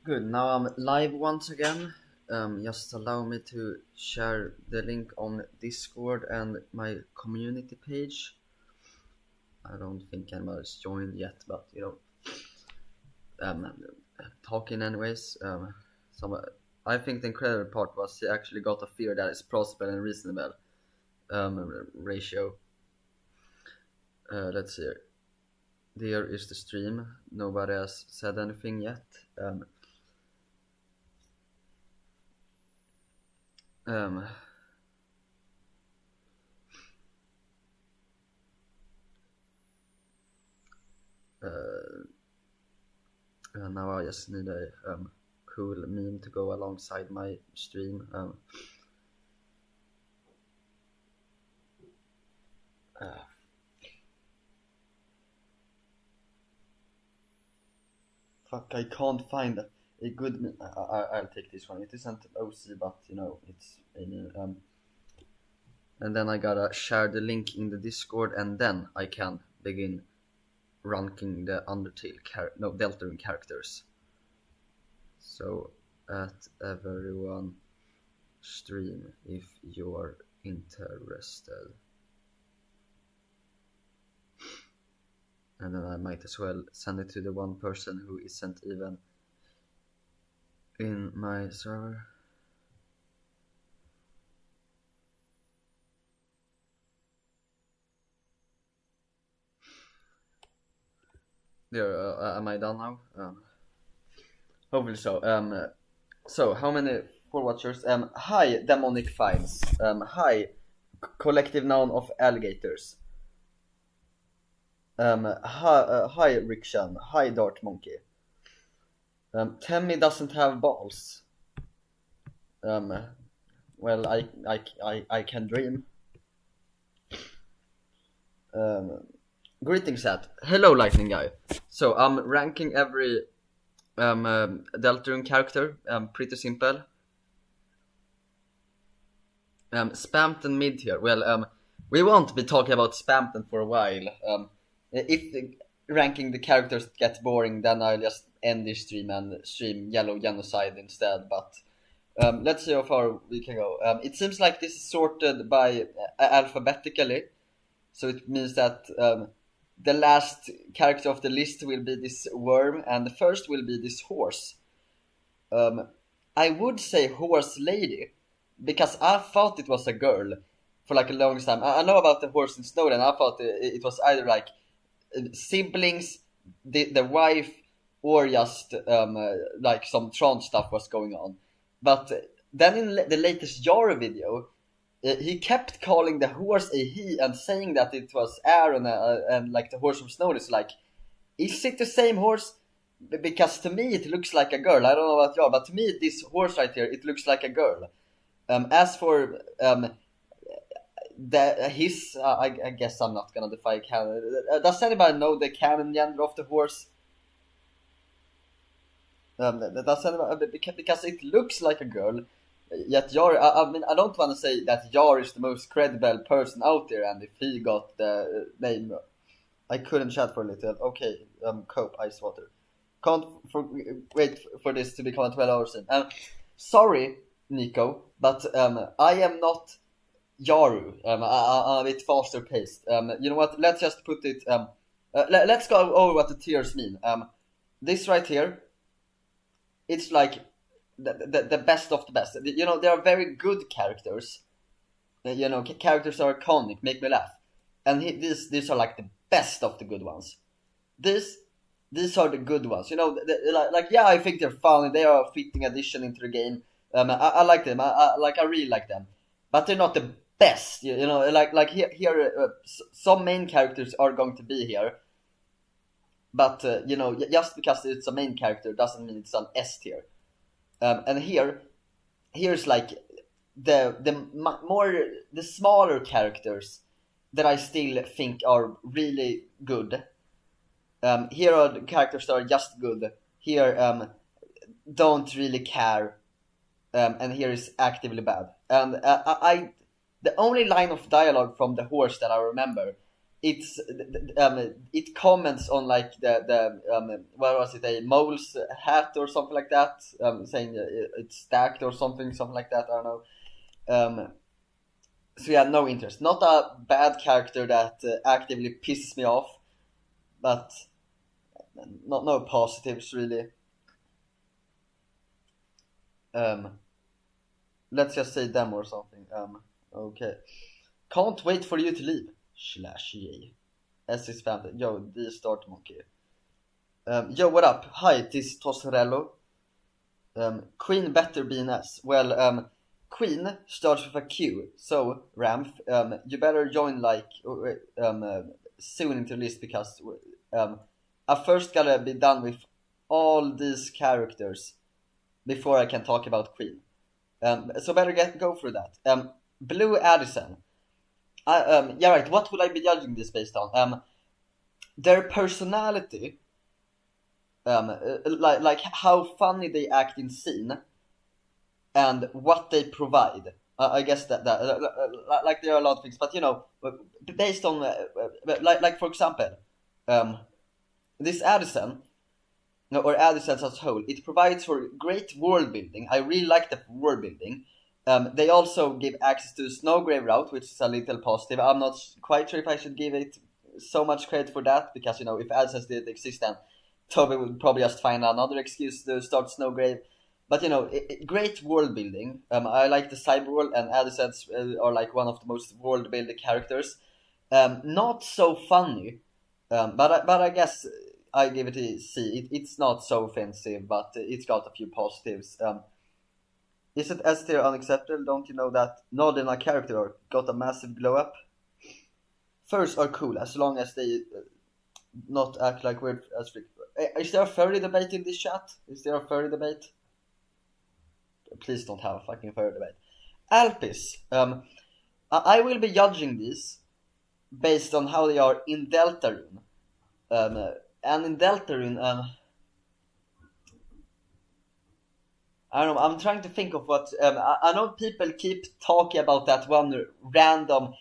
Good, now I'm live once again. Just allow me to share the link on Discord and my community page. I don't think anybody's joined yet, but um, talking anyways. I think the incredible part was he actually got a fear that is possible and reasonable ratio. Let's see. There is the stream. Nobody has said anything yet. Um, Now I just need a cool meme to go alongside my stream. Fuck, I can't find a good meme. I'll take this one. It isn't OC, but it's and then I gotta share the link in the Discord, and then I can begin ranking the Deltarune characters. So at everyone stream if you're interested. And then I might as well send it to the one person who isn't even in my server. There, am I done now? Hopefully so. So how many for watchers? Hi, demonic files. Hi, collective noun of alligators. Hi, Rickshan. Hi, Dart Monkey. Temmy doesn't have balls. Well, I can dream. Greetings, chat. Hello, Lightning Guy. So I'm ranking every Deltarune character. Pretty simple. Spamton mid here. Well, we won't be talking about Spamton for a while. If ranking the characters gets boring, then I'll just end this stream and stream Yellow Genocide instead. But let's see how far we can go. It seems like this is sorted by alphabetically, so it means that the last character of the list will be this worm, and the first will be this horse. I would say horse lady, because I thought it was a girl for like a long time. I know about the horse in Snowden. I thought it was either like siblings, the wife, or just like some trans stuff was going on. But then in the latest Yara video, he kept calling the horse a he and saying that it was Aaron and like the horse from Snowden. Is like, is it the same horse? Because to me it looks like a girl. I don't know about y'all, but to me this horse right here, it looks like a girl. As for I guess I'm not gonna defy canon. Does anybody know the canon gender of the horse? Does anybody, because it looks like a girl. Yet Jar, I mean, I don't want to say that Jar is the most credible person out there, and if he got the name, I couldn't chat for a little. Okay, cope, ice water. Can't wait for this to become a 12-hour stream. Sorry, Nico, but I am not Yaru. I'm a bit faster paced. You know what? Let's just put it. Let's go over what the tiers mean. This right here, it's like the best of the best. You know, there are very good characters. You know, characters are iconic, make me laugh, and these are like the best of the good ones. These are the good ones. You know, like yeah, I think they're fun. They are a fitting addition into the game. I like them. I really like them, but they're not the best. You know, like here some main characters are going to be here, but you know, just because it's a main character doesn't mean it's an S tier. And here's like the smaller characters that I still think are really good. Here are the characters that are just good. Here don't really care, and here is actively bad. And I the only line of dialogue from the horse that I remember it comments on like the what was it, a mole's hat or something like that, saying it's stacked or something like that. I don't know. So yeah, no interest. Not a bad character that actively pisses me off, but no positives really. Let's just say them or something. Okay. Can't wait for you to leave. /J. S is Spamton. Yo, the start monkey. Yo, what up? Hi, this is Tosarello. Queen better be an S. Well, Queen starts with a Q. So, Ramf, you better join like soon into the list, because I first gotta be done with all these characters before I can talk about Queen. So better go through that. Blue Addison. Yeah, right. What will I be judging this based on? Their personality, like how funny they act in scene, and what they provide. I guess that like there are a lot of things, but you know, based on like for example, this Addison, or Addisons as a whole, it provides for great world building. I really like the world building. They also give access to Snowgrave route, which is a little positive. I'm not quite sure if I should give it so much credit for that, because you know, if Addisons didn't exist, then Toby would probably just find another excuse to start Snowgrave. But you know, great world building. I like the cyber world, and Addisons are like one of the most world building characters. Not so funny, but I guess I give it a C. It's not so offensive, but it's got a few positives. Is it S tier unacceptable? Don't you know that Nod and a character arc got a massive glow up? Furs are cool as long as they not act like weird as freak. Is there a furry debate in this chat? Is there a furry debate? Please don't have a fucking furry debate. Alpis. I will be judging these based on how they are in Deltarune. And in Deltarune, I don't know, I'm trying to think of what, I know people keep talking about that one random,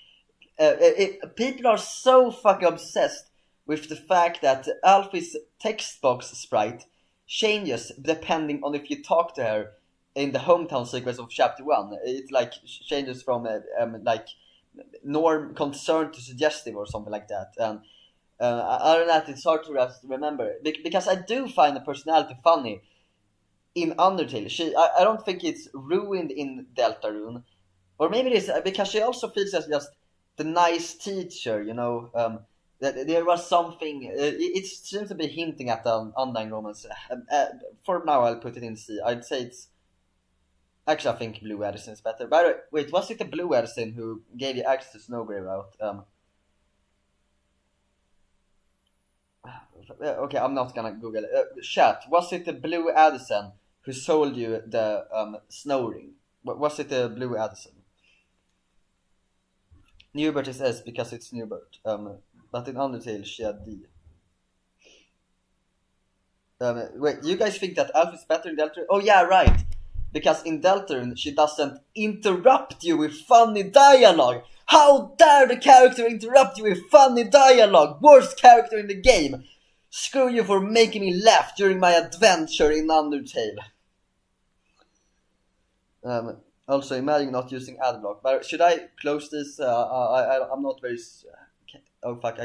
people are so fucking obsessed with the fact that Alfie's text box sprite changes depending on if you talk to her in the hometown sequence of chapter 1. It like changes from like norm concerned to suggestive or something like that. And other than that, it's hard to remember, because I do find the personality funny in Undertale. I don't think it's ruined in Deltarune, or maybe it is because she also feels as just the nice teacher, you know. That there was something. It seems to be hinting at the undying romance. For now, I'll put it in C. I'd say it's actually, I think Blue Addison is better. By the way, wait, was it the Blue Addison who gave you access to Snowgrave route? Okay, I'm not gonna Google it. Chat, was it the Blue Addison who sold you the snow ring? Was it the Blue Addison? Newbert is S because it's Newbert. But in Undertale she had D. Wait, you guys think that Alf is better in Deltarune? Oh yeah, right. Because in Deltarune she doesn't interrupt you with funny dialogue. How dare the character interrupt you with funny dialogue? Worst character in the game. Screw you for making me laugh during my adventure in Undertale. Also, imagine not using adblock. But should I close this? I'm not very... Oh fuck,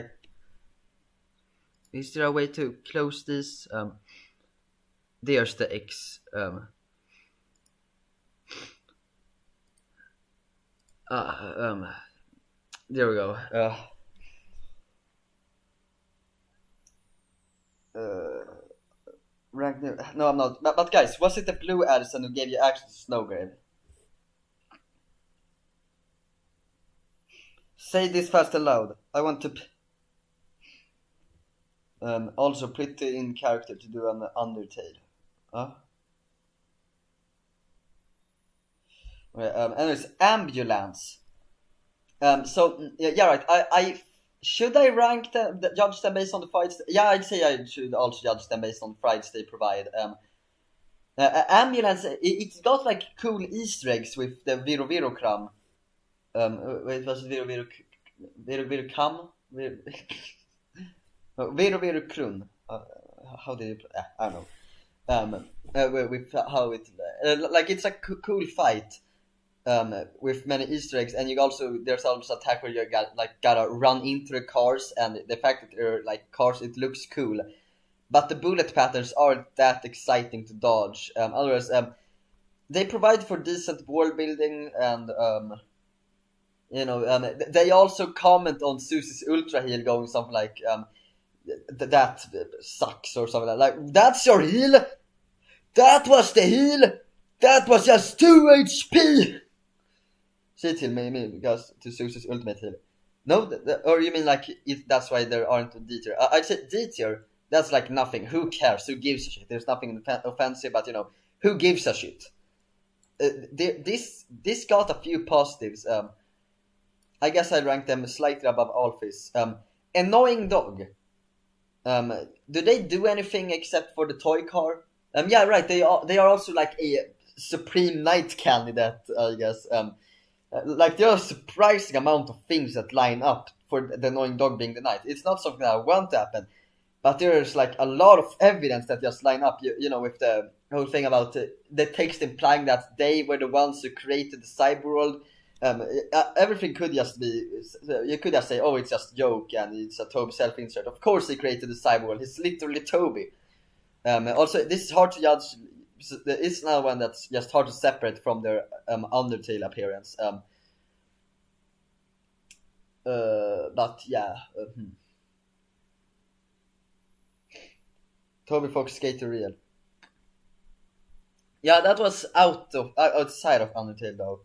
is there a way to close this? There's the X. There we go. Rank new. No, I'm not. But guys, was it the Blue Addison who gave you access to Snowgrave? Say this fast and loud. I want to. Also pretty in character to do an Undertale. Okay, anyways, ambulance. So yeah, right. I should I rank them, judge them based on the fights? Yeah, I'd say I should also judge them based on the fights they provide. Ambulance, it's got like cool Easter eggs with the Viro Kram. It was Viro Kam, Vero Krun. How did you? I don't know. With how it like it's a cool fight. With many Easter eggs, and there's also attack where you gotta run into the cars, and the fact that they're like cars, it looks cool, but the bullet patterns aren't that exciting to dodge. Otherwise, they provide for decent world building, and they also comment on Susi's ultra heal going something like that sucks or something like that's your heal. That was the heal. That was just 2 HP. She till me because to Susi's ultimate heal. No, or you mean like that's why there aren't a D tier? I'd say D tier. That's like nothing. Who cares? Who gives a shit? There's nothing offensive, but who gives a shit? This got a few positives. I guess I'd rank them slightly above Alphys. Annoying dog. Do they do anything except for the toy car? Yeah, right. They are also like a supreme knight candidate, I guess. Like there are a surprising amount of things that line up for the annoying dog being the knight. It's not something that I want to happen, but there's like a lot of evidence that just line up. With the whole thing about the text implying that they were the ones who created the cyber world. Everything could just be. You could just say, "Oh, it's just a joke and it's a Toby self-insert." Of course, he created the cyber world. He's literally Toby. Also, this is hard to judge. There is now one that's just hard to separate from their Undertale appearance. But yeah. Toby Fox Skater Real. Yeah, that was outside of Undertale though.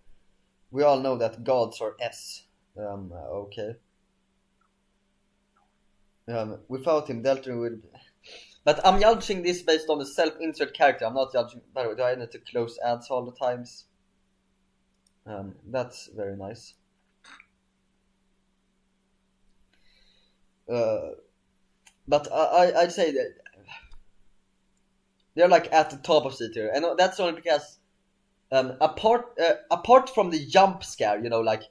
We all know that gods are S. Okay. Without him, Deltarune would. But I'm judging this based on the self-insert character. I'm not judging. By the way, do I need to close ads all the times? That's very nice. But I'd say that they're like at the top of the tier, and that's only because apart from the jump scare, like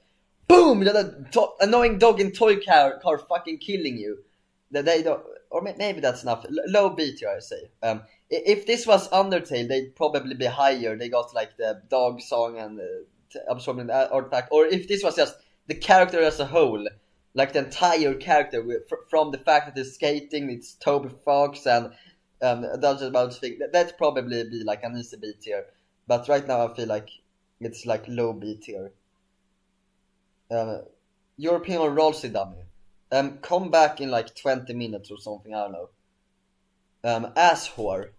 boom, the annoying dog in toy car fucking killing you. That they don't. Or maybe that's enough. Low B tier, I say. If this was Undertale, they'd probably be higher. They got like the dog song and absorbing the artifact. Or if this was just the character as a whole, like the entire character, from the fact that it's skating, it's Toby Fox and that's about thing. That'd probably be like an easy B tier. But right now, I feel like it's like low B tier. European Rollsy dummy. Come back in like 20 minutes or something, I don't know. Ass whore.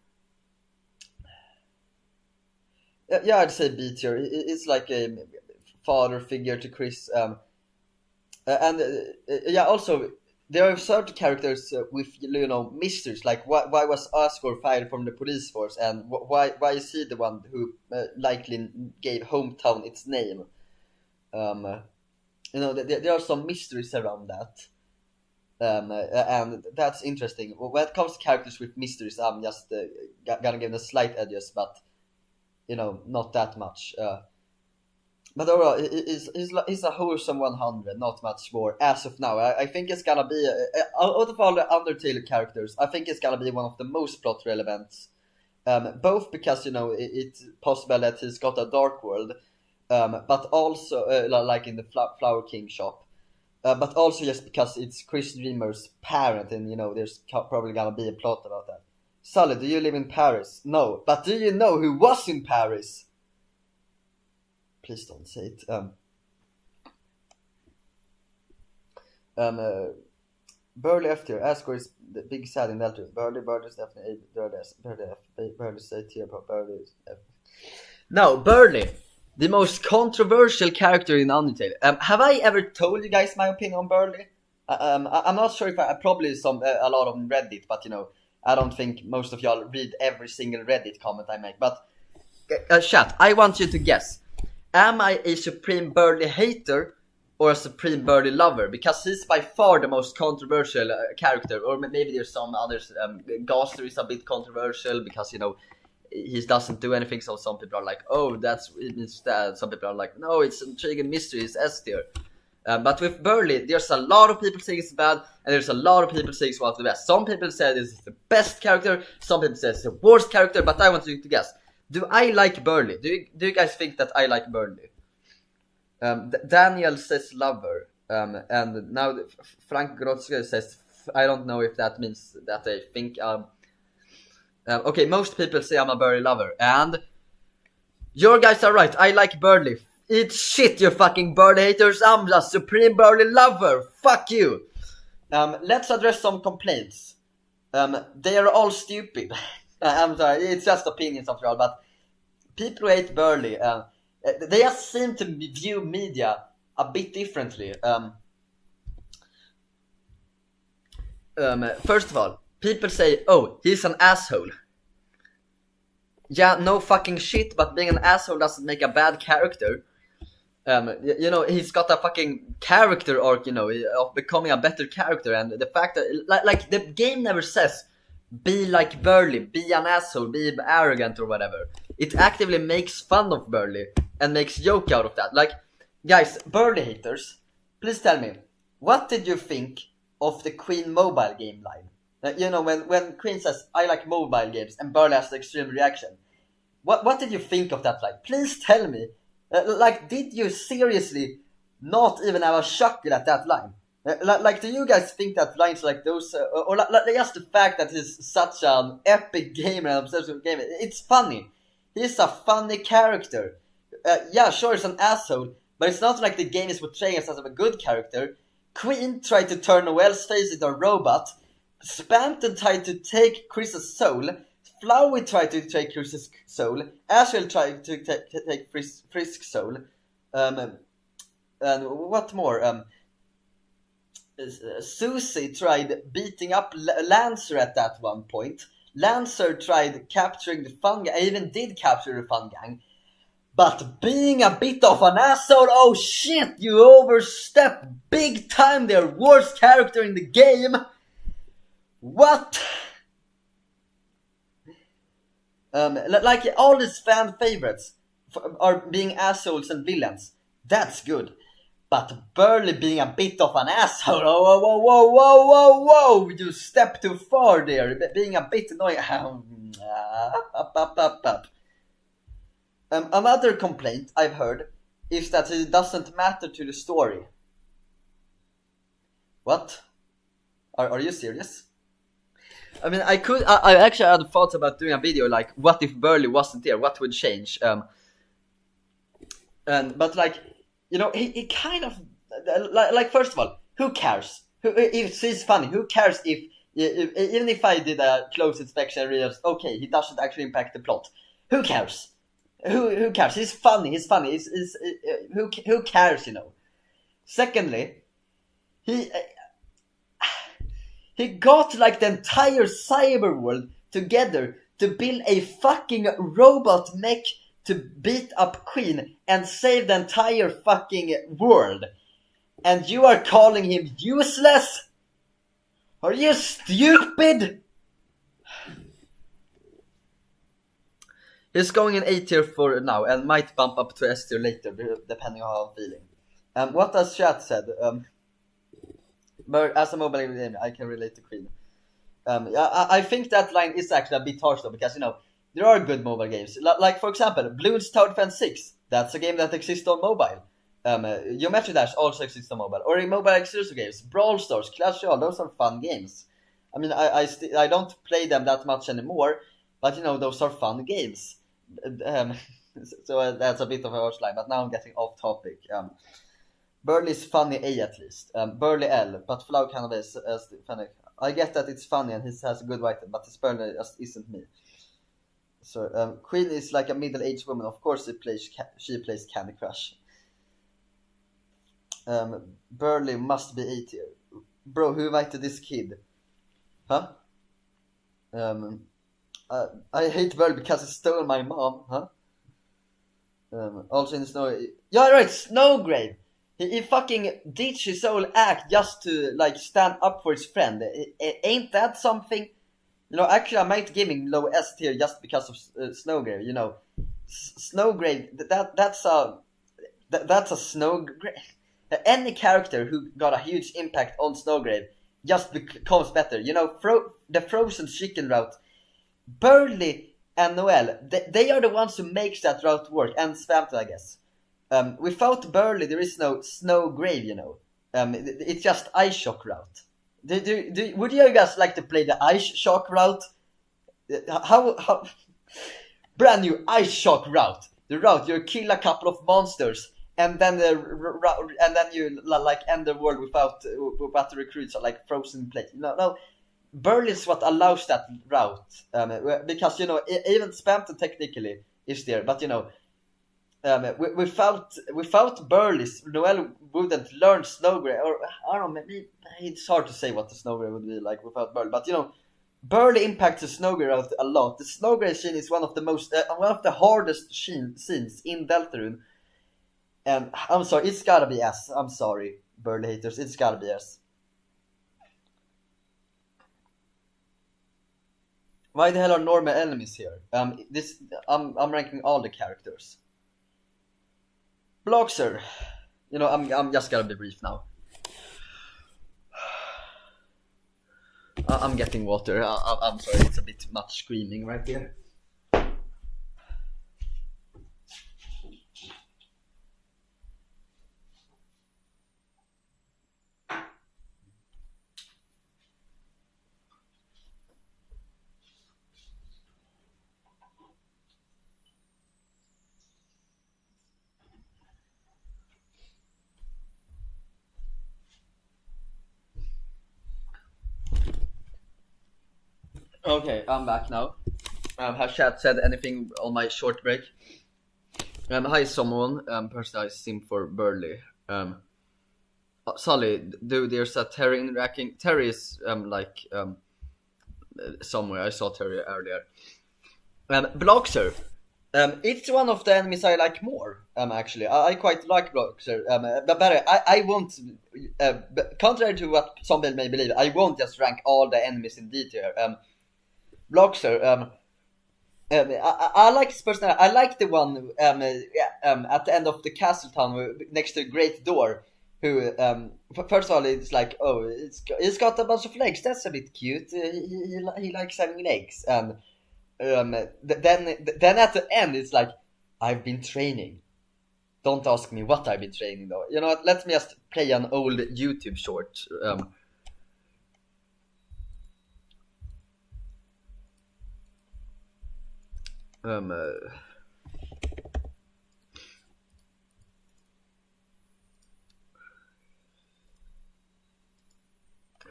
Yeah, I'd say B tier. It's like a father figure to Kris. Yeah, also, there are certain characters with, mysteries, like why was Asgore fired from the police force, and why is he the one who likely gave hometown its name? There are some mysteries around that. And that's interesting. When it comes to characters with mysteries, I'm just gonna give them slight edges, but not that much. But overall, it's a wholesome 100, not much more as of now. I think it's gonna be out of all the Undertale characters, I think it's gonna be one of the most plot relevant. Both because it's possible that he's got a dark world, but also like in the Flower King shop. But also just because it's Chris Dreamer's parent, and there's probably gonna be a plot about that. Sully, do you live in Paris? No, but do you know who was in Paris? Please don't say it. Burghley F tier. Asgore is the big sad in Deltarune. Burghley is definitely Burghley is A tier, but Burghley is F. Now, Burghley, the most controversial character in Undertale. Have I ever told you guys my opinion on Burghley? I'm not sure if I probably a lot on Reddit, but I don't think most of y'all read every single Reddit comment I make. But chat, I want you to guess. Am I a supreme Burghley hater or a supreme Burghley lover? Because he's by far the most controversial character. Or maybe there's some others. Gaster is a bit controversial because he doesn't do anything, so some people are like, oh, that's instead. Some people are like, no, it's intriguing mystery, it's S tier. But with Burghley, there's a lot of people saying it's bad, and there's a lot of people saying it's one of the best. Some people say this is the best character, some people say it's the worst character, but I want you to guess. Do I like Burghley? Do you guys think that I like Burghley? Daniel says lover, and now Frank Grotzke says, I don't know if that means that I think, okay, most people say I'm a Burghley lover, and your guys are right, I like Burghley. Eat shit, you fucking Burghley haters, I'm the supreme Burghley lover, fuck you! Let's address some complaints. They are all stupid. I'm sorry, it's just opinions after all, but people who hate Burghley, they just seem to view media a bit differently. First of all, people say, oh, he's an asshole. Yeah, no fucking shit, but being an asshole doesn't make a bad character. You know, he's got a fucking character arc, you know, of becoming a better character, and the fact that, like the game never says, be like Burghley, be an asshole, be arrogant or whatever. It actively makes fun of Burghley and makes joke out of that. Like, guys, Burghley haters, please tell me, what did you think of the Queen mobile game line? You know, when Queen says, I like mobile games, and Burghley has the extreme reaction. What did you think of that line? Please tell me. Like, did you seriously not even have a chuckle at that line? Like, do you guys think that lines like those, or just the fact that he's such an epic gamer and obsessed with gamer, it's funny. He's a funny character. Yeah, sure, he's an asshole, but it's not like the game is portraying us as a good character. Queen tried to turn Noel's face into a robot. Spamton tried to take Kris's soul. Flowey tried to take Kris's soul. Ashel tried to take Frisk's soul. And what more? Susi tried beating up Lancer at that one point. Lancer tried capturing the fun gang. I even did capture the fun gang. But being a bit of an asshole, oh shit, you overstep big time their worst character in the game. What? Like all these fan favorites are being assholes and villains. That's good. But Burghley being a bit of an asshole, whoa, you step too far there, being a bit annoying. Another complaint I've heard is that it doesn't matter to the story. What? Are you serious? I mean, I actually had thoughts about doing a video like, what if Burghley wasn't there? What would change? But like, you know, he kind of like first of all, who cares? If he's funny, who cares if even if I did a close inspection and realized, okay, he doesn't actually impact the plot. Who cares? Who cares? He's funny. Who cares? You know. Secondly, he got like the entire cyber world together to build a fucking robot mech to beat up Queen and save the entire fucking world. And you are calling him useless? Are you stupid? He's going in A tier for now and might bump up to S tier later, depending on how I'm feeling. What does chat said? But as a mobile game, I can relate to Queen. I think that line is actually a bit harsh though, because you know, there are good mobile games. Like for example, Bloons Tower Defense 6. That's a game that exists on mobile. Geometry Dash also exists on mobile. Or in mobile exclusive games, Brawl Stars, Clash Royale, those are fun games. I mean, I don't play them that much anymore, but you know, those are fun games. So that's a bit of a harsh line, but now I'm getting off topic. Burghley's funny A at least. Burghley L, but Flow kind of is funny. I get that it's funny and he has a good writing, but this Burghley just isn't me. So Queen is like a middle-aged woman. Of course, she plays Candy Crush. Burghley must be A tier. Bro, who invited this kid? Huh? I hate Burghley because he stole my mom. Huh? Also in Snow. Yeah, right, Snowgrave. He fucking ditched his whole act just to like stand up for his friend. Ain't that something? You know, actually, I might give him low S tier just because of Snowgrave. You know, Snowgrave. That's a Snowgrave. Any character who got a huge impact on Snowgrave just becomes better. You know, the frozen chicken route, Burghley and Noel, they are the ones who makes that route work, and Spamton, I guess. Without Burghley, there is no Snowgrave, you know. It's just Ice Shock route. Would you guys like to play the Ice Shock route? How brand new Ice Shock route. The route you kill a couple of monsters and then you like end the world without the recruits are like frozen in place. No, Burghley is what allows that route, because you know even Spamton technically is there, but you know without Burghley, Noel wouldn't learn Snowgrave, or I don't know, maybe it's hard to say what the Snowgrave would be like without Burghley, but you know Burghley impacts the Snowgrave route a lot. The Snowgrave scene is one of the hardest scenes in Deltarune. And I'm sorry, it's gotta be S. I'm sorry, Burghley haters, it's gotta be S. Why the hell are normal enemies here? I'm ranking all the characters. Bloxer. You know, I'm just gonna be brief now. I'm getting water. I'm sorry, it's a bit much screaming right here. Okay, I'm back now. Has chat said anything on my short break? Hi someone, personally I sim for Burghley. Sully, dude, there's a Terry in racking. Terry is somewhere. I saw Terry earlier. Bloxer. It's one of the enemies I like more. Actually, I quite like Bloxer. But I won't. Contrary to what some people may believe, I won't just rank all the enemies in detail. Bloxer. I like his personality. I like the one at the end of the castle town next to the great door. Who first of all it's like, oh, it's got a bunch of legs. That's a bit cute. He likes having legs. And then at the end it's like, I've been training. Don't ask me what I've been training though. You know what? Let me just play an old YouTube short.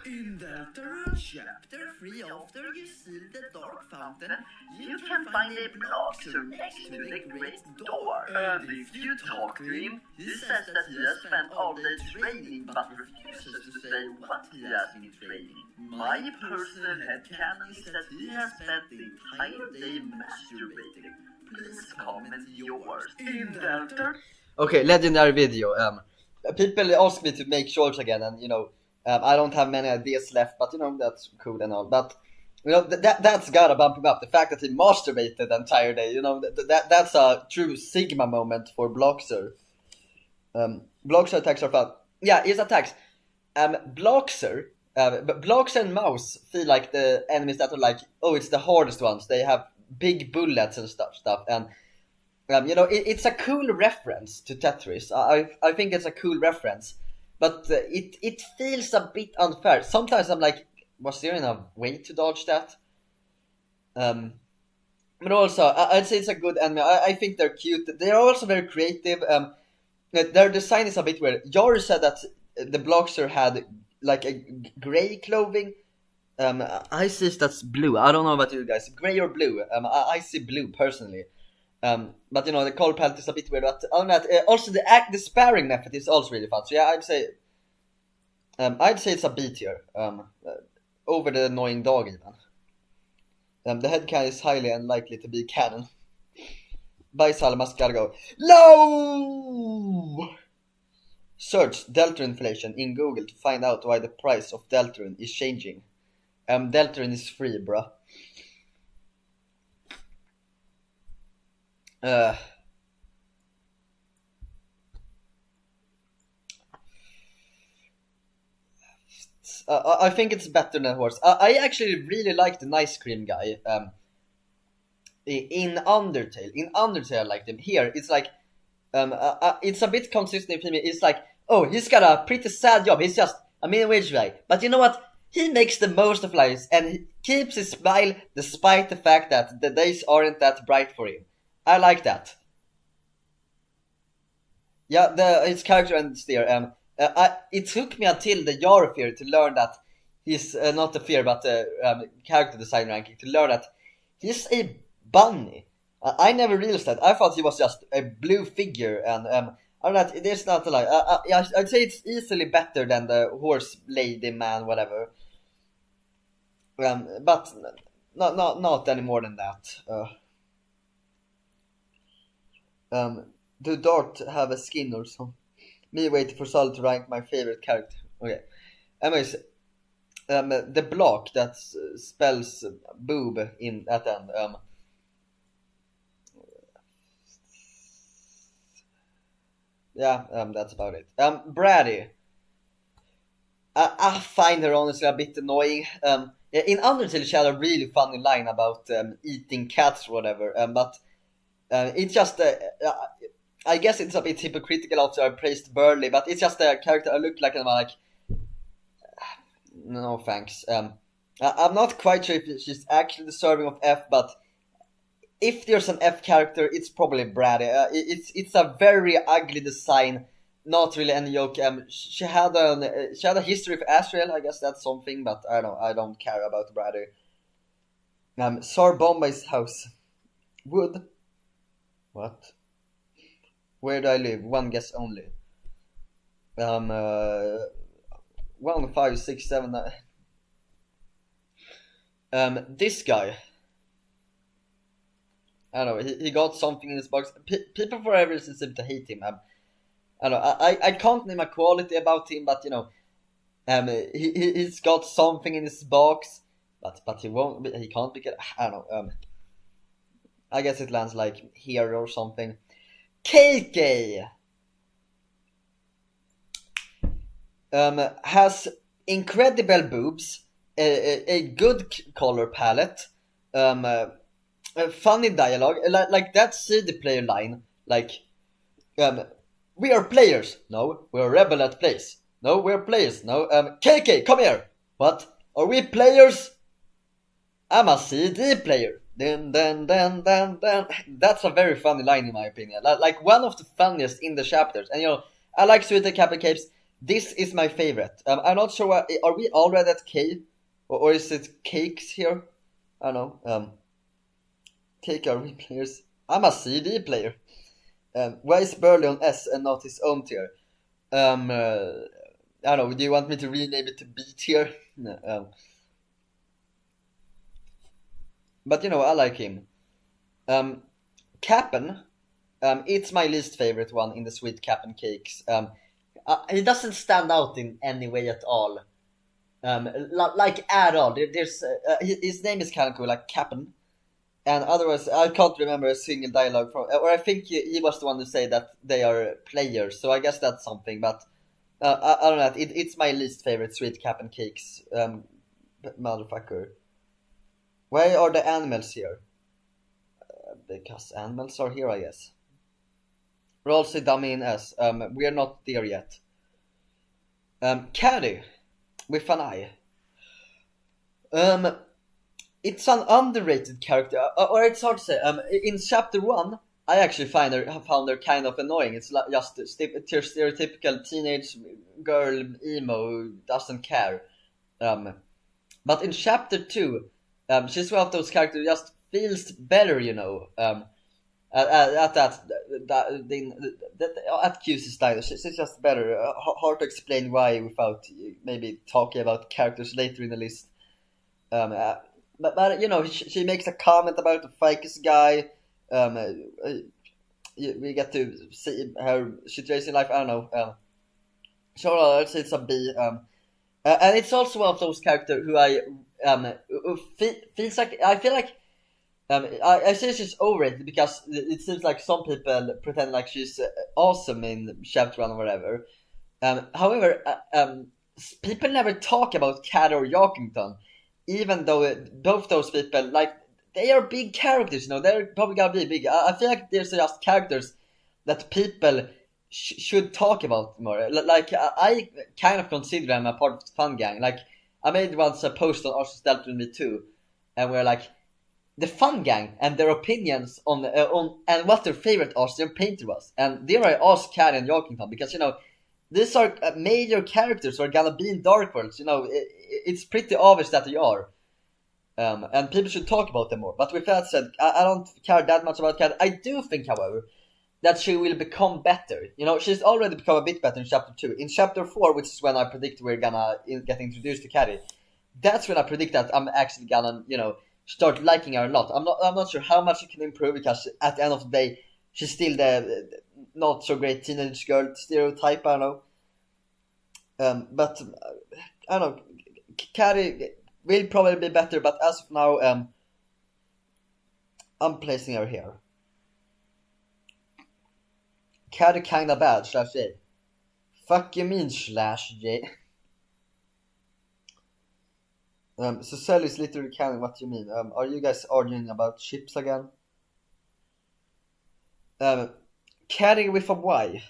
In Deltarune Chapter 3, after you seal the Dark Fountain, you can find a Bloxer next to the Great Door. And if you talk to him, he says that he has spent all day training but refuses to say what he has been training. My personal headcanon is that he has spent the entire day masturbating. Please comment yours. In Deltarune. Okay, legendary video. People ask me to make shorts again, and you know, I don't have many ideas left, but you know, that's cool and all. But you know, that's gotta bump him up. The fact that he masturbated the entire day, you know, that's a true Sigma moment for Bloxer. Bloxer attacks are fun. Yeah, his attacks. Bloxer and Mouse feel like the enemies that are like, oh, it's the hardest ones. They have big bullets and stuff, and you know, it's a cool reference to Tetris. I think it's a cool reference. But it feels a bit unfair. Sometimes I'm like, was there enough way to dodge that? But also, I'd say it's a good enemy. I think they're cute. They're also very creative. Their design is a bit weird. Yoru said that the Bloxer had like a gray clothing. I see that's blue. I don't know about you guys. Gray or blue? I see blue personally. But you know, the color palette is a bit weird. But on that, also the sparring method is also really fun. So yeah, I'd say it's a B tier. Over the annoying dog even. The headcanon is highly unlikely to be canon. Bye Salmas, gotta go. No! Search Deltarune inflation in Google to find out why the price of Deltarune is changing. Deltarune is free, bruh. I think it's better than Horse. I actually really like the Nice Cream guy. In Undertale. In Undertale, I liked him. Here, it's like, it's a bit consistent for me. It's like, oh, he's got a pretty sad job. He's just a minimum wage guy. But you know what? He makes the most of life, and he keeps his smile despite the fact that the days aren't that bright for him. I like that. Yeah, his character and steer. It took me until the Yar fear to learn that he's not the fear, but the character design ranking, to learn that he's a bunny. I never realized that. I thought he was just a blue figure, and I'm not. There's not a lot. I'd say it's easily better than the horse lady man, whatever. But not any more than that. Do Dart have a skin or something? Me waiting for Sol to rank my favorite character. Okay. Anyways, the block that spells boob in at the end. That's about it. Brady. I find her honestly a bit annoying. In Undertale, she had a really funny line about eating cats or whatever. But it's just, I guess it's a bit hypocritical after I praised Burghley, but it's just a character I look like, and I'm like, no thanks. I'm not quite sure if she's actually deserving of F, but if there's an F character, it's probably Brady. It's a very ugly design. Not really any joke. She had a history of Azrael. I guess that's something, but I don't care about Brady. Sar Bombay's house. Wood. What? Where do I live? One guess only. 1, 5, 6, 7, 9. This guy. I don't know. He got something in his box. People forever seem to hate him. I don't know. I can't name a quality about him, but he's got something in his box, but he can't be. I don't know. I guess it lands like here or something. KK has incredible boobs, a good color palette, a funny dialogue, like that CD player line, like, we are players. No, we're rebel at place. No, we're players. No, KK, come here. What? Are we players? I'm a CD player. Then. That's a very funny line in my opinion. Like one of the funniest in the chapters. And I like Sweeter Cap and Capes. This is my favorite. I'm not sure. Are we already at K, or is it cakes here? I don't know. Cake, are we players? I'm a CD player. Why is Burghley on S and not his own tier? I don't know. Do you want me to rename it to B tier? No, but I like him. Cap'n, it's my least favorite one in the Sweet Cap'n Cakes. He doesn't stand out in any way at all. Like at all. There's his name is kind of cool, like Cap'n. And otherwise, I can't remember a single dialogue from. Or I think he was the one to say that they are players. So I guess that's something. But I don't know. It's my least favorite Sweet Cap'n Cakes. Motherfucker. Why are the animals here? Because animals are here, I guess. Rolsey dummy in S. We are not there yet. Caddy with an eye. It's an underrated character, or it's hard to say. In chapter 1, I actually found her kind of annoying. It's like just a stereotypical teenage girl emo who doesn't care. But in chapter 2, she's one of those characters who just feels better, at QC's style. She's just better. Hard to explain why without maybe talking about characters later in the list. But she makes a comment about the ficus guy. We get to see her situation in life. I don't know. Sure, I'd say it's a B. And it's also one of those characters who who feels like, I feel like, I say she's overrated because it seems like some people pretend like she's awesome in chapter 1 or whatever. However, people never talk about Cat or Yorkington, even though both those people, like, they are big characters, you know, they're probably gonna be big. I feel like there's just characters that people should talk about more. Like, I kind of consider them a part of the fun gang. Like, I made once a post on Arsenal's Deltarune Me Too, and we're like, the fun gang and their opinions on and what their favorite Arsenal painter was. And there I asked Cat and Yorkington, because, you know, these are major characters who are gonna be in Dark Worlds. You know, it's pretty obvious that they are. And people should talk about them more. But with that said, I don't care that much about Cat. I do think, however, that she will become better. You know, she's already become a bit better in Chapter 2. In Chapter 4, which is when I predict we're gonna get introduced to Catty, that's when I predict that I'm actually gonna, you know, start liking her a lot. I'm not sure how much she can improve, because at the end of the day, she's still the not so great teenage girl stereotype, I don't know. But I don't know, Catty will probably be better, but as of now, I'm placing her here. Catty kinda bad, /J. Fuck you mean, /J. So Sally is literally canon, what do you mean? Are you guys arguing about ships again? Catty with a Y.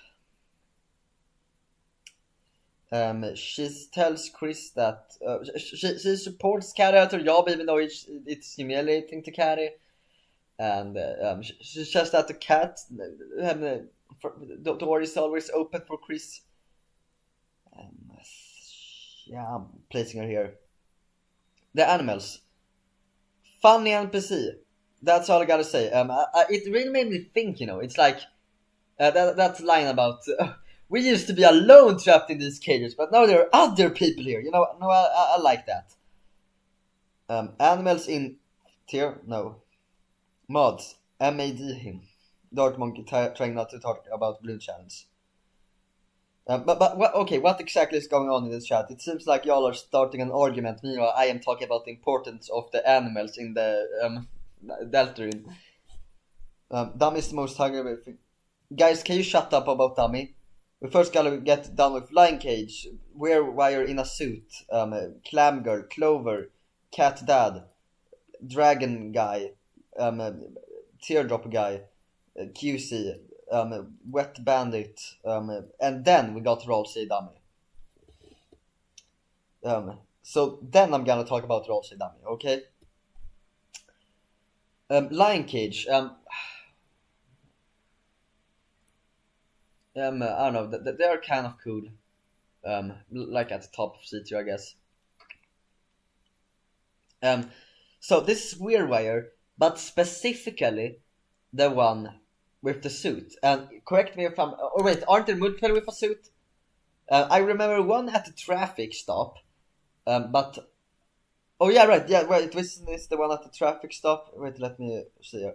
She tells Kris that she supports Catty at her job, even though it's humiliating to Catty. And she says that the cat, the door is always open for Kris. Yeah, I'm placing her here. The animals. Funny NPC. That's all I gotta say. It really made me think, you know. It's like that line about we used to be alone trapped in these cages, but now there are other people here. You know, no, I like that. Animals in tier, no. Mods, MAD him. Dark Monkey trying not to talk about Blue Challenge. But what exactly is going on in this chat? It seems like y'all are starting an argument. Meanwhile, I am talking about the importance of the animals in the Deltarune. Dummy is the most hungry thing. Guys, can you shut up about Dummy? We first gotta get done with Lion Cage, Wire in a Suit, Clam Girl, Clover, Cat Dad, Dragon Guy, Teardrop Guy, QC, Wet Bandit, and then we got Roll-Say Dummy. So then I'm gonna talk about Roll-Say Dummy, okay? Lion Cage, I don't know, they are kind of cool. Like at the top of C2, I guess. So this is Wire, but specifically the one with the suit. And correct me if I'm... Oh wait, aren't there multiple with a suit? I remember one at the traffic stop. But... Oh yeah, right, yeah, wait, this is the one at the traffic stop. Wait, let me see.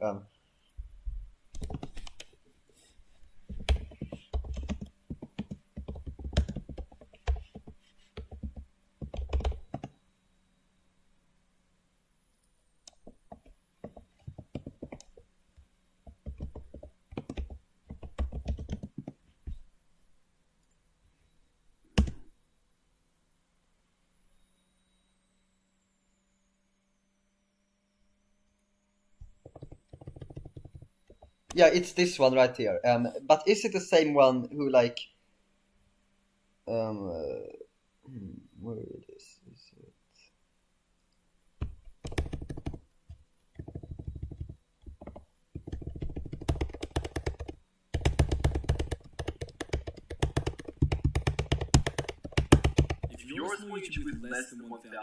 Yeah, it's this one right here. But is it the same one who like... where it is it? If yours wage with less than 1,000.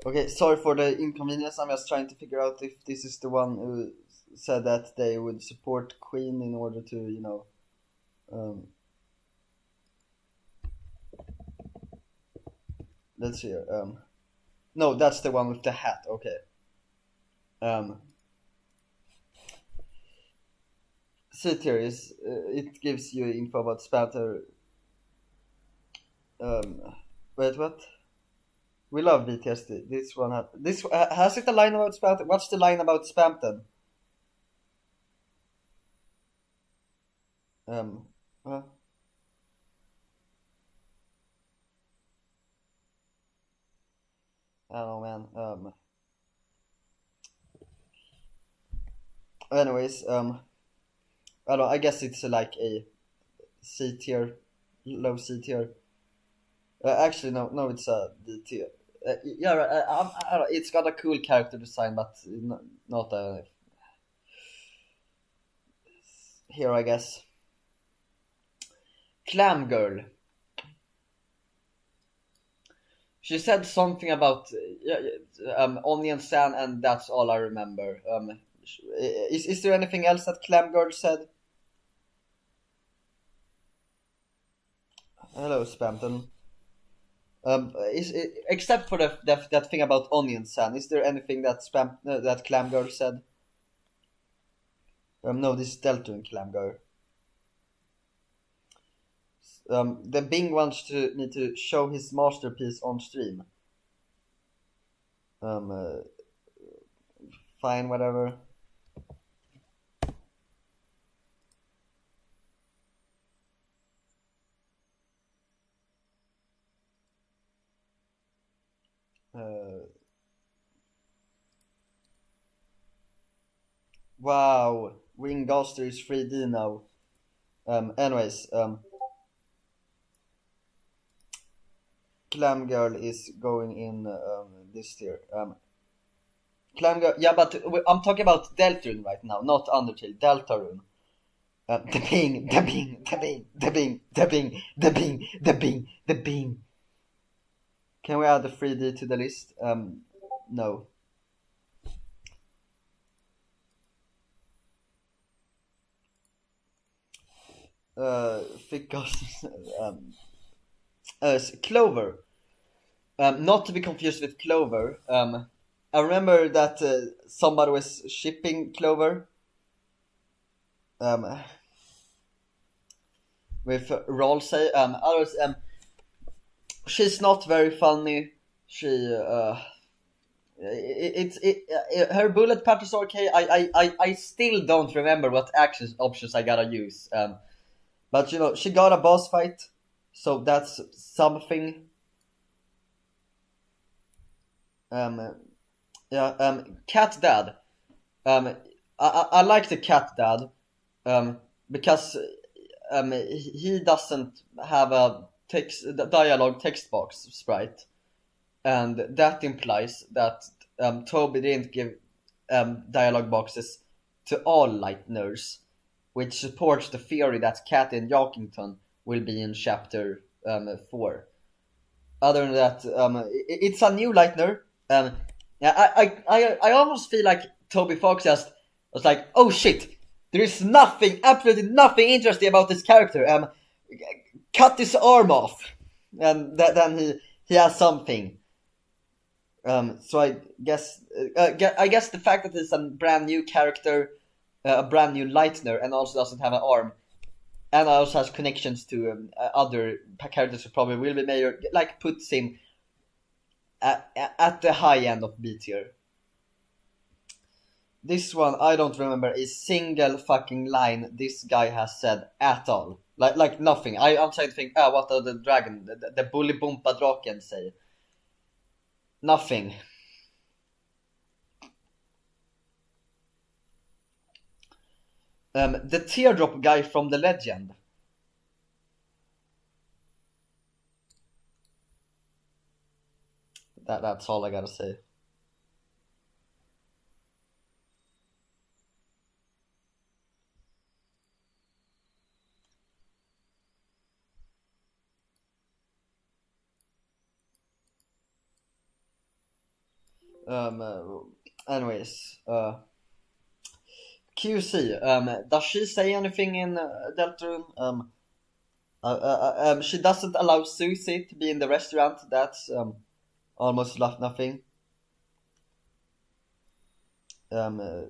Okay, sorry for the inconvenience. I'm just trying to figure out if this is the one who said that they would support Queen in order to, you know, let's see. No, that's the one with the hat. Okay. See here is it gives you info about Spamton. Wait, what? We love BTS. This one has it a line about Spamton? What's the line about Spamton? I don't know, man. Anyways, I don't know, I guess it's like a C tier, low C tier. Actually, no, it's a D tier. Yeah, right, I don't, it's got a cool character design, but not a here, I guess. Clam Girl. She said something about onion sand, and that's all I remember. Is there anything else that Clam Girl said? Hello, Spamton. Except for that thing about onion sand, is there anything that that Clam Girl said? No, this is Deltarune Clam Girl. The Bing wants to me to show his masterpiece on stream. Fine, whatever. Wow, Wingaster is 3D now. Anyways, Clam Girl is going in this tier. Clam Girl, yeah, but I'm talking about Deltarune right now, not Undertale. Deltarune. The Bing, the Bing, the Bing, the Bing, the Bing, the Bing, the Bing, the Bing. Can we add the 3D to the list? No. Because Clover. Not to be confused with Clover. I remember that somebody was shipping Clover. With Rolsey. Others. She's not very funny. She. Her bullet path is okay. I still don't remember what action options I gotta use. But you know, she got a boss fight, so that's something. Cat Dad. I like the Cat Dad, because he doesn't have a dialogue text box sprite, and that implies that Toby didn't give dialogue boxes to all Lightners, which supports the theory that Cat and Yakington will be in chapter 4. Other than that, it's a new Lightner. I almost feel like Toby Fox just was like, oh shit, there is absolutely nothing interesting about this character. Cut his arm off, and then he has something. So I guess the fact that it's a brand new character, a brand new Lightner, and also doesn't have an arm, and also has connections to other characters who probably will be major, like puts him at the high end of B tier. This one I don't remember a single fucking line this guy has said at all. Like nothing. I'm trying to think. What does the dragon, the bully bumpa draken say? Nothing. The teardrop guy from the legend. That's all I gotta say. Anyways, QC. Does she say anything in Deltarune? She doesn't allow Susi to be in the restaurant. That's almost nothing. I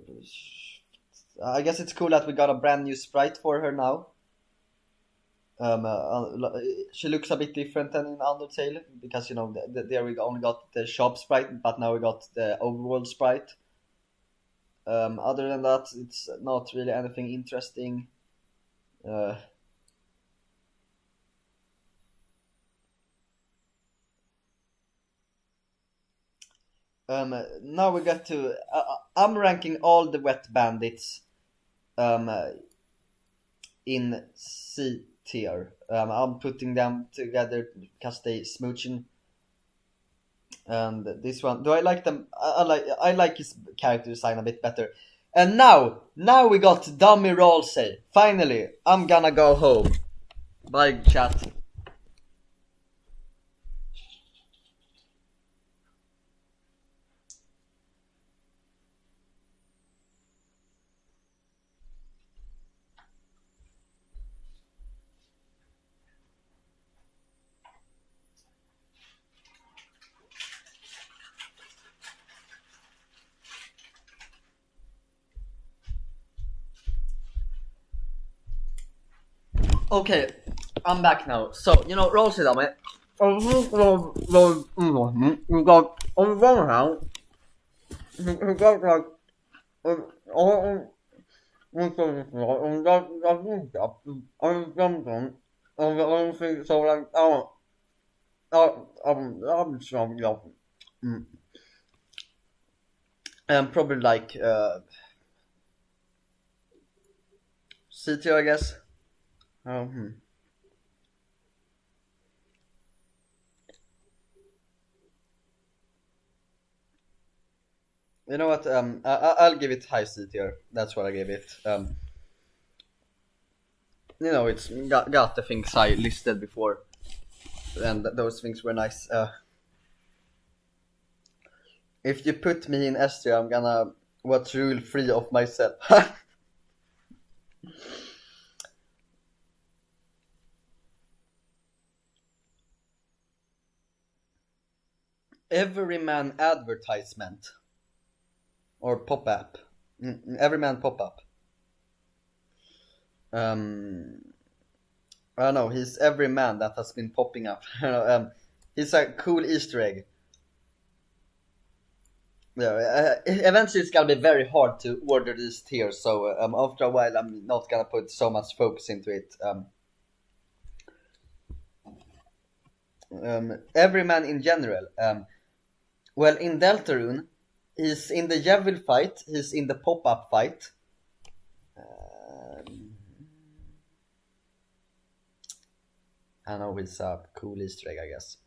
guess it's cool that we got a brand new sprite for her now. She looks a bit different than in Undertale, because you know there we only got the shop sprite, but now we got the overworld sprite. Other than that, it's not really anything interesting. Now we got to. I'm ranking all the wet bandits um, in C tier. I'm putting them together because they smooching. And this one, do I like them? I like his character design a bit better. And now we got dummy roll say. Finally, I'm gonna go home. Bye, chat. Okay, I'm back now. So, roll say dummy. We got on one hand, we got like all so like I'm strong, probably like C2 I guess. You know what? I'll give it high C tier. That's what I gave it. It's got the things I listed before, and those things were nice. If you put me in S tier, I'm gonna watch Rule 3 of myself. Everyman advertisement or pop-up. Everyman pop-up. I don't know, he's every man that has been popping up. He's a cool Easter egg. Yeah, eventually it's gonna be very hard to order these tiers, so after a while I'm not gonna put so much focus into it. Every man in general. Well, in Deltarune, he's in the Jevil fight, he's in the pop-up fight. I know he's a cool Easter egg, I guess.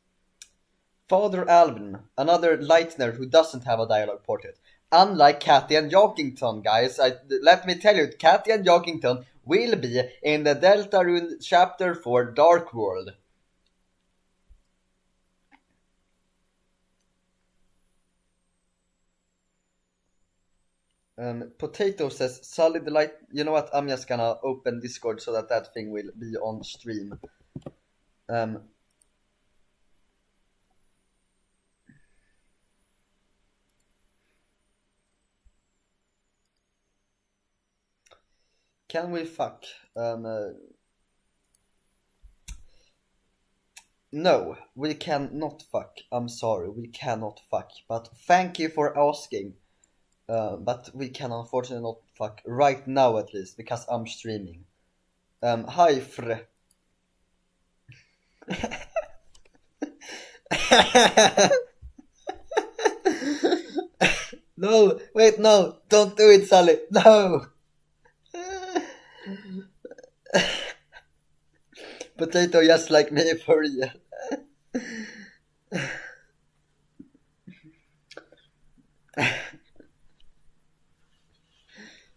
Father Alvin, another Lightner who doesn't have a dialogue portrait. Unlike Cathy and Jokington, guys, let me tell you, Cathy and Jokington will be in the Deltarune chapter 4 Dark World. Potato says, solid light. You know what? I'm just gonna open Discord so that thing will be on stream. Can we fuck? No, we cannot fuck. I'm sorry, we cannot fuck. But thank you for asking. But we can unfortunately not fuck right now, at least, because I'm streaming. Hi, Fre. No, wait, no, don't do it, Sally. No. Potato, just like me, for real.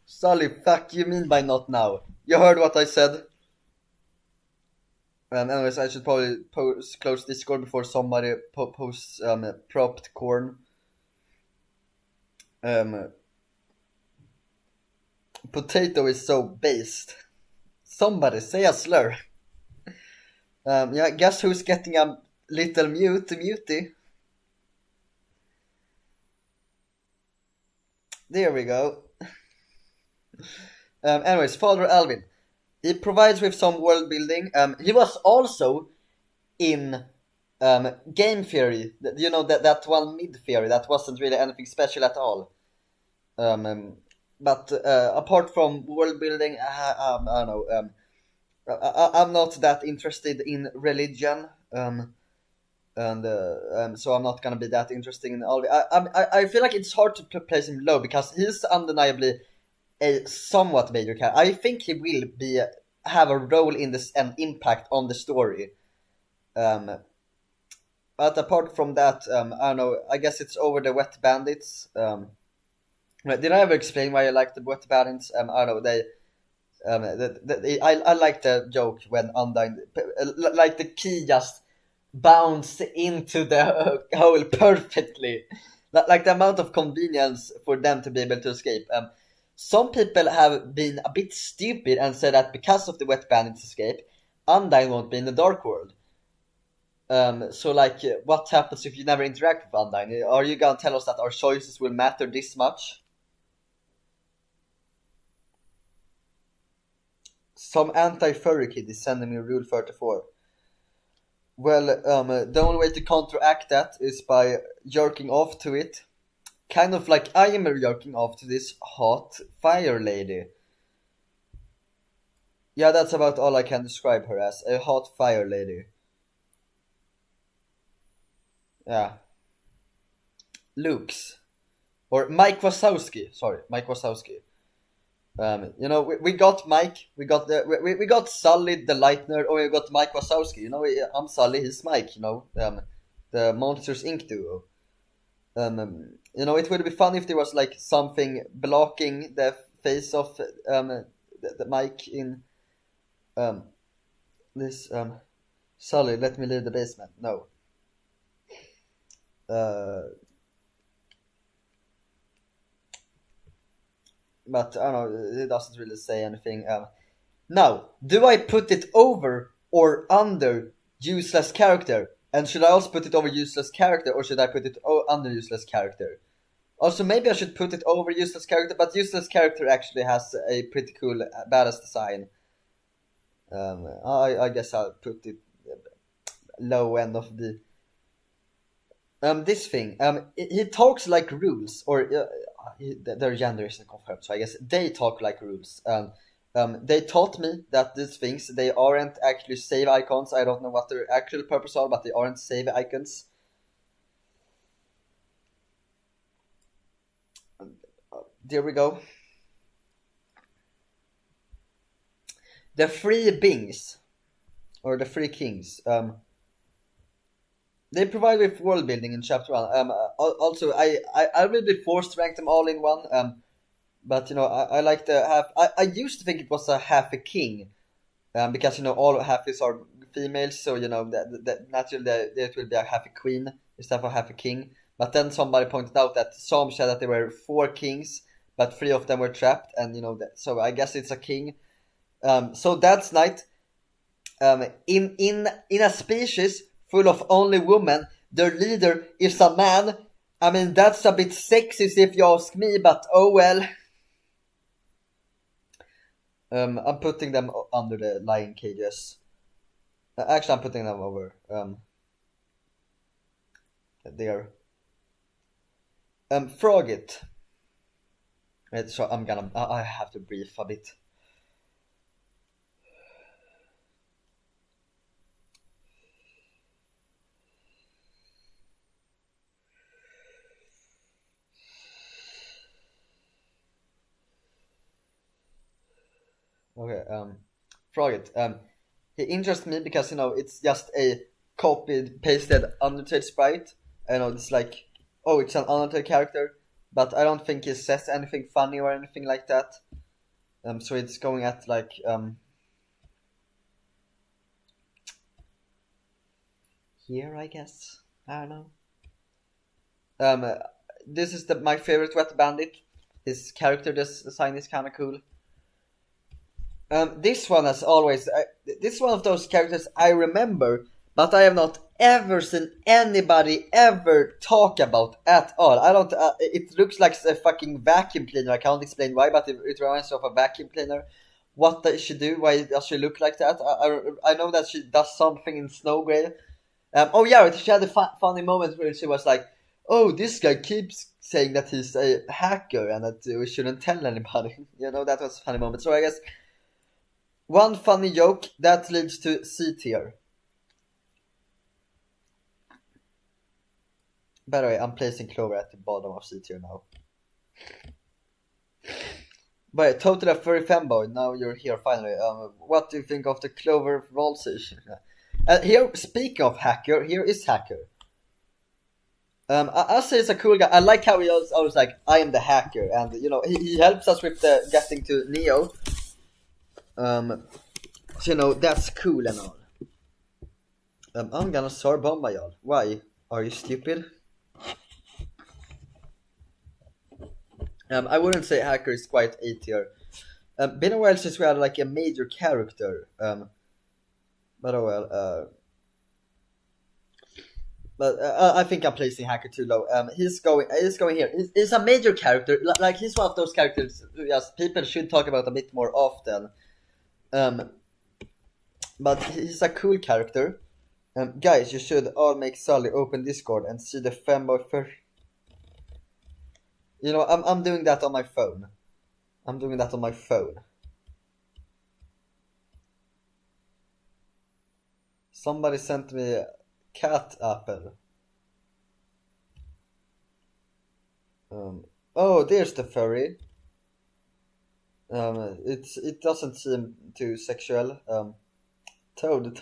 Sully, fuck you mean by not now? You heard what I said? Anyways, I should probably close Discord before somebody posts propped corn. Potato is so based. Somebody say a slur. Yeah, guess who's getting a little muty? There we go. Anyways, Father Alvin. He provides with some world building. He was also in game theory. You know, that one mid theory that wasn't really anything special at all. But apart from world building, I don't know. I'm not that interested in religion. and so I'm not gonna be that interesting in all. I feel like it's hard to place him low because he's undeniably a somewhat major character. I think he will have a role in this and impact on the story. But apart from that, I don't know. I guess it's over the Wet Bandits. Did I ever explain why I like the Wet Bandits? I don't know. I like the joke when Undyne, like the key just bounced into the hole perfectly. Like the amount of convenience for them to be able to escape. Some people have been a bit stupid and said that because of the Wet Bandits escape, Undyne won't be in the Dark World. So like, what happens if you never interact with Undyne? Are you gonna tell us that our choices will matter this much? Some anti-furry kid is sending me Rule 34. Well, the only way to counteract that is by jerking off to it. Kind of like I am jerking off to this hot fire lady. Yeah, that's about all I can describe her as. A hot fire lady. Yeah. Luke's. Or Mike Wazowski. Sorry, Mike Wazowski. You know, we got Mike, we got Sully the Lightner, or we got Mike Wazowski. You know, I'm Sully, he's Mike. You know, the Monsters Inc. duo. You know, it would be fun if there was like something blocking the face of the Mike in this Sully. Let me leave the basement. No. But I don't know, it doesn't really say anything. Now, do I put it over or under useless character? And should I also put it over useless character, or should I put it under useless character? Also, maybe I should put it over useless character, but useless character actually has a pretty cool badass design. I guess I'll put it low end of the... this thing, he talks like rules, or their gender isn't confirmed, so I guess they talk like rules. They taught me that these things, they aren't actually save icons. I don't know what their actual purpose are, but they aren't save icons. There we go. The three Bings, or the three kings, they provide with world building in chapter 1. Also, I will be forced to rank them all in one. But you know, I like to have. I used to think it was a half a king, because you know all halfies are females, so you know that naturally it will be a half a queen instead of a half a king. But then somebody pointed out that some said that there were 4 kings, but 3 of them were trapped, and you know that. So I guess it's a king. So that's night. In a species full of only women, their leader is a man. I mean, that's a bit sexist if you ask me, but oh well. I'm putting them under the lion cages. Actually, I'm putting them over. There. Frogget. Wait, so I have to breathe a bit. Okay, Frogget. He interests me because, you know, it's just a copied, pasted Undertale sprite. I know it's like, oh, it's an Undertale character, but I don't think he says anything funny or anything like that. So it's going at like, here, I guess. I don't know. This is my favorite Wet Bandit. His character design is kind of cool. This one, as always, this is one of those characters I remember, but I have not ever seen anybody ever talk about at all. I don't. It looks like a fucking vacuum cleaner. I can't explain why, but it reminds me of a vacuum cleaner. What does she do? Why does she look like that? I know that she does something in Snowgrave. Oh yeah, she had a funny moment where she was like, "Oh, this guy keeps saying that he's a hacker and that we shouldn't tell anybody." You know, that was a funny moment. So I guess one funny joke that leads to C tier. By the way, I'm placing Clover at the bottom of C tier now. But totally a furry fanboy, now you're here finally. What do you think of the Clover role station? Here, speaking of hacker, here is hacker. I say it's a cool guy. I like how he always like, I am the hacker, and you know he helps us with the getting to Neo. So you know that's cool and all. I'm gonna start bomb y'all. Why? Are you stupid? I wouldn't say hacker is quite A tier. Been a while since we had like a major character. But oh well. But I think I'm placing hacker too low. He's going here. He's a major character. Like he's one of those characters. Yes, people should talk about a bit more often. But he's a cool character. Guys, you should all make Sully open Discord and see the fanboy furry. You know, I'm doing that on my phone. Somebody sent me a cat apple. Oh, there's the furry. It doesn't seem too sexual. Toad.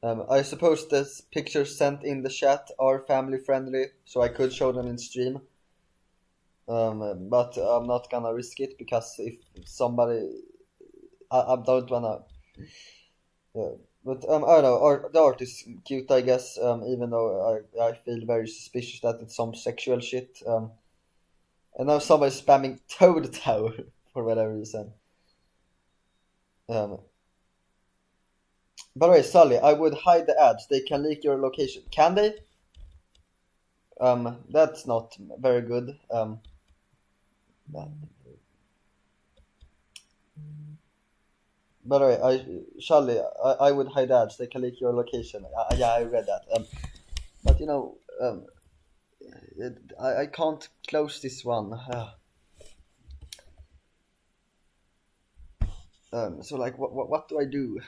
I suppose the pictures sent in the chat are family friendly, so I could show them in stream. But I'm not gonna risk it because if somebody, I don't wanna. But I don't know. The art is cute, I guess. Even though I feel very suspicious that it's some sexual shit. And now somebody's spamming Toad Tower for whatever reason. By the way, Sully, I would hide the ads. They can leak your location. Can they? That's not very good. By the way, Charlie, I would hide ads. They can leak your location. Yeah, I read that. But you know, I can't close this one. So like, what do I do?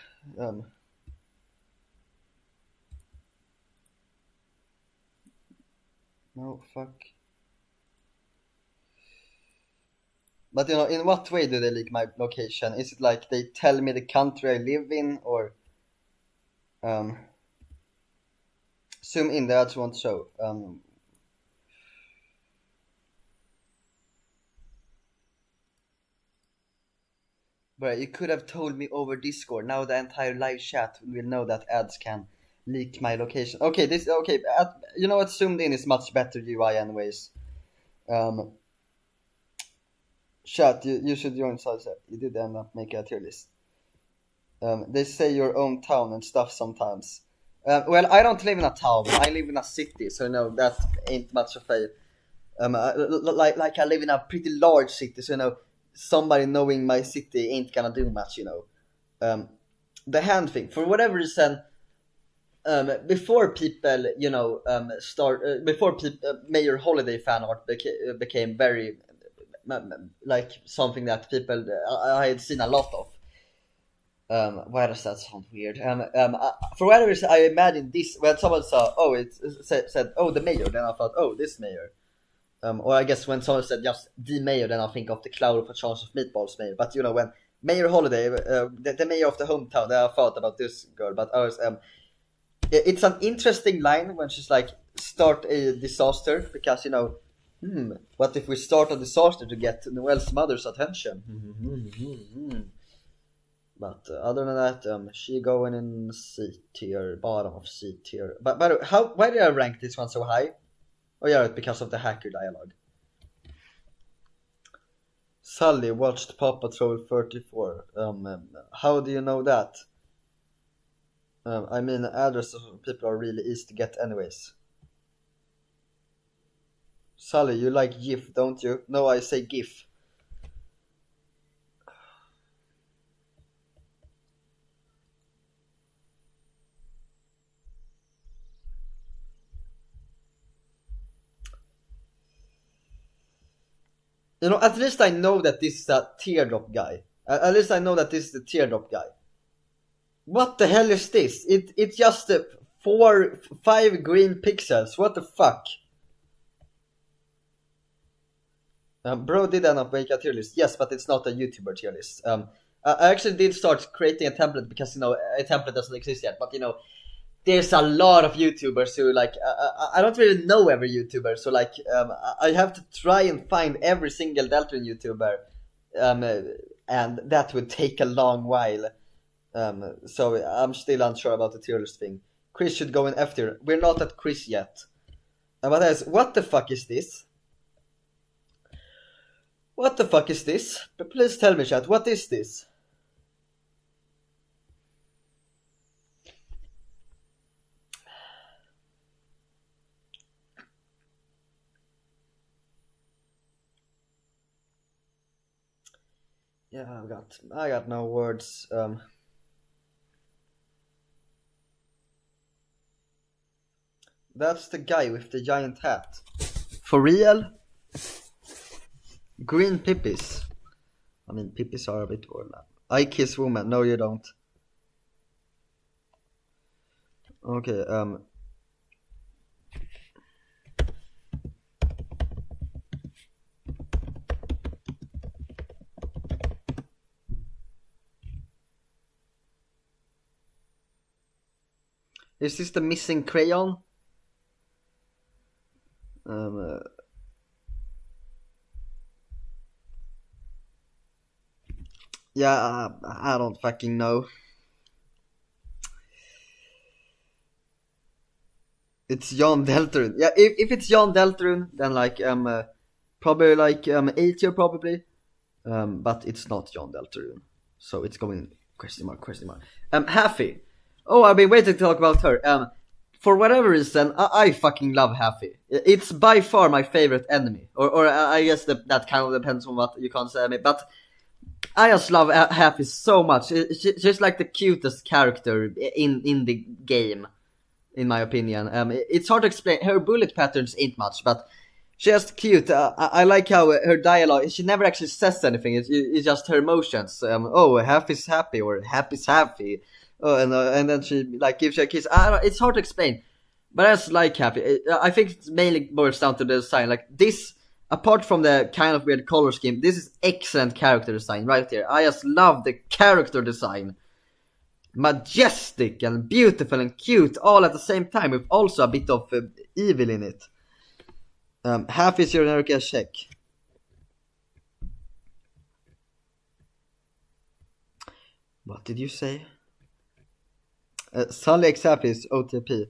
No, fuck. But you know, in what way do they leak my location? Is it like they tell me the country I live in, or zoom in, the ads won't show. But you could have told me over Discord. Now the entire live chat will know that ads can leak my location. Okay, you know what? Zoomed in is much better UI anyways. Chat, you should join Salsa. You did end up making a tier list. They say your own town and stuff sometimes. Well, I don't live in a town. I live in a city, so no, that ain't much of a. Like I live in a pretty large city, so you know, somebody knowing my city ain't gonna do much, you know. The hand thing, for whatever reason, before people, you know, before Mayor Holiday fan art became very like something that people I had seen a lot of. Why does that sound weird? For whatever reason, I imagined this when someone saw, oh, it said, oh, the mayor. Then I thought, oh, this mayor. Or I guess when someone said just the mayor, then I think of the Cloud of a Chance of Meatballs mayor. But you know, when Mayor Holiday, the mayor of the hometown, then I thought about this girl. But I was, it's an interesting line when she's like, start a disaster, because you know, what if we start a disaster to get Noel's mother's attention? But other than that, she going in C tier, bottom of C tier. But why did I rank this one so high? Oh yeah, because of the hacker dialogue. Sully watched Paw Patrol 34. How do you know that? I mean, addresses of people are really easy to get anyways. Sully, you like GIF, don't you? No, I say GIF. You know, at least I know that this is a teardrop guy. At least I know that this is the teardrop guy. What the hell is this? It's just 5 green pixels. What the fuck? Bro did end up making a tier list. Yes, but it's not a YouTuber tier list. I actually did start creating a template because, a template doesn't exist yet. But, there's a lot of YouTubers who, like, I don't really know every YouTuber. So, like, I have to try and find every single Deltarune YouTuber. And that would take a long while. So I'm still unsure about the tier list thing. Kris should go in F tier. We're not at Kris yet. But what the fuck is this? What the fuck is this? But please tell me, chat, what is this? Yeah, I got no words. That's the guy with the giant hat. For real? Green pippies. I mean, pippies are a bit boring. I kiss woman. No, you don't. Okay, is this the missing crayon? Yeah, I don't fucking know. It's Jan Deltarune. Yeah, if it's Jan Deltarune, then like probably like A tier probably. But it's not Jan Deltarune, so it's going question mark. Haffy. Oh, I've been waiting to talk about her. For whatever reason, I fucking love Haffy. It's by far my favorite enemy, or I guess that kind of depends on what you can't say me, but I just love Haffy so much. She's like the cutest character in the game, in my opinion. It's hard to explain. Her bullet patterns ain't much, but she's just cute. I like how her dialogue, she never actually says anything. It's just her emotions. Haffy's happy, or happy's happy. Oh, and then she like gives you a kiss. It's hard to explain, but I just like Happy. I think it mainly boils down to the design. Like this, apart from the kind of weird color scheme, this is excellent character design right here. I just love the character design. Majestic and beautiful and cute all at the same time, with also a bit of evil in it. Half is your generic as check. What did you say? Sunny X Happy is OTP.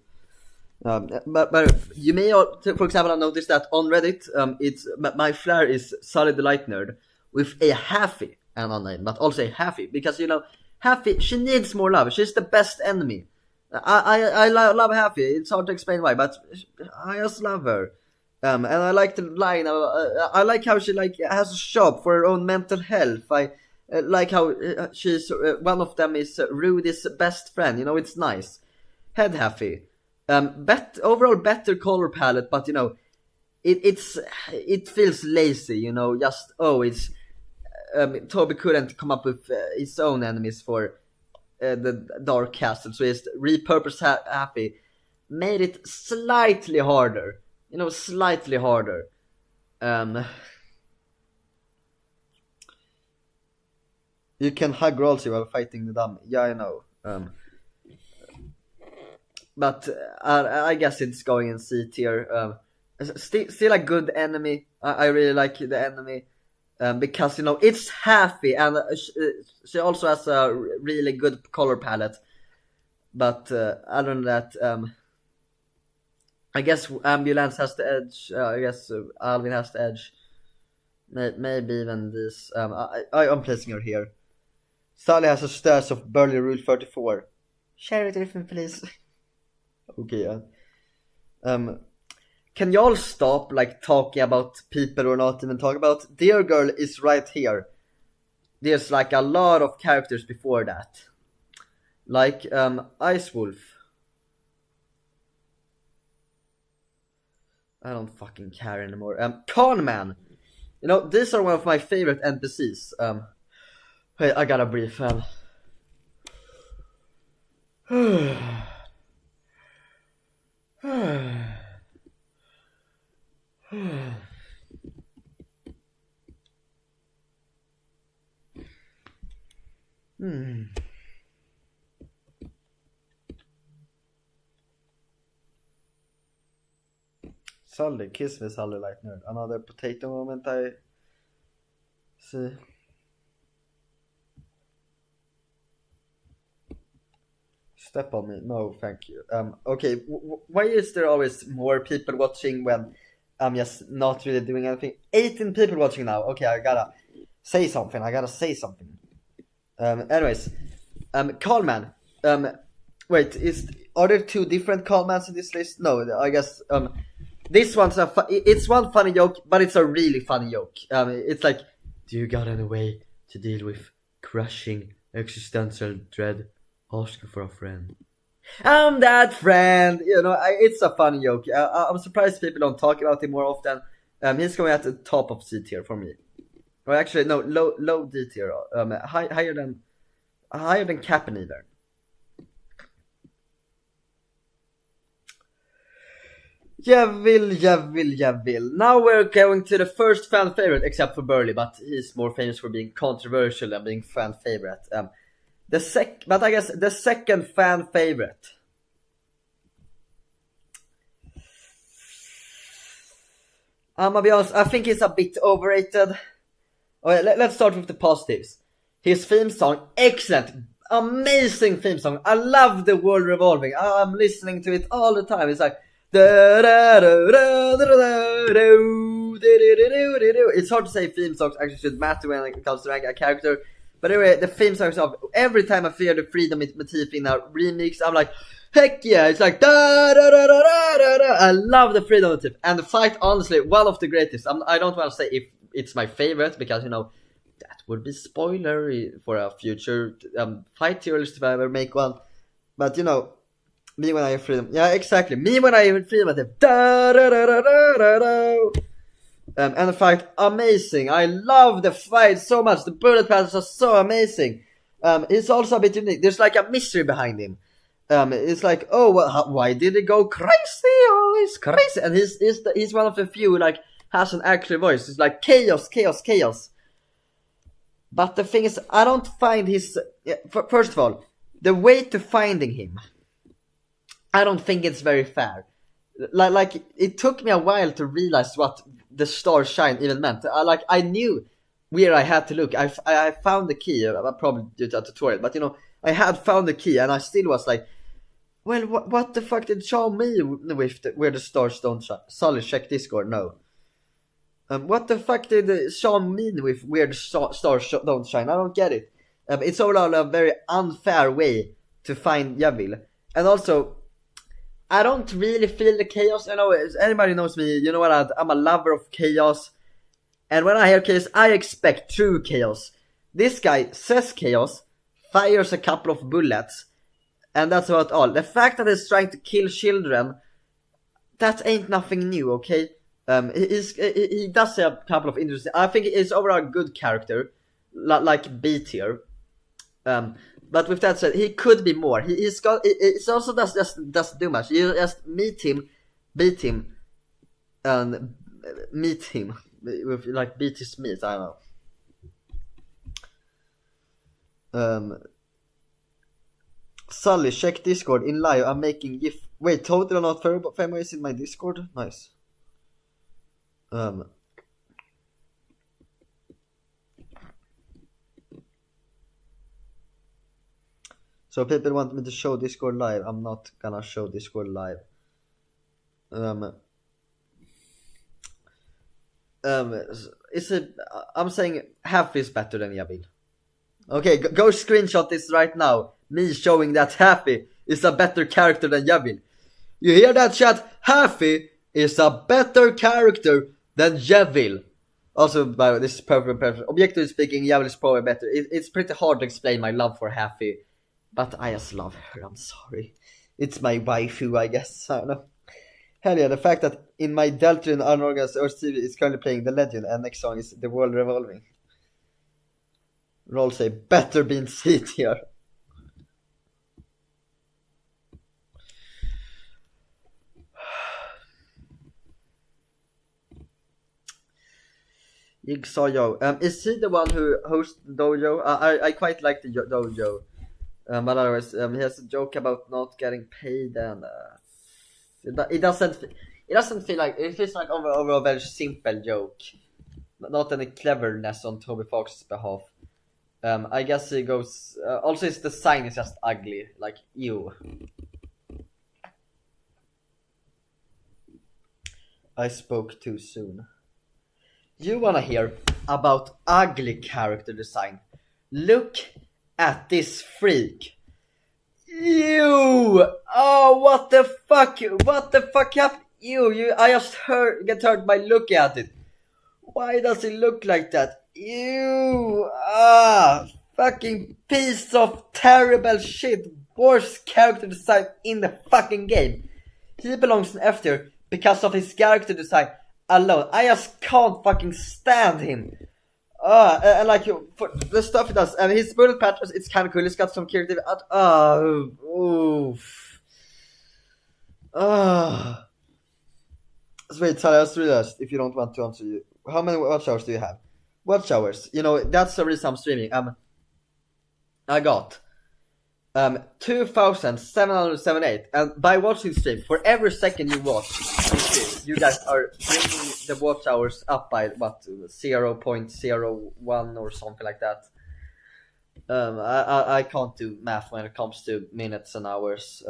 But you may, for example, have noticed that on Reddit, it's my flare is Sully the Light Nerd with a Haffy and on name, but also a Haffy, because Haffy, she needs more love. She's the best enemy. I love Haffy. It's hard to explain why, but I just love her. And I like the line. I like how she like has a shop for her own mental health. I like how she's one of them is Rudy's best friend. It's nice. Head Haffy. Overall better color palette, but it feels lazy. It's Toby couldn't come up with his own enemies for the Dark Castle, so he's repurposed Happy, made it slightly harder. Slightly harder. You can hug Rolsey while fighting the dummy. Yeah, I know. But I guess it's going in C tier. Still a good enemy. I really like the enemy. Because it's Happy, and she also has a really good color palette. But other than that, I guess Ambulance has the edge. I guess Alvin has the edge. Maybe even this. I'm placing her here. Sally has a stash of Burghley Rule 34. Share it with me, please. Okay, yeah. Can y'all stop talking about people or not even talk about? Dear Girl is right here. There's a lot of characters before that. Ice Wolf. I don't fucking care anymore. Con Man. These are one of my favorite NPCs. Hey, I gotta breathe, Sully, kiss me Sully like nerd. Another potato moment I see. Step on me. No, thank you. Okay, why is there always more people watching when I'm just not really doing anything? 18 people watching now. Okay, I gotta say something. Anyways, Callman. Wait, are there two different Callmans in this list? No, I guess this one's it's one funny joke, but it's a really funny joke. It's like, do you got any way to deal with crushing existential dread? Asking for a friend. I'm that friend. You know, it's a funny joke. I'm surprised people don't talk about him more often. He's going at the top of C tier for me. Or actually, no, low D tier. Higher than Cap'n either. Jevil. Now we're going to the first fan favorite, except for Burghley, but he's more famous for being controversial than being fan favorite. But I guess the second fan favorite. I'm gonna be honest, I think he's a bit overrated. Okay, let's start with the positives. His theme song, excellent, amazing theme song. I love the world revolving. I'm listening to it all the time. It's like it's hard to say theme songs actually should matter when it comes to ranking a character. But anyway, the theme songs of every time I hear the Freedom motif in a remix, I'm like, heck yeah! It's like da da da da da da. I love the Freedom motif, and the fight, honestly, one of the greatest. I don't want to say if it's my favorite because that would be spoiler for a future fight tier list if I ever make one. But me when I hear Freedom, yeah, exactly. Me when I hear Freedom motif, da da da da da da. And the fight, amazing. I love the fight so much. The bullet patterns are so amazing. It's also a bit unique. There's like a mystery behind him. It's like, oh, well, why did he go crazy? Oh, he's crazy. And he's one of the few has an actual voice. It's like chaos. But the thing is, I don't find his. First of all, the way to finding him, I don't think it's very fair. Like it took me a while to realize what the star shine even meant. I knew where I had to look. I found the key. I probably did a tutorial, but I had found the key, and I still was like, well, what the fuck did show me with where the stars don't shine? Sully, check Discord. No. What the fuck did Sean mean with where the stars don't shine? I don't get it. It's overall a very unfair way to find Jevil, and also, I don't really feel the chaos. Anybody knows me, you know what? I'm a lover of chaos. And when I hear chaos, I expect true chaos. This guy says chaos, fires a couple of bullets, and that's about all. The fact that he's trying to kill children, that ain't nothing new, okay? He does have a couple of interesting. I think he's overall a good character, like B tier. But with that said, he could be more. He's also doesn't do much. You just meet him, beat him, and meet him with beat his meat. I don't know. Sully, check Discord in live. I'm making GIF. Wait, totally not famous in my Discord. Nice. So people want me to show Discord live. I'm not gonna show Discord live. I'm saying half is better than Jevil. Okay, go screenshot this right now. Me showing that Happy is a better character than Jevil. You hear that, chat? Happy is a better character than Jevil. Also, by the way, this is perfect. Objectively speaking, Jevil is probably better. It's pretty hard to explain my love for Happy. But I just love her, I'm sorry. It's my waifu, I guess. I don't know. Hell yeah, the fact that in my Deltarune unorganized Earth TV is currently playing The Legend and next song is The World Revolving. Roll say, better be in C tier. Jigsaw Joe. Is he the one who hosts the dojo? I quite like the dojo. But otherwise, he has a joke about not getting paid, and it doesn't feel like it feels like over a very simple joke, not any cleverness on Toby Fox's behalf. I guess he goes. Also, his design is just ugly, like you. I spoke too soon. You wanna hear about ugly character design? Look at this freak. You! Oh, what the fuck? What the fuck happened? I just get hurt by looking at it. Why does it look like that? Ew! Fucking piece of terrible shit. Worst character design in the fucking game. He belongs in F tier because of his character design alone. I just can't fucking stand him. And like for the stuff he does, and his bullet patterns, it's kind of cool. He's got some creative. Wait, sorry, I just realized if you don't want to answer you. How many watch hours do you have? Watch hours. You know, that's the reason I'm streaming. I got 2,778, and by watching stream, for every second you watch you guys are bringing the watch hours up by what 0.01 or something like that. I can't do math when it comes to minutes and hours.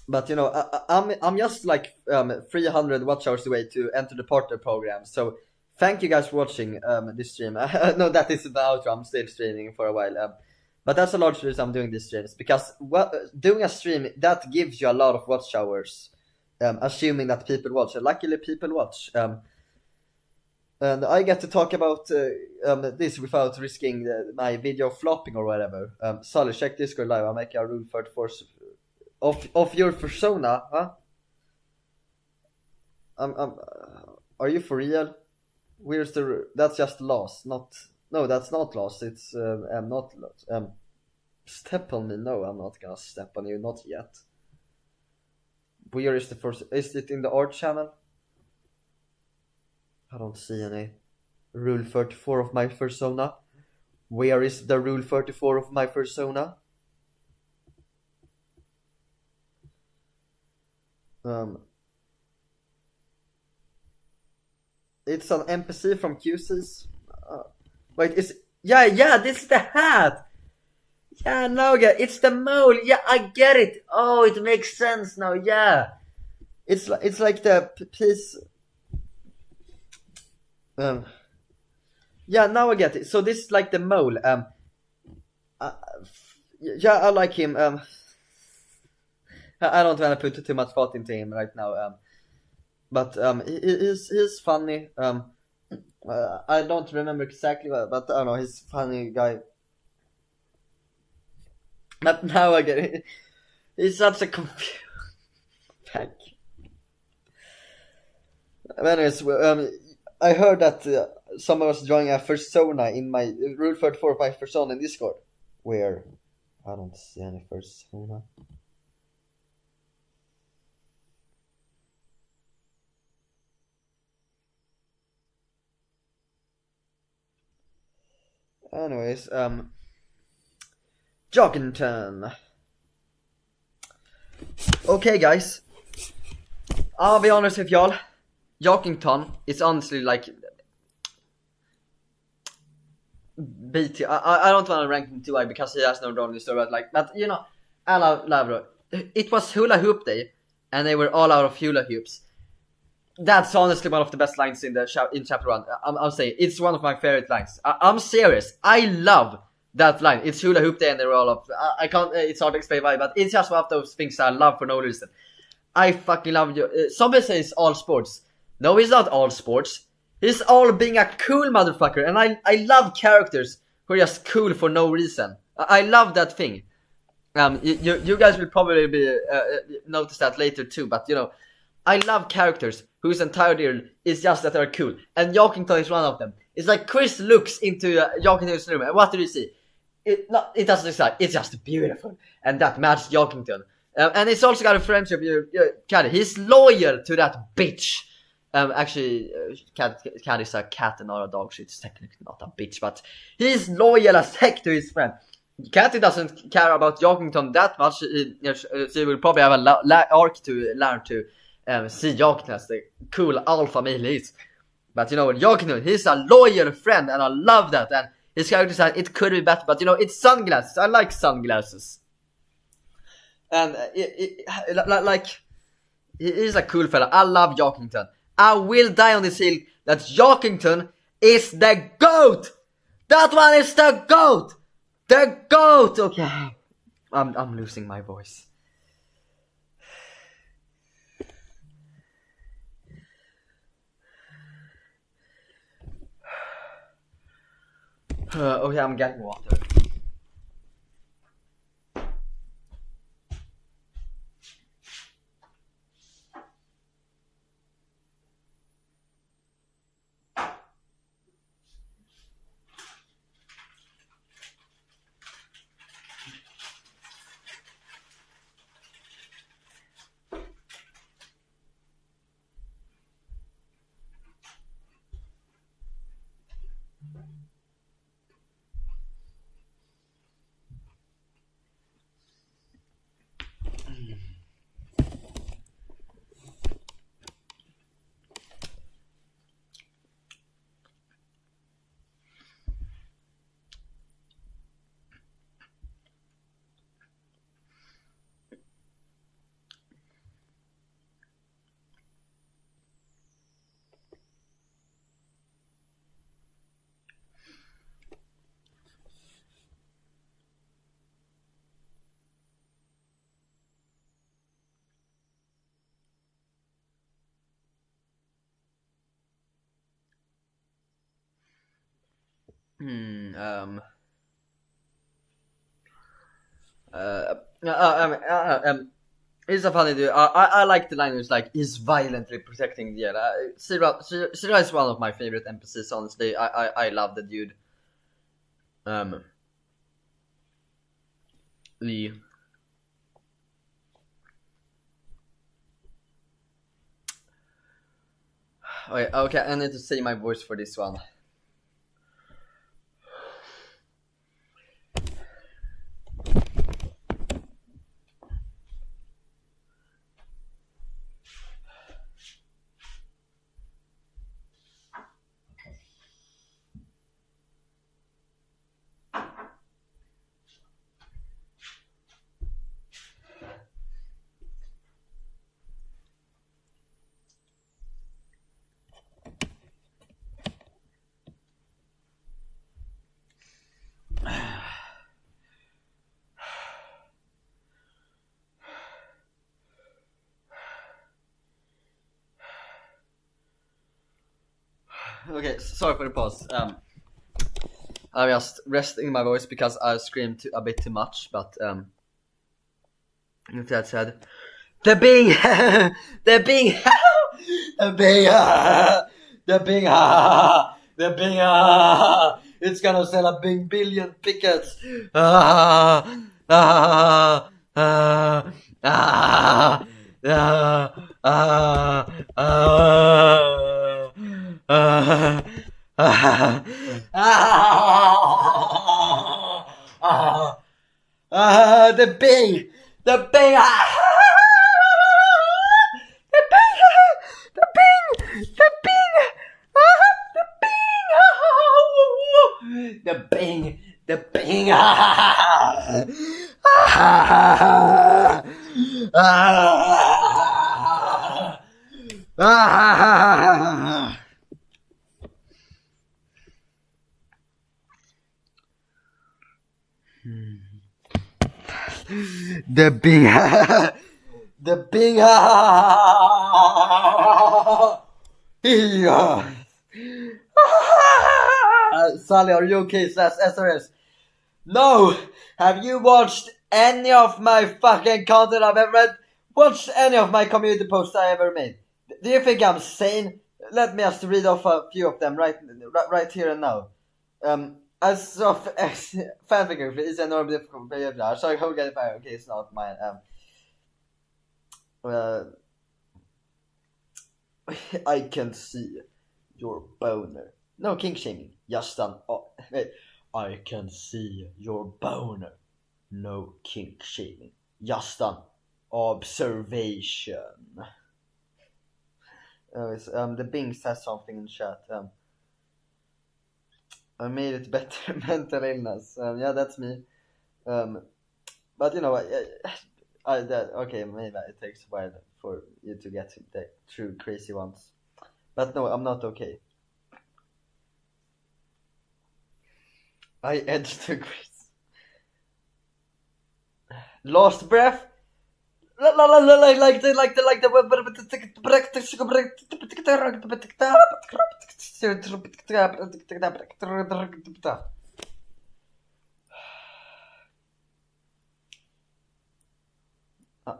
But you know, I'm just like 300 watch hours away to enter the partner program. So thank you guys for watching this stream. No, that isn't the outro. I'm still streaming for a while. But that's a large reason I'm doing this streams, because doing a stream that gives you a lot of watch hours, assuming that people watch. And luckily, people watch. And I get to talk about this without risking my video flopping or whatever. Sully, check Discord live. I'll make a rule 34 of your persona, huh? Are you for real? Where's the? That's just lost, not. No, that's not lost. It's I'm not lost. Step on me? No, I'm not gonna step on you. Not yet. Where is the first? Is it in the art channel? I don't see any. Rule 34 of my persona. Where is the rule 34 of my persona? It's an NPC from QCs. Wait, yeah, this is the hat. Yeah, now it's the mole. Yeah, I get it. Oh, it makes sense now. Yeah, it's like the piece. Yeah, now I get it. So this is like the mole. Yeah, I like him. I don't want to put too much thought into him right now. But he's funny. I don't remember exactly what, but I don't know, he's a funny guy. But now I get it. He's such a confused pack. Anyways, I heard that someone was drawing a persona in my rule 34 of my persona in Discord. Where? I don't see any persona. Anyways, Joggington. Okay, guys. I'll be honest with y'all. Joggington is honestly like BT. I don't want to rank him too high because he has no role in the story. But you know, I love it. It was hula hoop day, and they were all out of hula hoops. That's honestly one of the best lines in chapter 1. I'm saying it's one of my favorite lines. I'm serious. I love that line. It's hula hoop day and they're all up. I can't. It's hard to explain why, but it's just one of those things I love for no reason. I fucking love you. Somebody says all sports. No, he's not all sports. He's all being a cool motherfucker, and I love characters who are just cool for no reason. I love that thing. You guys will probably be notice that later too, but you know, I love characters whose entire deal is just that they're cool, and Jockington is one of them. It's like Kris looks into Jockington's room, and what do you see? It doesn't decide. It's just beautiful, and that matches Jockington. And it's also got a friendship. He's loyal to that bitch. Actually, cat is a cat and not a dog, so it's technically not a bitch, but he's loyal as heck to his friend. Catty doesn't care about Jokington that much. She will probably have a arc to learn to see Jokington as the cool alpha male he is. But you know, Jokington, he's a loyal friend, and I love that. And his character design, it could be better, but you know, it's sunglasses. I like sunglasses. And like, he's a cool fella. I love Jokington. I will die on this hill that Jokington is the GOAT! That one is the GOAT! The GOAT! Okay. I'm losing my voice. Okay, I'm getting water. It's a funny dude. I like the line who's like, he's violently protecting the other. Sira is one of my favorite NPCs, honestly. I love the dude. Lee. Okay, I need to say my voice for this one. Okay, sorry for the pause. I'm just resting my voice because I screamed a bit too much, but with that said, the Bing, the Bing, the Bing, the Bing, the Bing, it's gonna sell a Bing billion tickets. The Bing, the Bing, the Bing, the Bing, the Bing, the Bing, the Bing, the Bing, the Bing, Sally, are you okay? Says SRS. No! Have you watched any of my fucking content I've ever read? Watched any of my community posts I ever made? Do you think I'm sane? Let me just read off a few of them right here and now. As of fanfic is a normal difficult blah. So how get it back? Okay, it's not mine. I can see your boner. No kink shaming, just an. I can see your boner. No kink shaming, just an observation. The Bing says something in chat. I made it better. Mental illness. Yeah, that's me. But you know, okay, maybe it takes a while for you to get the true crazy ones. But no, I'm not okay. I edged to Kris. Lost breath. Like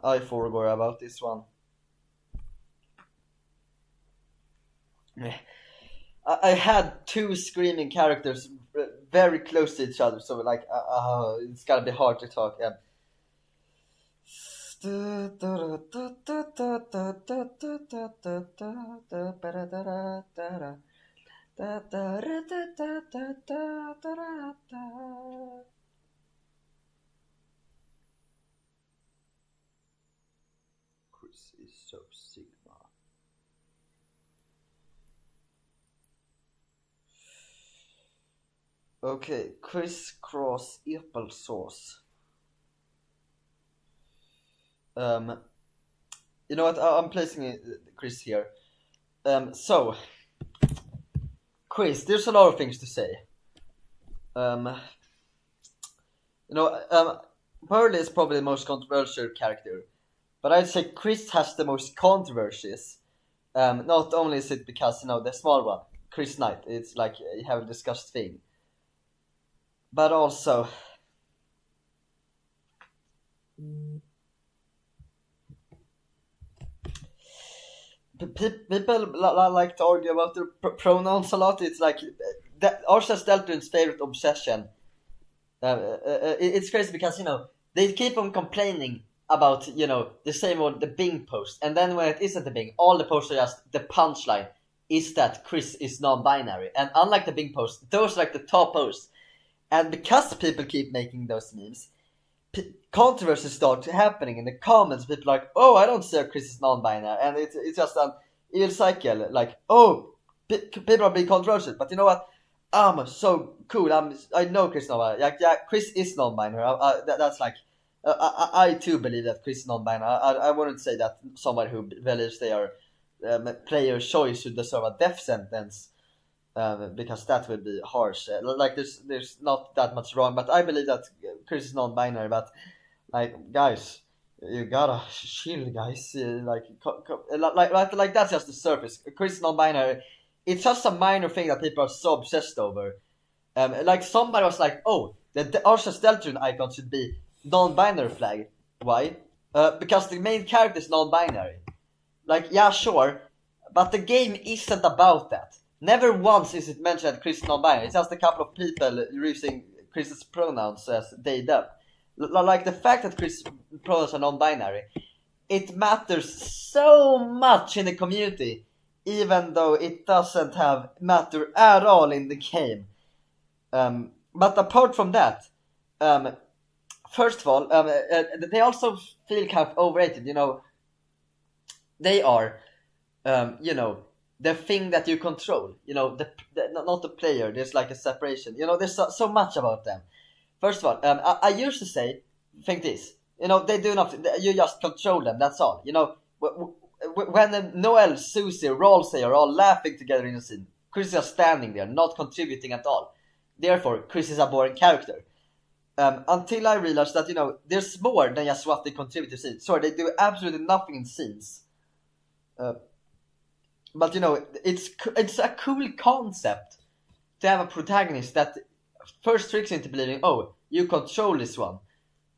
I forgot about this one. I had two screaming characters very close to each other, so like it's gonna be hard to talk. Kris is so Sigma. Okay, crisscross applesauce. You know what? I'm placing Kris here. So, Kris, there's a lot of things to say. Burghley is probably the most controversial character, but I'd say Kris has the most controversies. Not only is it because the small one, Kris Knight, it's like you have a discussed thing, but also. People like to argue about their pronouns a lot. It's like Arsa's Deltarune's favorite obsession. It's crazy because they keep on complaining about the same old the Bing post, and then when it isn't the Bing, all the posts are just the punchline is that Kris is non-binary, and unlike the Bing post, those are like the top posts, and because people keep making those memes. Controversies start happening in the comments. People are like, oh, I don't say Kris is non-binary, and it's just an evil cycle. Like, oh, people are being controversial, but you know what? I'm so cool. I know Kris is non-binary. Like, yeah, Kris is non-binary. That's like, I too believe that Kris is non-binary. I wouldn't say that somebody who believes they are player choice should deserve a death sentence. Because that would be harsh. Like there's not that much wrong, but I believe that Kris is non-binary. But like, guys, you gotta chill, guys. Like that's just the surface. Kris is non-binary. It's just a minor thing that people are so obsessed over. Like somebody was like, oh, the Arsa's Deltarune icon should be non-binary flag. Why? Because the main character is non-binary. Like, yeah, sure, but the game isn't about that. Never once is it mentioned that Kris is non-binary. It's just a couple of people using Kris's pronouns as they them. Like the fact that Kris' pronouns are non-binary, it matters so much in the community, even though it doesn't matter at all in the game. But apart from that, first of all, they also feel kind of overrated. They are, the thing that you control, not the player. There's like a separation. There's so much about them. First of all, I used to think this. They do nothing. You just control them. That's all. When Noel, Susi, Rolsey are all laughing together in a scene, Kris is just standing there, not contributing at all. Therefore, Kris is a boring character. Until I realized that there's more than just what they contribute to scenes. Sorry, they do absolutely nothing in scenes. But it's a cool concept to have a protagonist that first tricks you into believing, oh, you control this one,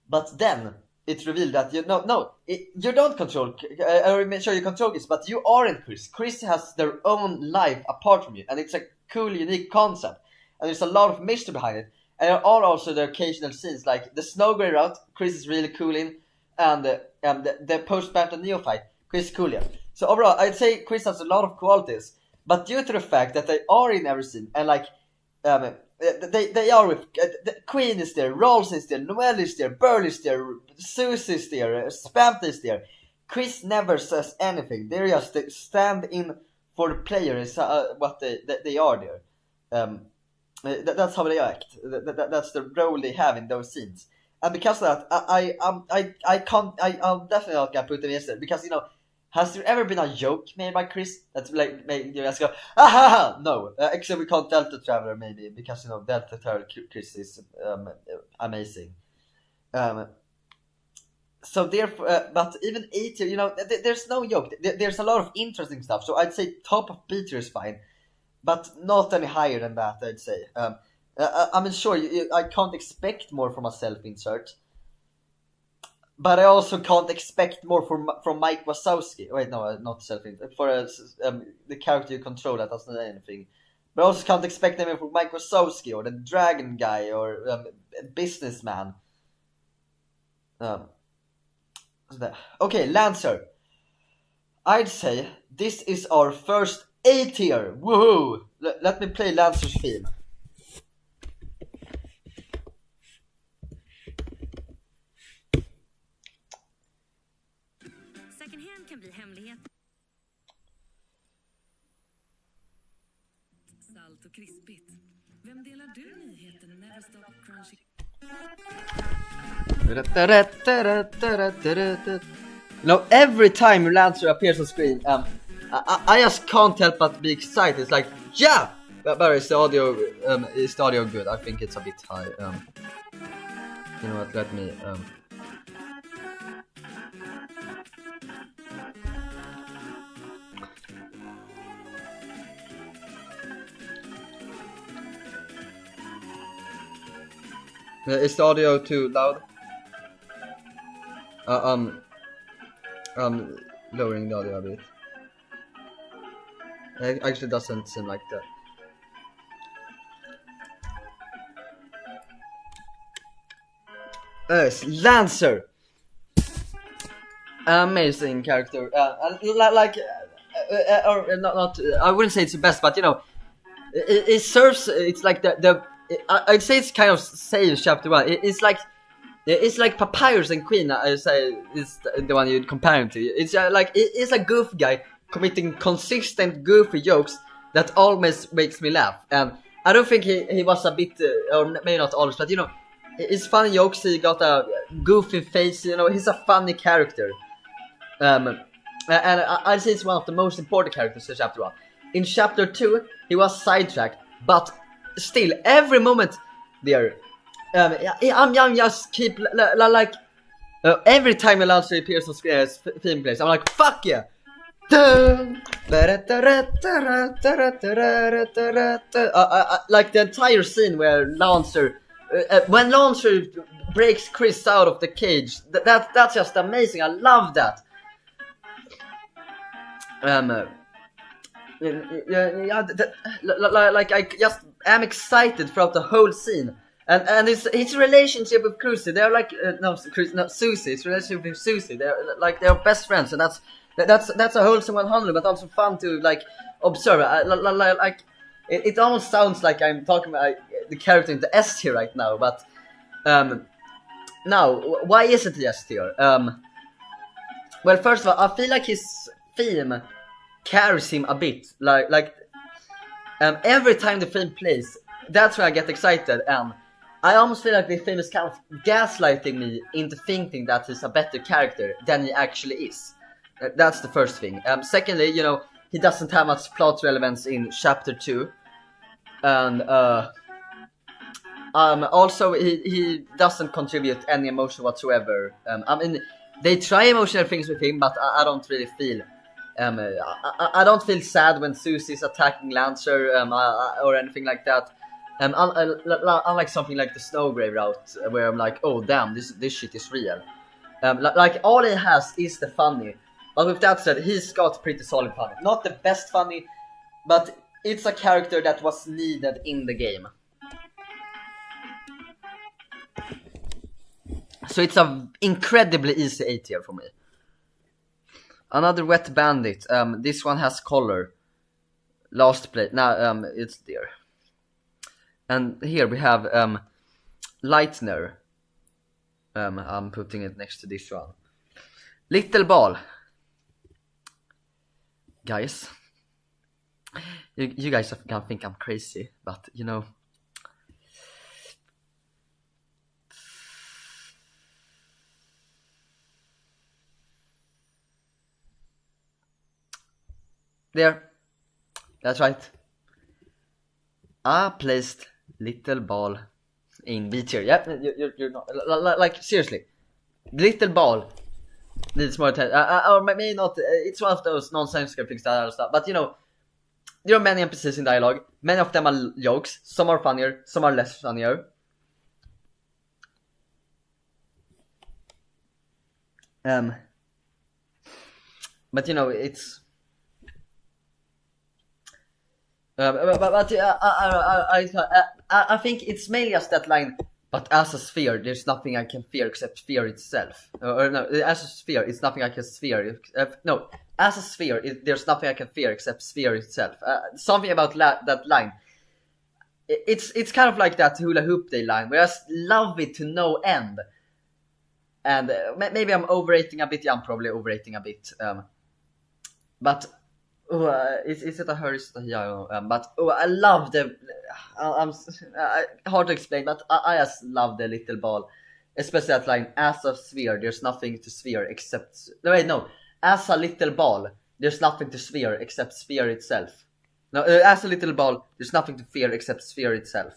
but then it's revealed that you don't control. I'm sure you control this, but you aren't Kris. Kris has their own life apart from you, and it's a cool, unique concept, and there's a lot of mystery behind it. And there are also the occasional scenes like the snow gray route. Kris is really cool in, and the post Spamton and Neo fight. Kris is cool in. So overall, I'd say Kris has a lot of qualities, but due to the fact that they are in every scene, and like, they are with the Queen is there, Rolls is there, Noel is there, Burghley is there, Susi is there, Spamton is there. Kris never says anything. They just stand in for the player. Is what they are there. That's how they act. That's the role they have in those scenes. And because of that, I'm definitely not gonna put them in there because has there ever been a joke made by Kris that's like made you just go no, except we call Delta Traveler maybe because Delta Traveler Kris is amazing. So therefore, but even A tier, there's no joke. There's a lot of interesting stuff. So I'd say top of B tier is fine, but not any higher than that. I'd say. I mean, sure, I can't expect more from a self-insert. But I also can't expect more from Mike Wazowski. Wait, no, not self-insert. For the character you control that doesn't do anything. But I also can't expect anything from Mike Wazowski or the Dragon Guy or Businessman. Okay, Lancer. I'd say this is our first A tier. Woohoo! Let me play Lancer's theme. Salt och krispigt. Vem delar du nyheten Never Stop Crunching? Every time Lancer appears on screen, I just can't help but be excited. It's like, yeah! But is the audio good? I think it's a bit high. You know what? Let me. Is the audio too loud? Lowering the audio a bit. It actually doesn't seem like that. Lancer! Amazing character. Or not. I wouldn't say it's the best, but it serves. It's like I'd say it's kind of saves chapter 1. It's like Papyrus and Queen. I say is the one you'd compare him to. It's it's a goofy guy committing consistent goofy jokes that always makes me laugh. And I don't think he was a bit, or maybe not always, but it's funny jokes. He got a goofy face. He's a funny character. And I'd say it's one of the most important characters in chapter 1. In chapter 2, he was sidetracked, but still, every moment there, I'm just keep every time a Lancer appears on screen as theme plays, I'm like, fuck yeah! Like the entire scene where Lancer, when Lancer breaks Kris out of the cage, that's just amazing. I love that. I just am excited throughout the whole scene, and his relationship with Susi, they're like Susi. His relationship with Susi, they're best friends, and that's a wholesome 100, but also fun to observe. It almost sounds like I'm talking about the character in the S tier right now, but now why is it the S tier? Well, first of all, I feel like his theme carries him a bit. Every time the theme plays, that's where I get excited, and I almost feel like the theme is kind of gaslighting me into thinking that he's a better character than he actually is. That's the first thing. Secondly, he doesn't have much plot relevance in chapter 2, and also he doesn't contribute any emotion whatsoever. I mean, they try emotional things with him, but I don't really feel. I don't feel sad when Susi's attacking Lancer or anything like that. Unlike something like the Snowgrave route, where I'm like, oh damn, this shit is real. All he has is the funny. But with that said, he's got pretty solid funny. Not the best funny, but it's a character that was needed in the game. So it's a incredibly easy A tier for me. Another wet bandit. This one has color. Last place. Now it's there. And here we have Lightner. I'm putting it next to this one. Little ball. Guys, you guys are gonna think I'm crazy, but you know, there, that's right. I placed little ball in B tier. Yeah, you're not like seriously. Little ball needs more attention, or maybe not. It's one of those nonsensical things that I stuff. But you know, there are many NPCs in dialogue. Many of them are jokes. Some are funnier, some are less funnier. But you know, it's. I think it's mainly just that line. But as a sphere, there's nothing I can fear except fear itself. Or no, as a sphere, it's nothing I can fear. No, as a sphere, there's nothing I can fear except sphere itself. Something about that line. It's kind of like that hula hoop day line, where I just love it to no end. And maybe I'm overrating a bit. Yeah, I'm probably overrating a bit. But is it a her? Yeah, but I love the. Hard to explain, but I just love the little ball, especially that line. As a sphere, there's nothing to sphere except. No. As a little ball, there's nothing to sphere except sphere itself. No, as a little ball, there's nothing to fear except sphere itself.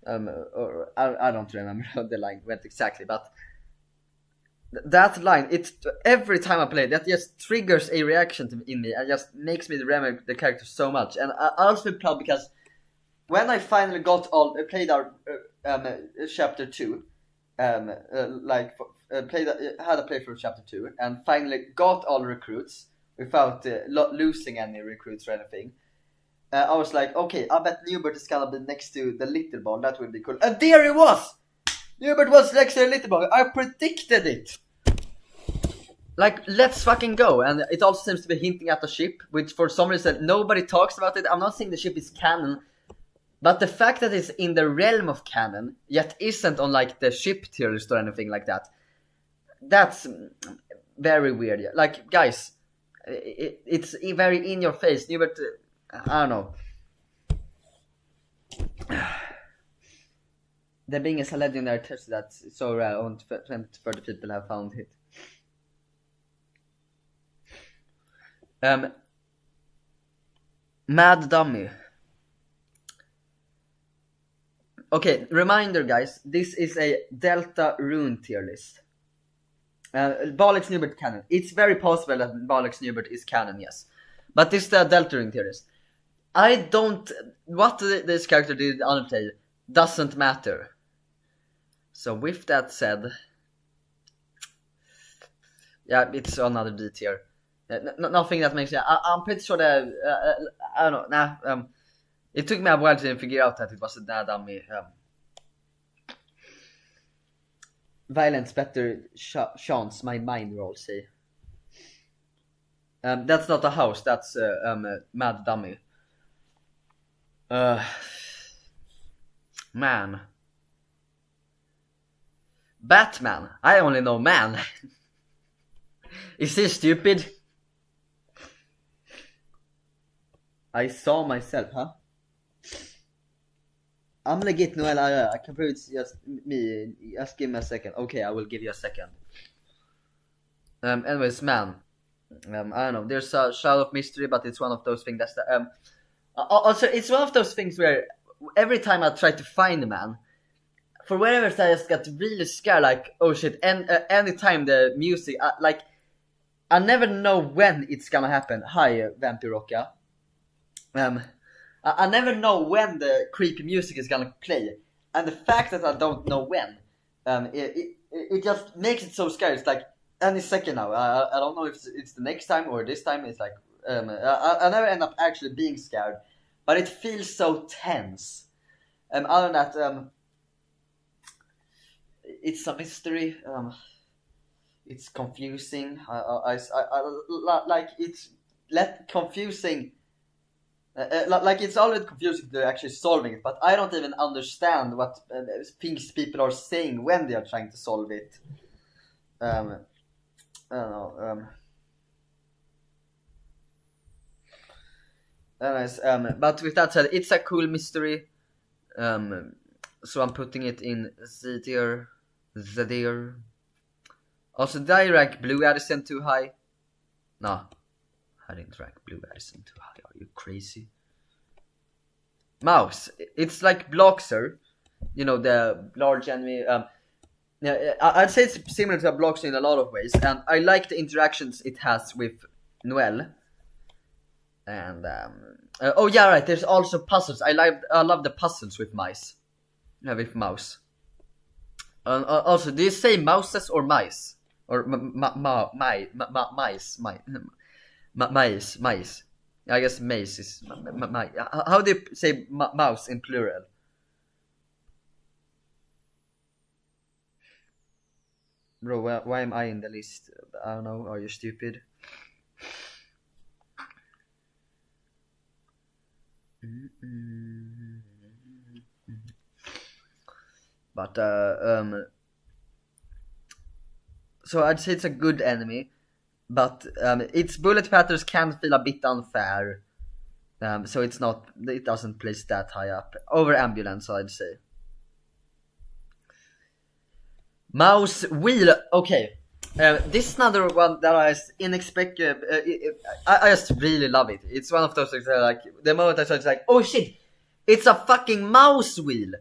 Or I don't remember how the line went exactly, but that line, it every time I play, that just triggers a reaction in me and just makes me remember the character so much. And I also feel proud because when I finally played our chapter 2, had a playthrough chapter 2, and finally got all recruits without losing any recruits or anything. I was like, okay, I bet Newbert is gonna be next to the little ball. That would be cool. And there he was! Newbert was next to the little ball. I predicted it! Like, let's fucking go. And it also seems to be hinting at the ship, which for some reason nobody talks about it. I'm not saying the ship is canon, but the fact that it's in the realm of canon, yet isn't on like the ship tier list or anything like that, that's very weird. Like, guys, it's very in your face. Newbert, I don't know. There being a legendary test that's so rare, only 30 people have found it. Mad Dummy. Okay, reminder guys, this is a Deltarune tier list. Balex Newbert canon. It's very possible that Balex Newbert is canon, yes. But this is the Deltarune tier list. What this character did on the play doesn't matter. So with that said, yeah, it's another D tier. Nothing that makes. I'm pretty sure that I don't know. It took me a while to figure out that it was a dummy. Violence better chance. My mind roll say. That's not a house. That's mad dummy. Man. Batman. I only know man. Is he stupid? I saw myself, huh? I'm gonna get Noel. I can prove it's just me. Just give me a second. Okay, I will give you a second. Anyways, man. I don't know. There's a shadow of mystery, but it's one of those things that's the also, it's one of those things where every time I try to find a man, for whatever reason I just got really scared. Like, oh shit! And anytime the music, like, I never know when it's gonna happen. Hi, Vampire Rocka. I never know when the creepy music is gonna play, and the fact that I don't know when, it just makes it so scary. It's like any second now. I don't know if it's the next time or this time. It's like I never end up actually being scared, but it feels so tense. Other than that, it's a mystery. it's confusing. Like it's confusing. Like it's already confusing to actually solving it, but I don't even understand what things people are saying when they are trying to solve it. I don't know. Anyways, but with that said, it's a cool mystery. So I'm putting it in Z tier. Also, did I rank Blue Addison too high? No, I didn't rank Blue Addison too high. Are you crazy? Mouse. It's like Bloxer. You know, the large enemy. Yeah, I'd say it's similar to a Bloxer in a lot of ways. And I like the interactions it has with Noel. And, oh yeah, right, there's also puzzles. I love the puzzles with mice. With mouse. Also, do you say mouses or mice? Or mice? Mice. I guess mace is mice. How do you say mouse in plural? Bro, why am I in the list? I don't know, are you stupid? But so I'd say it's a good enemy, but its bullet patterns can feel a bit unfair. So it doesn't place that high up. Over ambulance, I'd say. Mouse wheel. Okay, this is another one that I unexpected. I just really love it. It's one of those things that, like, the moment I saw it, it's like, oh shit, it's a fucking mouse wheel.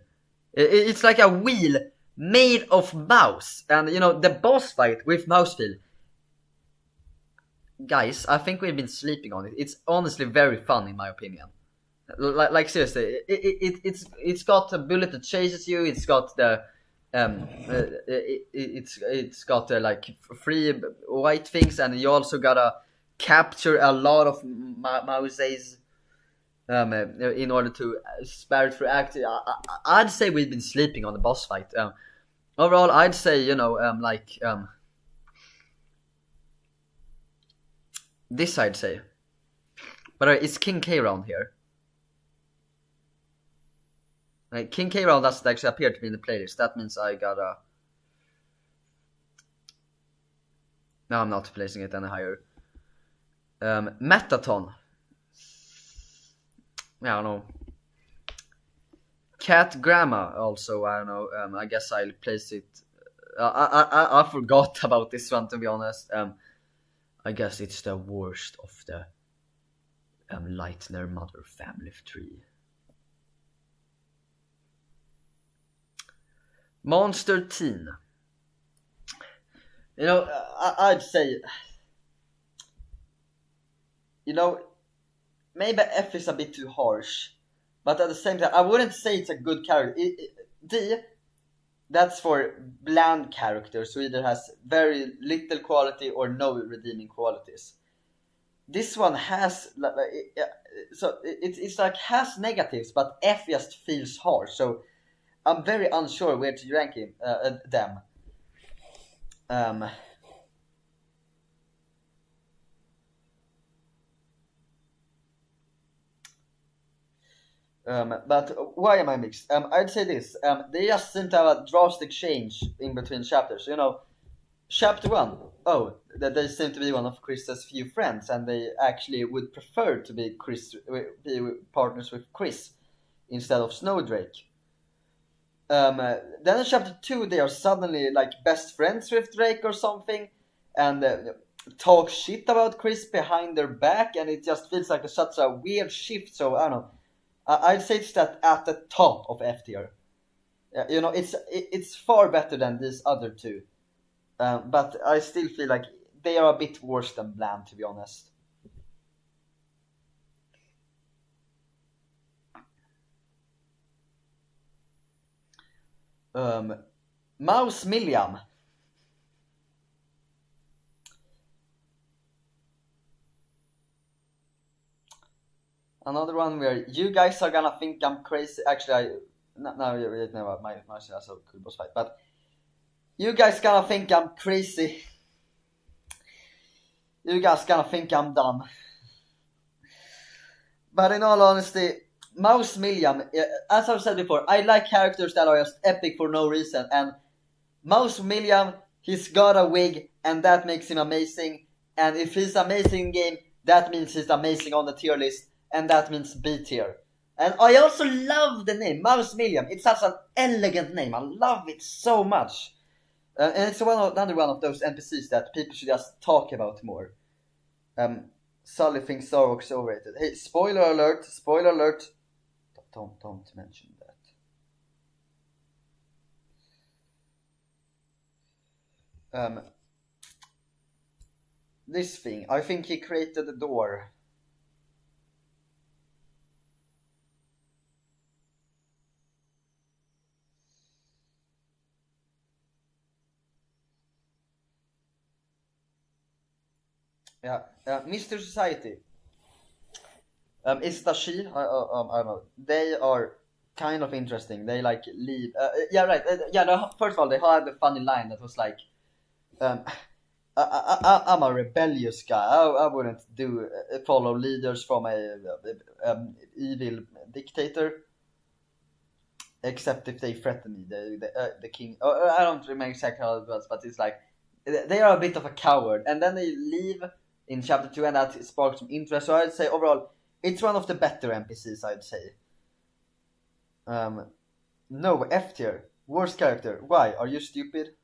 It's like a wheel made of mouse, and you know the boss fight with mouse wheel. Guys, I think we've been sleeping on it. It's honestly very fun in my opinion. Like seriously, it's got a bullet that chases you. It's got the it's got like free white things, and you also gotta capture a lot of mouses in order to spare it for act. I'd say we've been sleeping on the boss fight. Overall, I'd say, you know, this I'd say. But it's King K round here. King K round doesn't actually appear to be in the playlist. That means I gotta... No, I'm not placing it any higher. Metaton. I don't know. Cat Grandma also, I don't know. I guess I'll place it. I forgot about this one, to be honest. I guess it's the worst of the Lightner Mother family tree. Monster Teen. You know, I'd say, you know, maybe F is a bit too harsh, but at the same time, I wouldn't say it's a good character. D, that's for bland characters who either has very little quality or no redeeming qualities. This one has, so it's like has negatives, but F just feels harsh. So I'm very unsure where to rank them. But why am I mixed? I'd say this. They just seem to have a drastic change in between chapters. You know, chapter 1, that they seem to be one of Kris's few friends, and they actually would prefer to be partners with Kris instead of Snowdrake. Then in chapter 2, they are suddenly like best friends with Drake or something, and talk shit about Kris behind their back, and it just feels like such a weird shift. So I don't know. I'd say it's that at the top of F tier. You know, it's far better than these other two, but I still feel like they are a bit worse than bland, to be honest. Mouse Milliam. Another one where you guys are gonna think I'm crazy. Actually, my mouse has a cool boss fight, but you guys gonna think I'm crazy you guys gonna think I'm dumb. But in all honesty, Mouse Milliam, as I've said before, I like characters that are just epic for no reason. And Mouse Milliam, he's got a wig, and that makes him amazing. And if he's amazing in game, that means he's amazing on the tier list, and that means B tier. And I also love the name, Mouse Milliam. It's such an elegant name. I love it so much. And it's another one of those NPCs that people should just talk about more. Sully thinks Starrock's overrated. Hey, spoiler alert. Don't mention that. This thing, I think he created the door. Yeah, Mr. Society. Is that she? I don't know. They are kind of interesting. They like leave. First of all, they had a funny line that was like, I'm a rebellious guy. I wouldn't follow leaders from a evil dictator, except if they threaten me. The king. I don't remember exactly how it was, but it's like they are a bit of a coward, and then they leave in chapter 2, and that sparked some interest. So I'd say overall, it's one of the better NPCs. I'd say. No, F tier, worst character. Why? Are you stupid?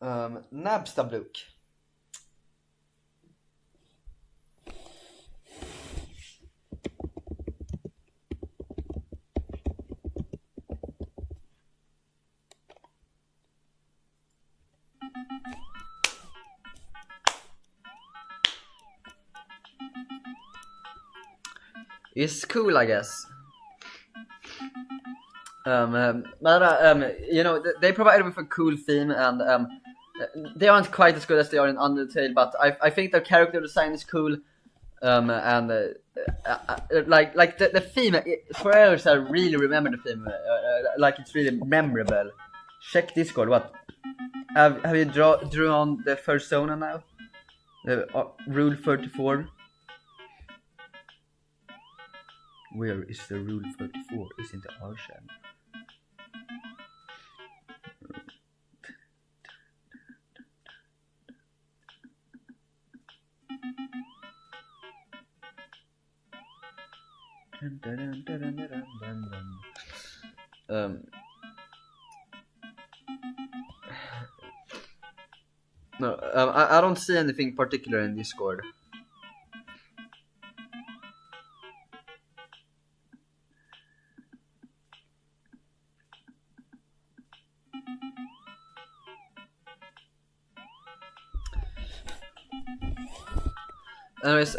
Nabstabluk. It's cool, I guess. You know, they provided with a cool theme, and they aren't quite as good as they are in Undertale, but I think their character design is cool. And like the theme, for others, I really remember the theme. Like it's really memorable. Check Discord. What? Have you drawn the persona now? Rule 34. Where is the rule 34? Isn't it our channel? No, I don't see anything particular in Discord. Anyways,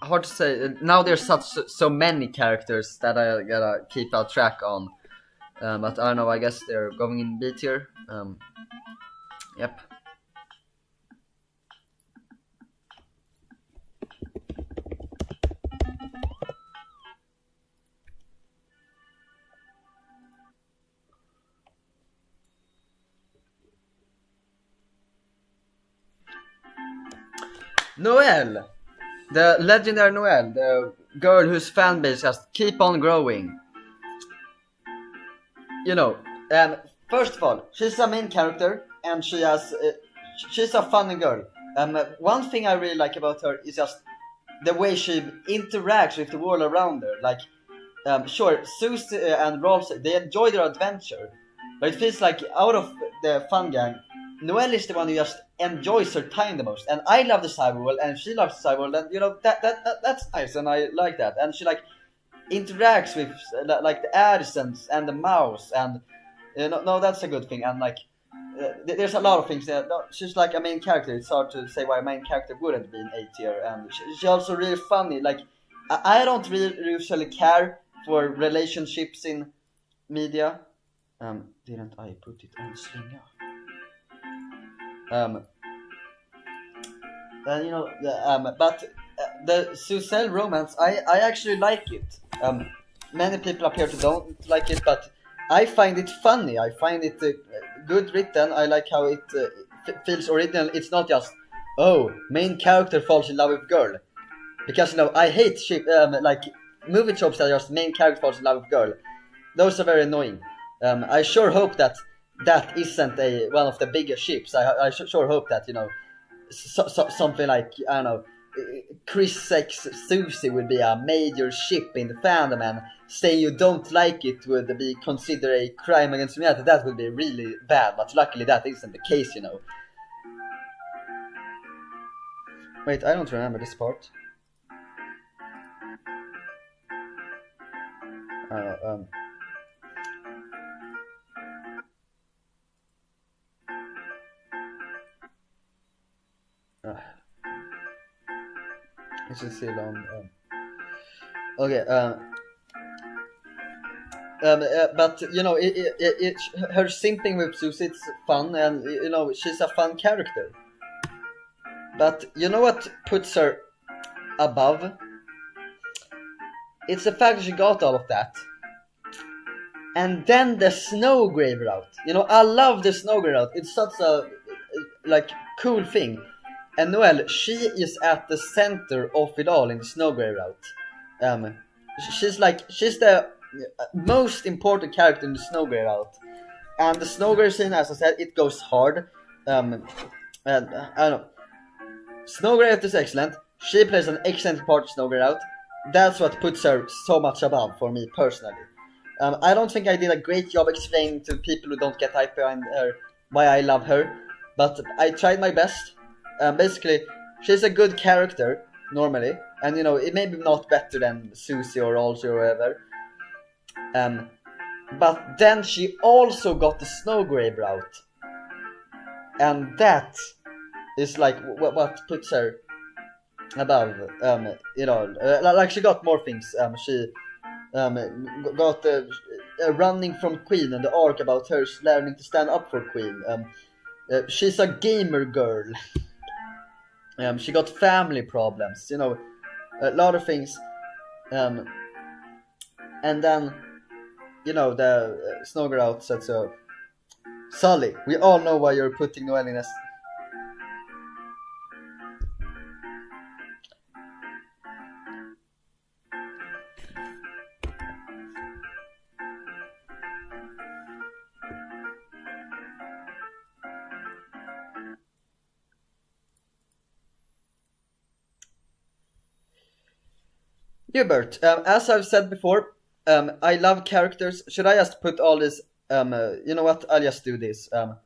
hard to say. Now there's so many characters that I gotta keep a track on. But I don't know. I guess they're going in B tier. Yep. Noel, the legendary Noel, the girl whose fan base just keep on growing. You know, first of all, she's a main character, and she's a funny girl. One thing I really like about her is just the way she interacts with the world around her. Like, sure, Susi and Rolf, they enjoy their adventure, but it feels like out of the fun gang, Noel is the one who just enjoys her time the most. And I love the cyberworld, and she loves the cyberworld, and you know that's nice, and I like that. And she like interacts with like the Addisons and the mouse, and no, that's a good thing. And like there's a lot of things that she's like a main character. It's hard to say why a main character wouldn't be in A tier. And she's also really funny. Like I don't really usually care for relationships in media. Didn't I put it on Slinger? You know, but the Susel romance, I actually like it. Many people appear to don't like it, but I find it funny. I find it good written. I like how it feels original. It's not just, oh, main character falls in love with girl. Because, you know, I hate like movie tropes that are just main character falls in love with girl. Those are very annoying. I sure hope that isn't one of the bigger ships. I sure hope that, you know, something like, I don't know, Kris sex Susi would be a major ship in the fandom, and saying you don't like it would be considered a crime against humanity. That would be really bad, but luckily that isn't the case, you know. Wait, I don't remember this part. I should see long. Okay. But you know, her simping with Susi, it's fun, and you know, she's a fun character. But you know what puts her above? It's the fact that she got all of that. And then the snow grave route. You know, I love the snow grave route. It's such a like cool thing. And Noel, she is at the center of it all in the snow grave route. She's the most important character in the snow grave route. And the snow grave scene, as I said, it goes hard. And I don't know. Snow grave is excellent. She plays an excellent part of snow grave route. That's what puts her so much above for me personally. I don't think I did a great job explaining to people who don't get hype behind her why I love her, but I tried my best. Basically, she's a good character normally, and you know, it may be not better than Susi or Olsi or whatever. But then she also got the snow grave route, and that is like what puts her above. You know, like she got more things. She got running from Queen and the arc about her learning to stand up for Queen. She's a gamer girl. She got family problems, you know, a lot of things. And then, you know, the Snogger out said so. Sully, we all know why you're putting Noel in a... Hubert, as I've said before, I love characters. Should I just put all this? You know what? I'll just do this. I'll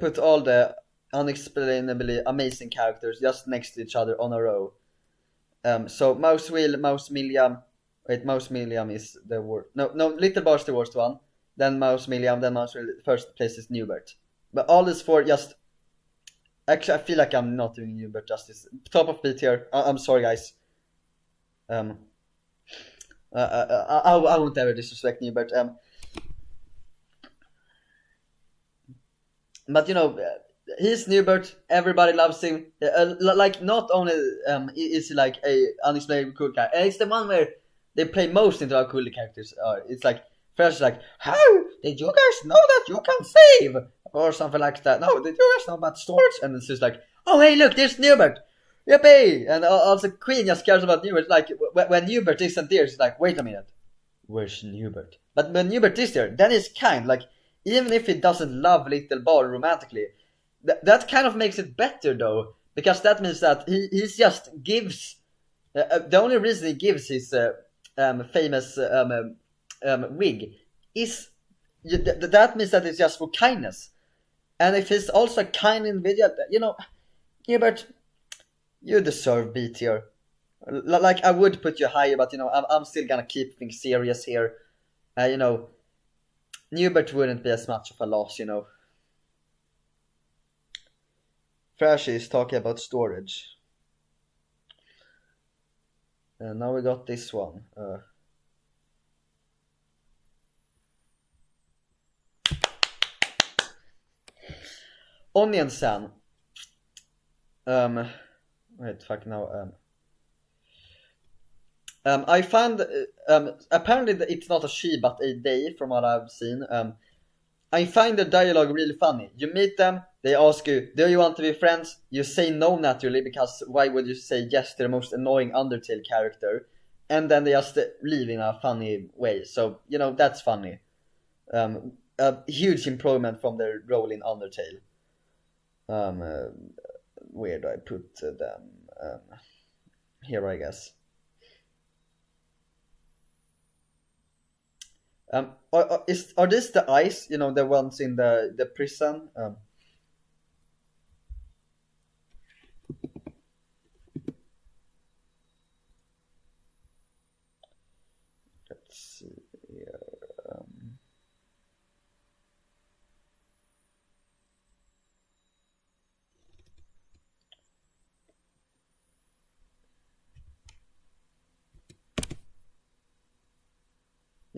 put all the unexplainably amazing characters just next to each other on a row. So Mouse Will, Mouse Milliam. Wait, Mouse Milliam is the worst. No, Little Bar's the worst one. Then Mouse Milliam, then Mouse Will. First place is Newbert. But all these four just... Actually, I feel like I'm not doing Hubert justice. Top of beat here. I'm sorry, guys. I won't ever disrespect Hubert. But you know, he's Newbert. Everybody loves him. Like not only is he like a unexplainable cool guy. It's the one where they play most into how cool the characters are. It's like first like, how did you guys know that you can save? Or something like that. No, did you guys know about storage? And it's just like, oh hey, look, there's Newbert. Yippee! And also Queen just cares about Newbert. Like when Newbert isn't there, she's like, wait a minute, where's Newbert? But when Newbert is there, then it's kind. Like even if he doesn't love Little Bar romantically, that kind of makes it better though, because that means that he just gives. The only reason he gives his famous wig is that means that it's just for kindness. And if he's also a kind individual, you know, Hubert, you deserve B tier. Like I would put you higher, but you know, I'm still gonna keep things serious here. You know, Hubert wouldn't be as much of a loss, you know. Frashy is talking about storage. And now we got this one. Onion San. Wait, fuck now. I found apparently it's not a she but a they from what I've seen. I find the dialogue really funny. You meet them, they ask you, do you want to be friends? You say no naturally, because why would you say yes to the most annoying Undertale character? And then they just leave in a funny way. So, you know, that's funny. A huge improvement from their role in Undertale. Where do I put them? Here, I guess. Are these the eyes? You know, the ones in the prison? Let's see here.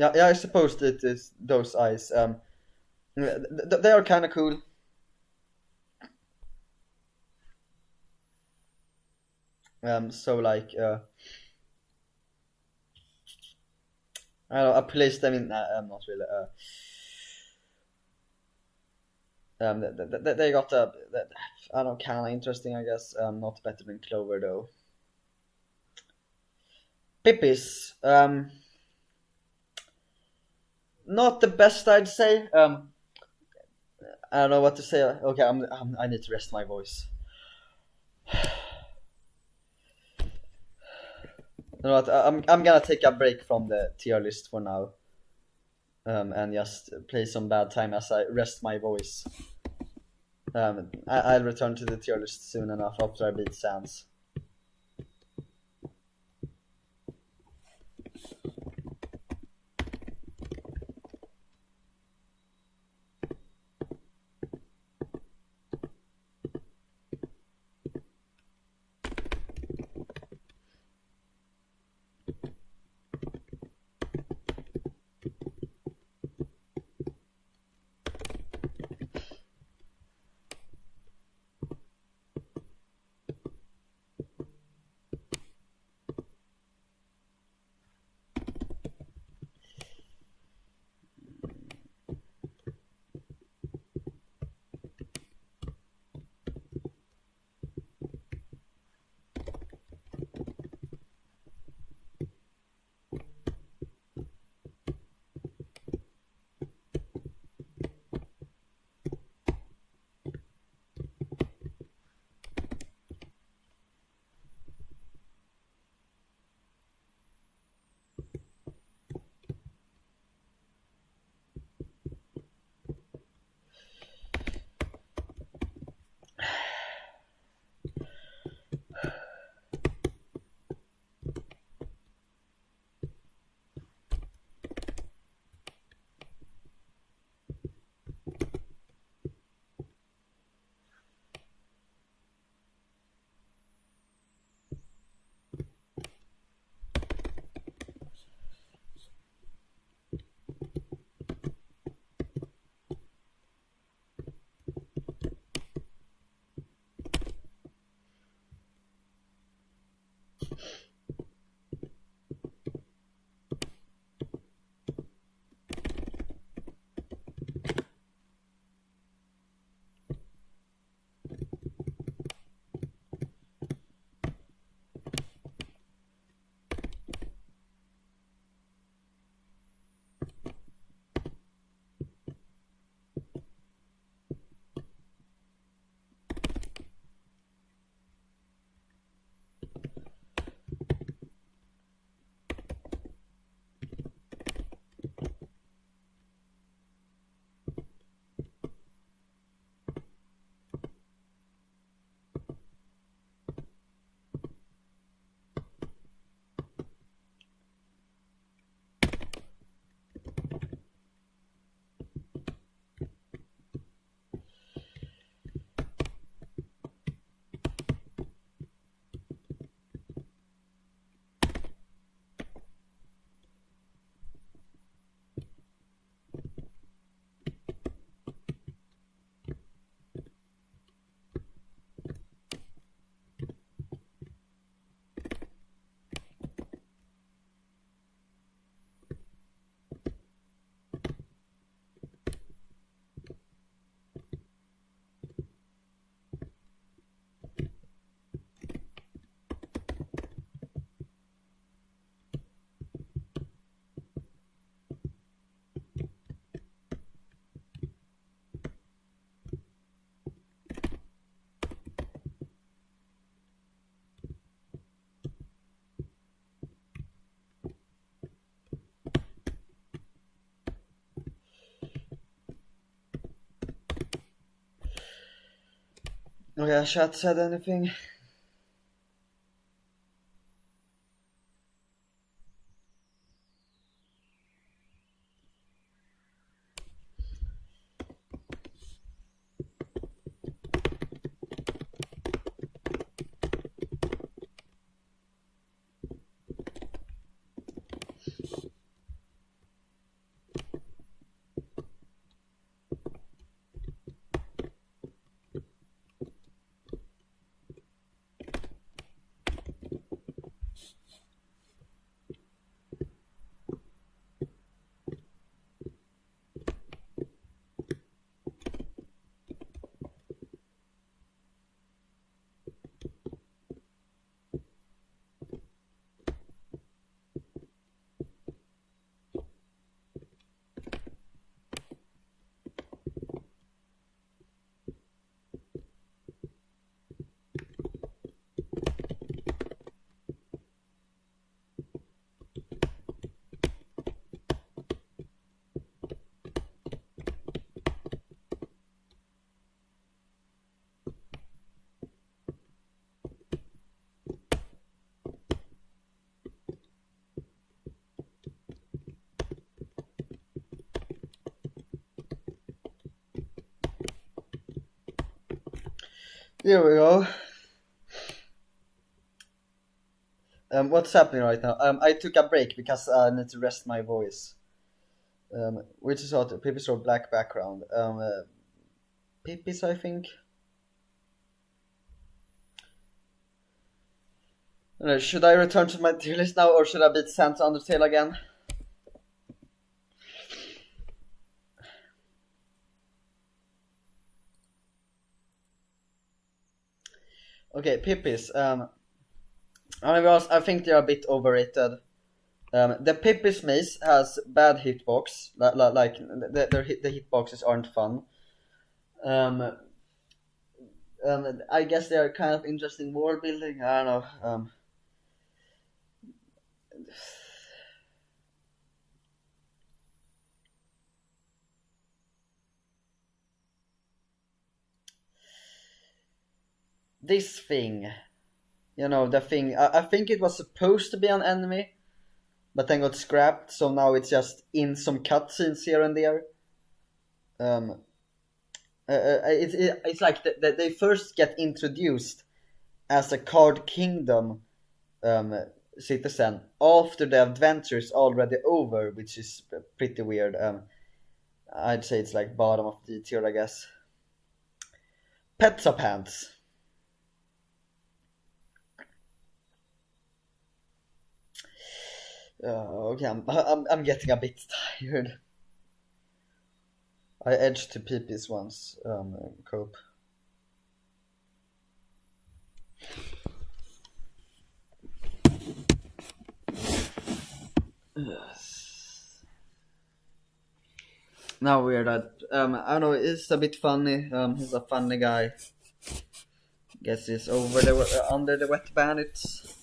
Yeah, I suppose it is those eyes. They are kind of cool. So like, I don't know, I placed them in. Not really. They got I don't know, kind of interesting, I guess. Not better than Clover though. Pippies. Not the best, I'd say. I don't know what to say. Okay, I need to rest my voice. You know what? I'm gonna take a break from the tier list for now, and just play some bad time as I rest my voice. I'll return to the tier list soon enough after I beat Sans. Okay, chat said anything? Here we go. What's happening right now? I took a break because I need to rest my voice. Which is what Pippi's or black background. Pippi's, I think. Should I return to my tier list now, or should I beat Santa Undertale again? Okay, Pippi's. I think they're a bit overrated. The Pippi's maze has bad hitbox, like the hitboxes aren't fun. I guess they are kind of interesting world building. I don't know. This thing, the thing. I think it was supposed to be an enemy, but then got scrapped. So now it's just in some cutscenes here and there. It's like they first get introduced as a Card Kingdom citizen after the adventure is already over, which is pretty weird. I'd say it's like bottom of the tier, I guess. Pizza Pants. Okay, I'm getting a bit tired. I edged to Pippi's once, cope. Now we're at, I know it's a bit funny. He's a funny guy. Guess he's under the wet bandits.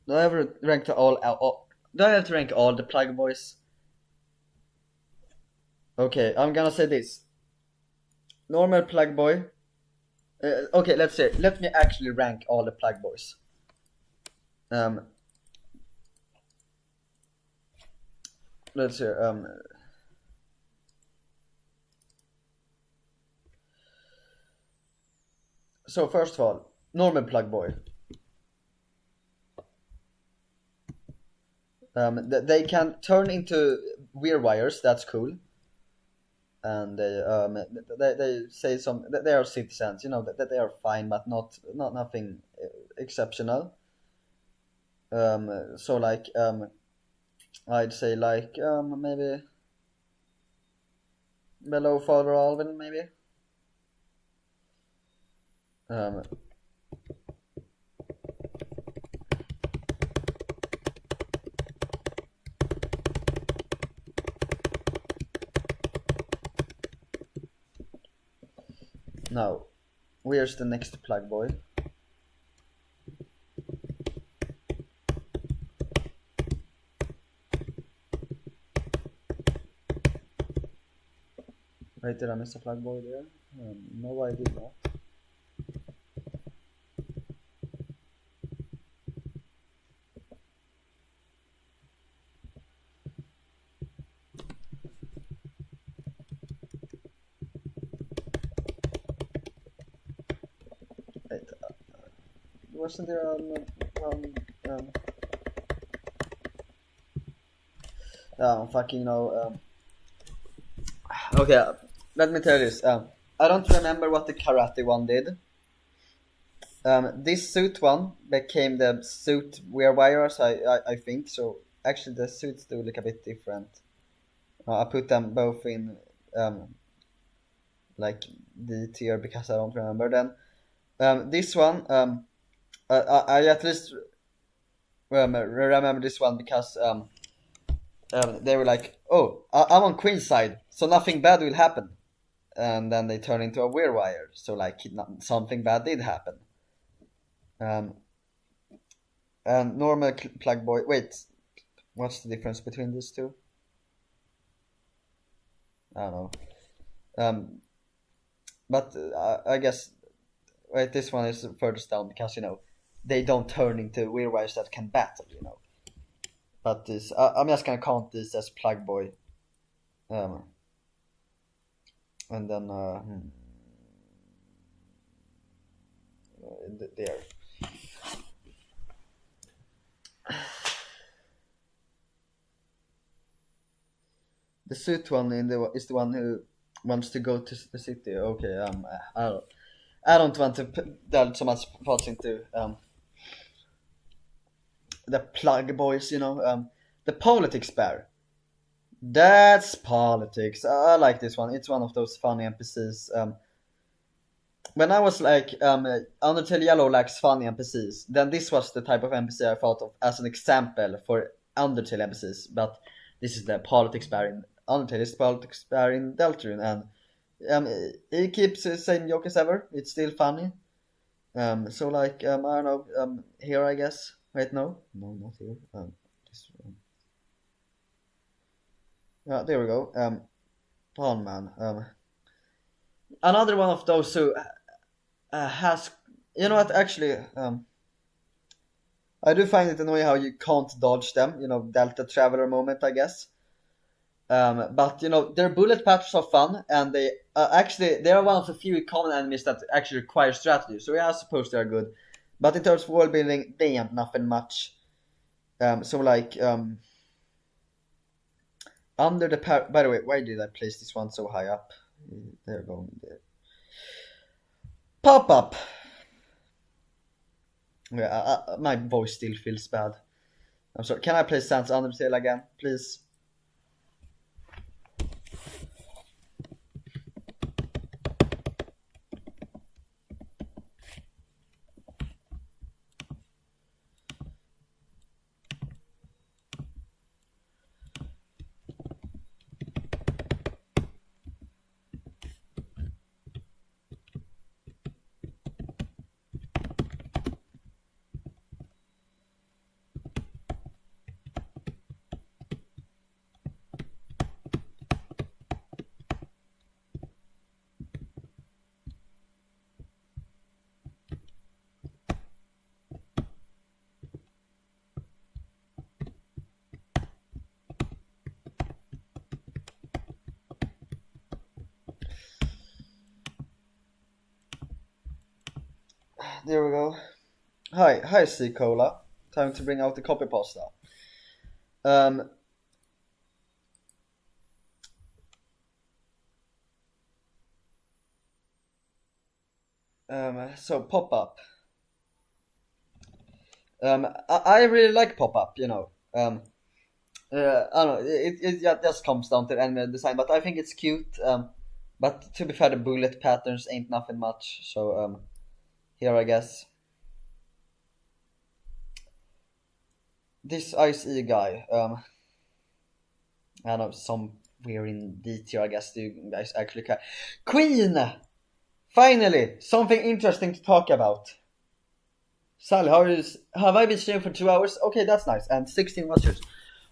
Do I ever rank to all? Do I have to rank all the plug boys? Okay, I'm gonna say this. Normal plug boy. Okay, let's say. Let me actually rank all the plug boys. Let's see. So first of all, normal plug boy. They can turn into weird wires. That's cool. And they say they are citizens. That they are fine, but not nothing exceptional. So like I'd say like maybe below Father Alvin, maybe. Now, where's the next plug boy? Wait, did I miss a flag boy there? No, I did not. Wait, wasn't there I don't fucking know. Okay, let me tell you this. I don't remember what the karate one did. This suit one became the suit wear wires, I think. So actually the suits do look a bit different. I put them both in like D tier because I don't remember then. This one, I at least remember this one because they were like, oh, I'm on Queen's side, so nothing bad will happen. And then they turn into a weirwire, so like something bad did happen. And normal plug boy. Wait, what's the difference between these two? I don't know. But I guess wait, this one is furthest down because they don't turn into weirwires that can battle. But this, I'm just gonna count this as plug boy. And then there. The suit one is the one who wants to go to the city. Okay, I don't want to delve so much thoughts into the plug boys, the politics bear. That's politics. I like this one. It's one of those funny NPCs. When I was like, Undertale Yellow likes funny NPCs, then this was the type of NPC I thought of as an example for Undertale NPCs. But this is the politics bear in Undertale. It's politics bear in Deltarune, and he keeps the same joke as ever. It's still funny. So like, I don't know. Here I guess. Wait, no, not here. There we go. Pawn man. Another one of those who has, what? Actually, I do find it annoying how you can't dodge them. Delta Traveler moment, I guess. But their bullet patches are fun, and they are one of the few common enemies that actually require strategy. So yeah, I suppose they are good. But in terms of world building, they ain't nothing much. So like, under the by the way, why did I place this one so high up? There we go. Pop up. Yeah, my voice still feels bad. I'm sorry. Can I play Sans Undertale again, please? There we go. Hi, C Cola. Time to bring out the copy pasta. So pop up. I really like pop up. I don't know. It just comes down to enemy design, but I think it's cute. But to be fair, the bullet patterns ain't nothing much. So here I guess. This Ice E guy. I don't know, some weird in detail, I guess you guys actually care. Queen! Finally! Something interesting to talk about. Sally, have I been streaming for 2 hours? Okay, that's nice. And 16 watchers.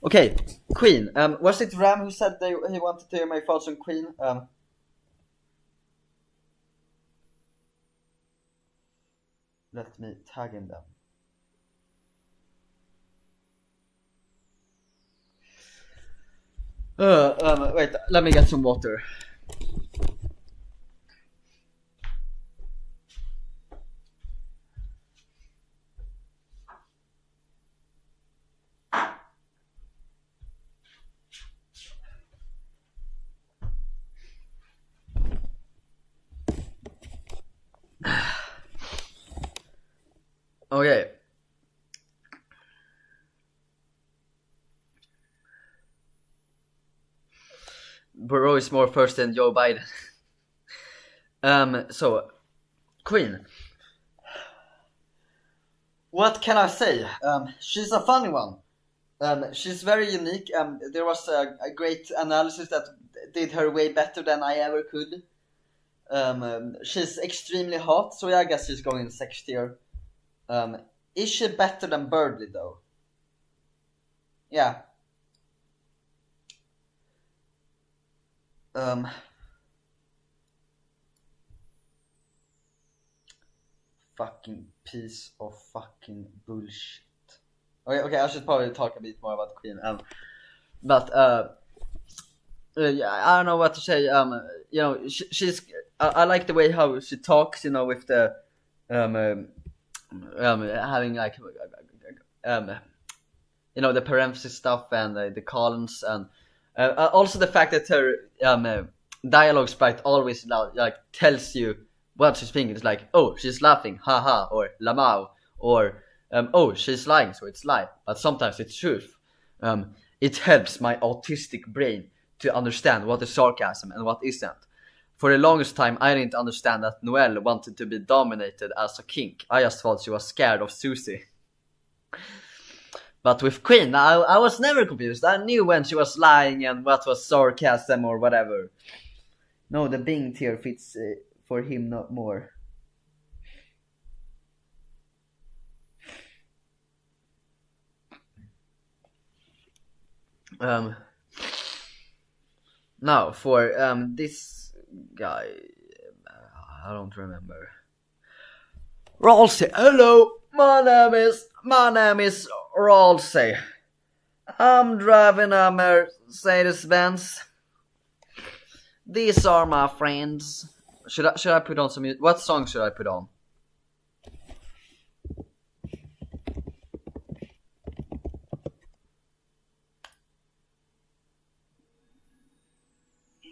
Okay, Queen. Was it Ram who said he wanted to hear my thoughts on Queen? Let me tag him then. Wait, let me get some water. Okay. Burrow is more first than Joe Biden. So, Queen. What can I say? She's a funny one. She's very unique. There was a great analysis that did her way better than I ever could. She's extremely hot, so yeah, I guess she's going in 6th tier. Is she better than Burghley though? Yeah. Fucking piece of fucking bullshit. Okay, I should probably talk a bit more about the Queen. Yeah, I don't know what to say. You know, she's. I like the way how she talks. You know, with the having like you know, the parenthesis stuff and the columns, and also the fact that her dialogue sprite always like tells you what she's thinking. It's like, oh, she's laughing, haha, or lamau, or oh, she's lying, so it's lie, but sometimes it's truth. It helps my autistic brain to understand what is sarcasm and what isn't. For the longest time, I didn't understand that Noel wanted to be dominated as a kink. I just thought she was scared of Susi. But with Queen, I was never confused. I knew when she was lying and what was sarcasm or whatever. No, the Bing tier fits for him not more. Now for this guy, I don't remember. Rolsey, hello, my name is Rolsey. I'm driving a Mercedes-Benz. These are my friends. Should I put on some music? What song should I put on?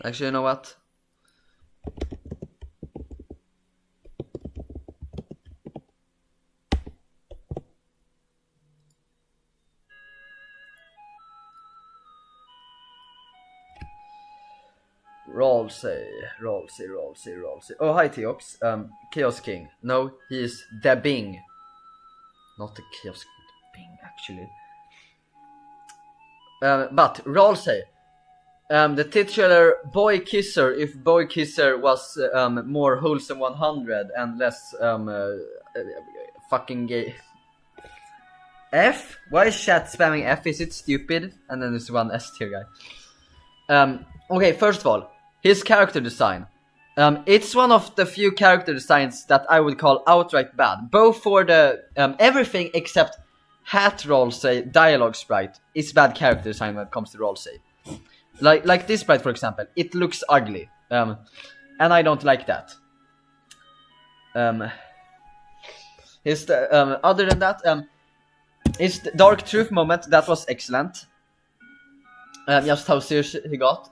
Actually, you know what? Rolsey. Oh, hi, Theox. Chaos King. No, he is the Bing. Not the Chaos King, the Bing, actually. But Rolsey. The titular boy kisser, if boy kisser was more wholesome 100 and less fucking gay. F? Why is chat spamming F? Is it stupid? And then there's one S tier guy. Okay, first of all, his character design. It's one of the few character designs that I would call outright bad. Both for the everything except hat Rolsey dialogue sprite is bad character design when it comes to Rolsey. Like this sprite, for example, it looks ugly, and I don't like that. Other than that, his dark truth moment, that was excellent. Just how serious he got.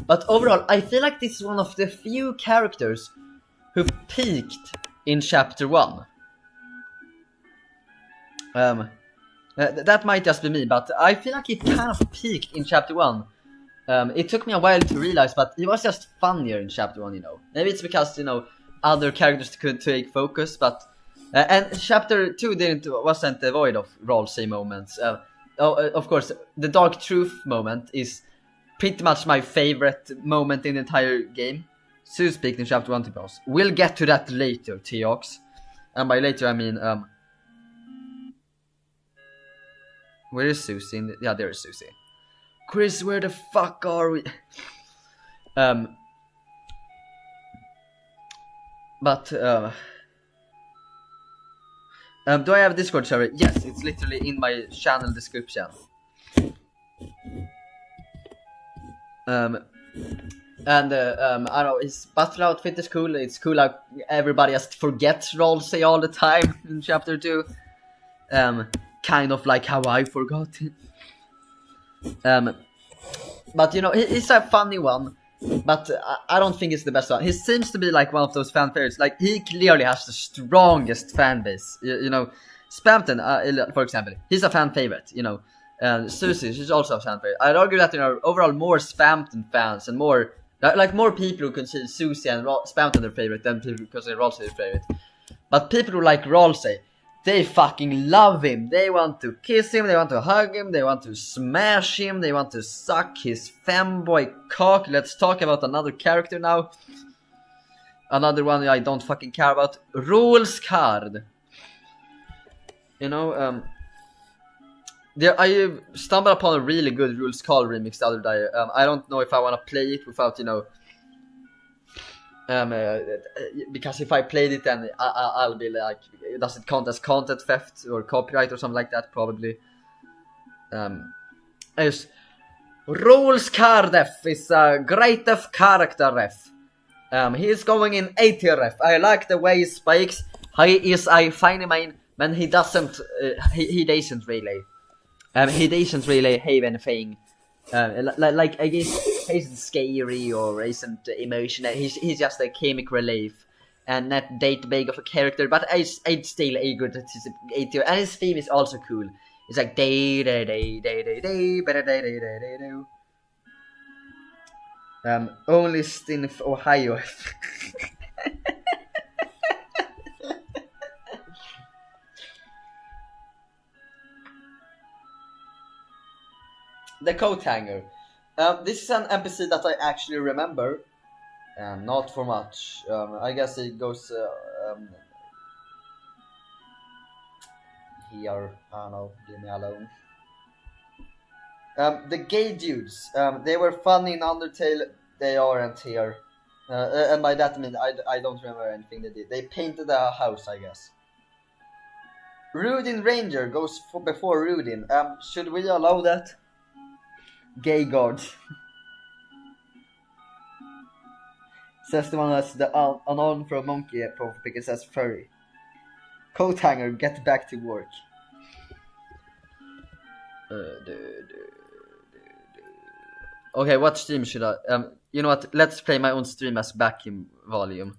But overall, I feel like this is one of the few characters who peaked in chapter 1. That might just be me, but I feel like it kind of peaked in chapter 1. It took me a while to realize, but it was just funnier in chapter 1, you know. Maybe it's because, you know, other characters could take focus, but and chapter 2 wasn't devoid of Rolsey moments. Of course, the dark truth moment is pretty much my favorite moment in the entire game. Susi peaked in chapter 1 to be honest. We'll get to that later, Teox. And by later I mean where is Susi? Yeah, there is Susi. Kris, where the fuck are we? Do I have a Discord server? Yes, it's literally in my channel description. I don't know, his battle outfit is cool. It's cool how everybody just forgets Rolsey all the time in chapter 2. Kind of like how I forgot it. But you know, he's a funny one. But I don't think it's the best one. He seems to be like one of those fan favorites. Like, he clearly has the strongest fan base. You know, Spamton, for example, he's a fan favorite, you know. Susi, she's also a fan favorite. I'd argue that, you know, overall more Spamton fans and more, like more people who consider Susi and Spamton their favorite than people who consider Rolsey their favorite. But people who like Rolsey, they fucking love him. They want to kiss him, they want to hug him, they want to smash him, they want to suck his femboy cock. Let's talk about another character now. Another one I don't fucking care about. Rules card. You know, I stumbled upon a really good Rules Card remix the other day. I don't know if I want to play it without, you know, because if I played it, then I'll be like, does it count as content theft or copyright or something like that? Probably. Rules card ref is a great def character ref. He's going in 80 ref. I like the way he speaks. He is a funny man, but he doesn't. He doesn't really. He doesn't really have anything. Like I guess he isn't scary or isn't emotional. He's just a comic relief and not that big of a character. But it's still a good anticipate. And his theme is also cool. It's like day day day day day day day day day day day. Only in Ohio. The coat hanger. This is an NPC that I actually remember. Not for much. I guess it goes here. I don't know. Leave me alone. The gay dudes. They were funny in Undertale. They aren't here. And by that I mean I don't remember anything they did. They painted a house, I guess. Rudin Ranger goes before Rudin. Should we allow that? Gay guard. Says the one that's the unknown for a monkey profile pic. It says furry. Coat hanger, get back to work. Okay, what stream should I? You know what? Let's play my own stream as backing volume.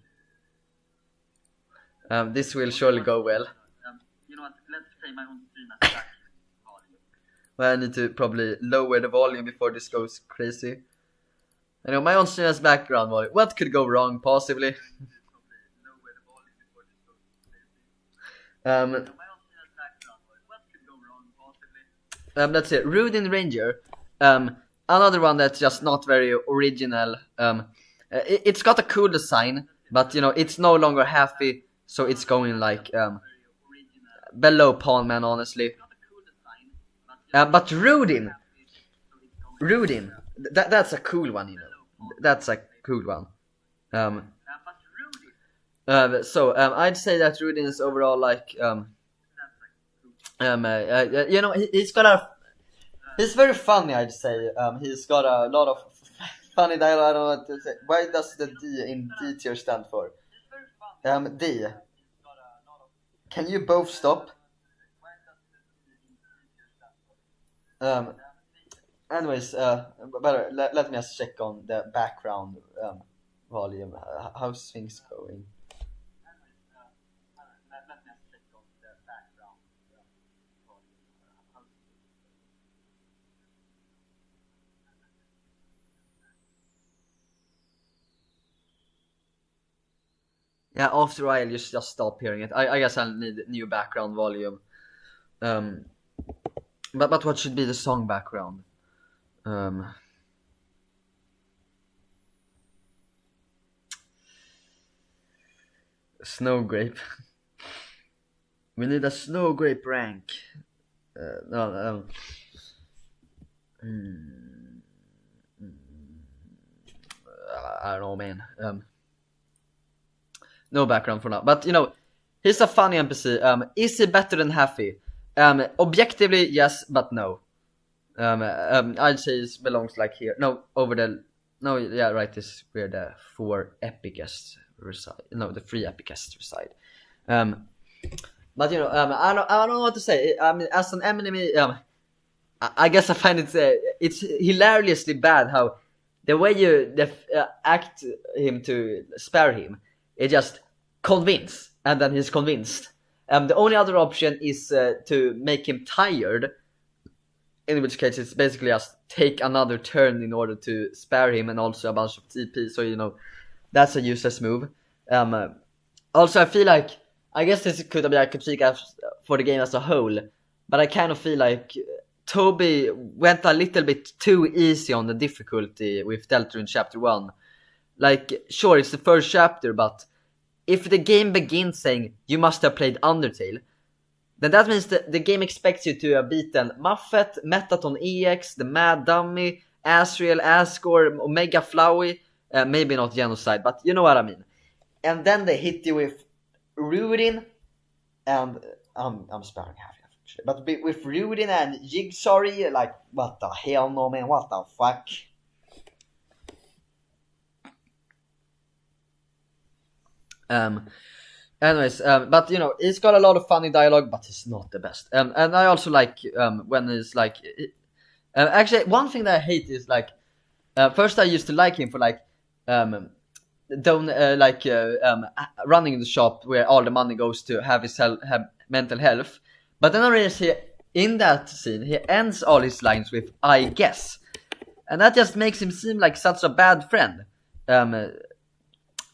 This will surely go well. You know what? Let's play my own stream as backing. Well, I need to probably lower the volume before this goes crazy. I know my own stream has background volume. What could go wrong, possibly? That's it. Rudin Ranger. Another one that's just not very original. It's got a cool design, but you know it's no longer happy, so it's going like below Pawn Man, honestly. But Rudin, that's a cool one, you know. That's a cool one. So I'd say that Rudin is overall like you know, he's very funny, I'd say. He's got a lot of funny dialogue. I don't know what to say. Why does the D in D tier stand for? D. Can you both stop? Anyways, better let me just check on the background volume. How's things going? Yeah, after a while you just stop hearing it. I guess I'll need new background volume. But what should be the song background? Snow grape. We need a snow grape rank. No. I don't know, man. No background for now. But you know, He's a funny NPC. Is he better than Happy? Objectively, yes, but no. I'd say it belongs like here. No, over the... No, yeah, right, this is where the 4 epic guests reside. No, the 3 epic guests reside. But you know, I don't know what to say. I mean, as an enemy, I guess I find it's hilariously bad how the way you act him to spare him, it just convince, and then he's convinced. The only other option is to make him tired, in which case it's basically just take another turn in order to spare him, and also a bunch of TP. So you know, that's a useless move. Also, I feel like, I guess this could be a critique for the game as a whole, but I kind of feel like Toby went a little bit too easy on the difficulty with Deltarune Chapter 1. Like, sure, it's the first chapter, but if the game begins saying you must have played Undertale, then that means that the game expects you to have beaten Muffet, Metaton EX, the Mad Dummy, Asriel, Asgore, Omega Flowey, maybe not Genocide, but you know what I mean. And then they hit you with Rudin, and I'm sparing half, but with Rudin and Jigsaw, like, what the hell, no man, what the fuck. Anyways, but you know, he's got a lot of funny dialogue, but he's not the best. And I also like when he's like, actually, one thing that I hate is like, first I used to like him for like, running the shop where all the money goes to have his have mental health. But then I realized in that scene he ends all his lines with "I guess," and that just makes him seem like such a bad friend.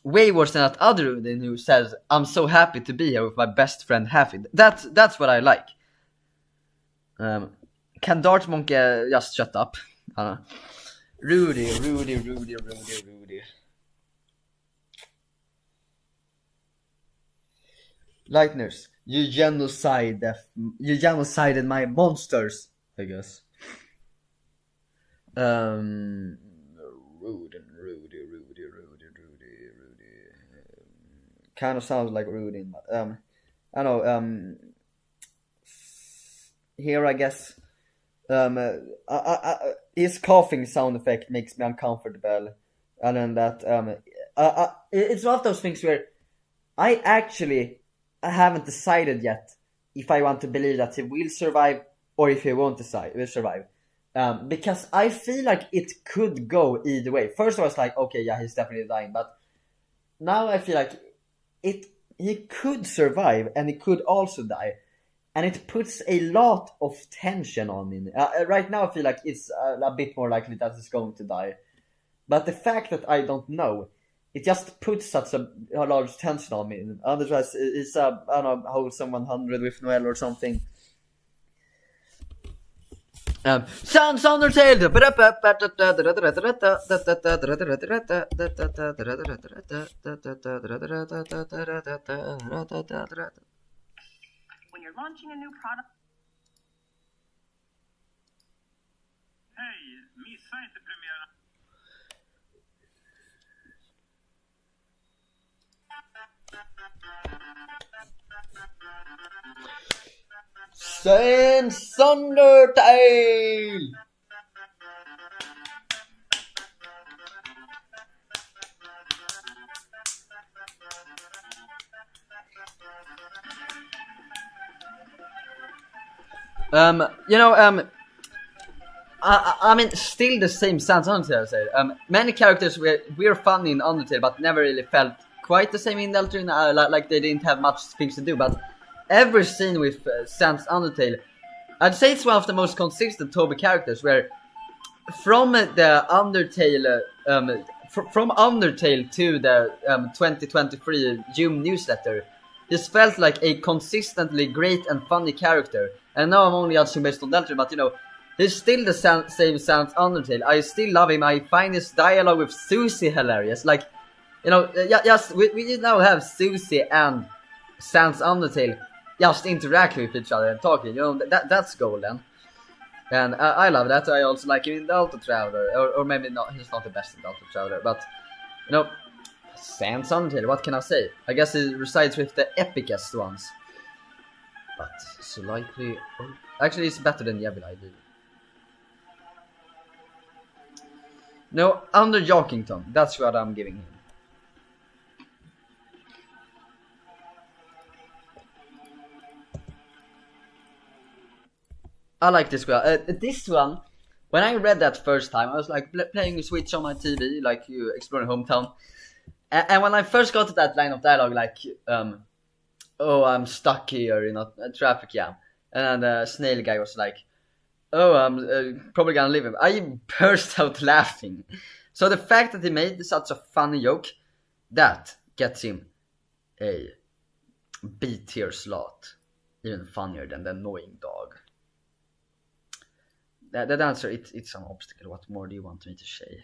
Way worse than that other Udin who says, "I'm so happy to be here with my best friend Happy." That's what I like. Can Dart Monkey just shut up? Rudy. Lightners, you genocided my monsters, I guess. Rudy. Kind of sounds like Rudy, but I know. Here I guess. His coughing sound effect makes me uncomfortable, and then that it's one of those things where I haven't decided yet if I want to believe that he will survive or if he won't survive. Because I feel like it could go either way. First I was like, okay, yeah, he's definitely dying, but now I feel like he could survive and he could also die, and it puts a lot of tension on me. Right now I feel like it's a bit more likely that he's going to die, but the fact that I don't know, it just puts such a large tension on me. Otherwise, it's I don't know, wholesome 100 with Noel or something. Sounds Undertale. When you're launching a new product. Hej, missa inte premiären. Sans Undertale! You know, I mean, still the same Sans Undertale, I say. Many characters were fun in Undertale, but never really felt quite the same in Deltarune, like they didn't have much things to do, but every scene with Sans Undertale, I'd say it's one of the most consistent Toby characters, where from the Undertale, from Undertale to the 2023 June newsletter, this felt like a consistently great and funny character. And now I'm only judging based on Deltarune, but you know, he's still the same Sans Undertale. I still love him. I find his dialogue with Susi hilarious. Like, you know, we now have Susi and Sans Undertale just interact with each other and talking. You know, that's golden. And I love that. I also like him in Delta Traveler, or maybe not. He's not the best in Delta Traveler, but you know, Sans Undertale, what can I say? I guess it resides with the epicest ones. But slightly... Actually, it's better than Jevil, I do. No, Under Jockington. That's what I'm giving him. I like this one. This one, when I read that first time, I was like playing Switch on my TV, like you exploring hometown. And when I first got to that line of dialogue, like, oh, I'm stuck here in a traffic jam. And the snail guy was like, oh, I'm probably gonna leave him. I burst out laughing. So the fact that he made such a funny joke, that gets him a B tier slot. Even funnier than the annoying dog. That answer, it's an obstacle. What more do you want me to say?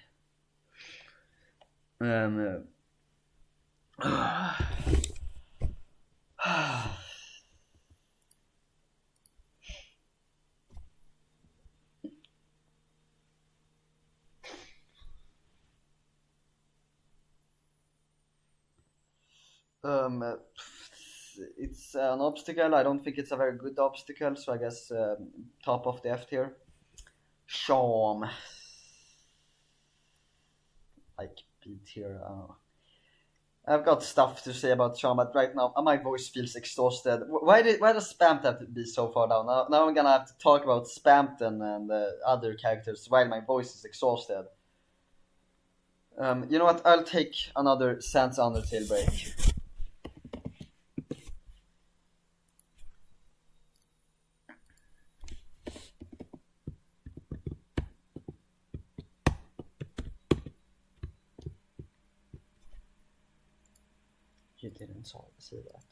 It's an obstacle. I don't think it's a very good obstacle, so I guess top of the F tier. Charm. Like B tier. I've got stuff to say about Charm, but right now my voice feels exhausted. Why does Spamton have to be so far down? Now I'm gonna have to talk about Spamton and other characters while my voice is exhausted. You know what? I'll take another Sans Undertale break. You didn't see that.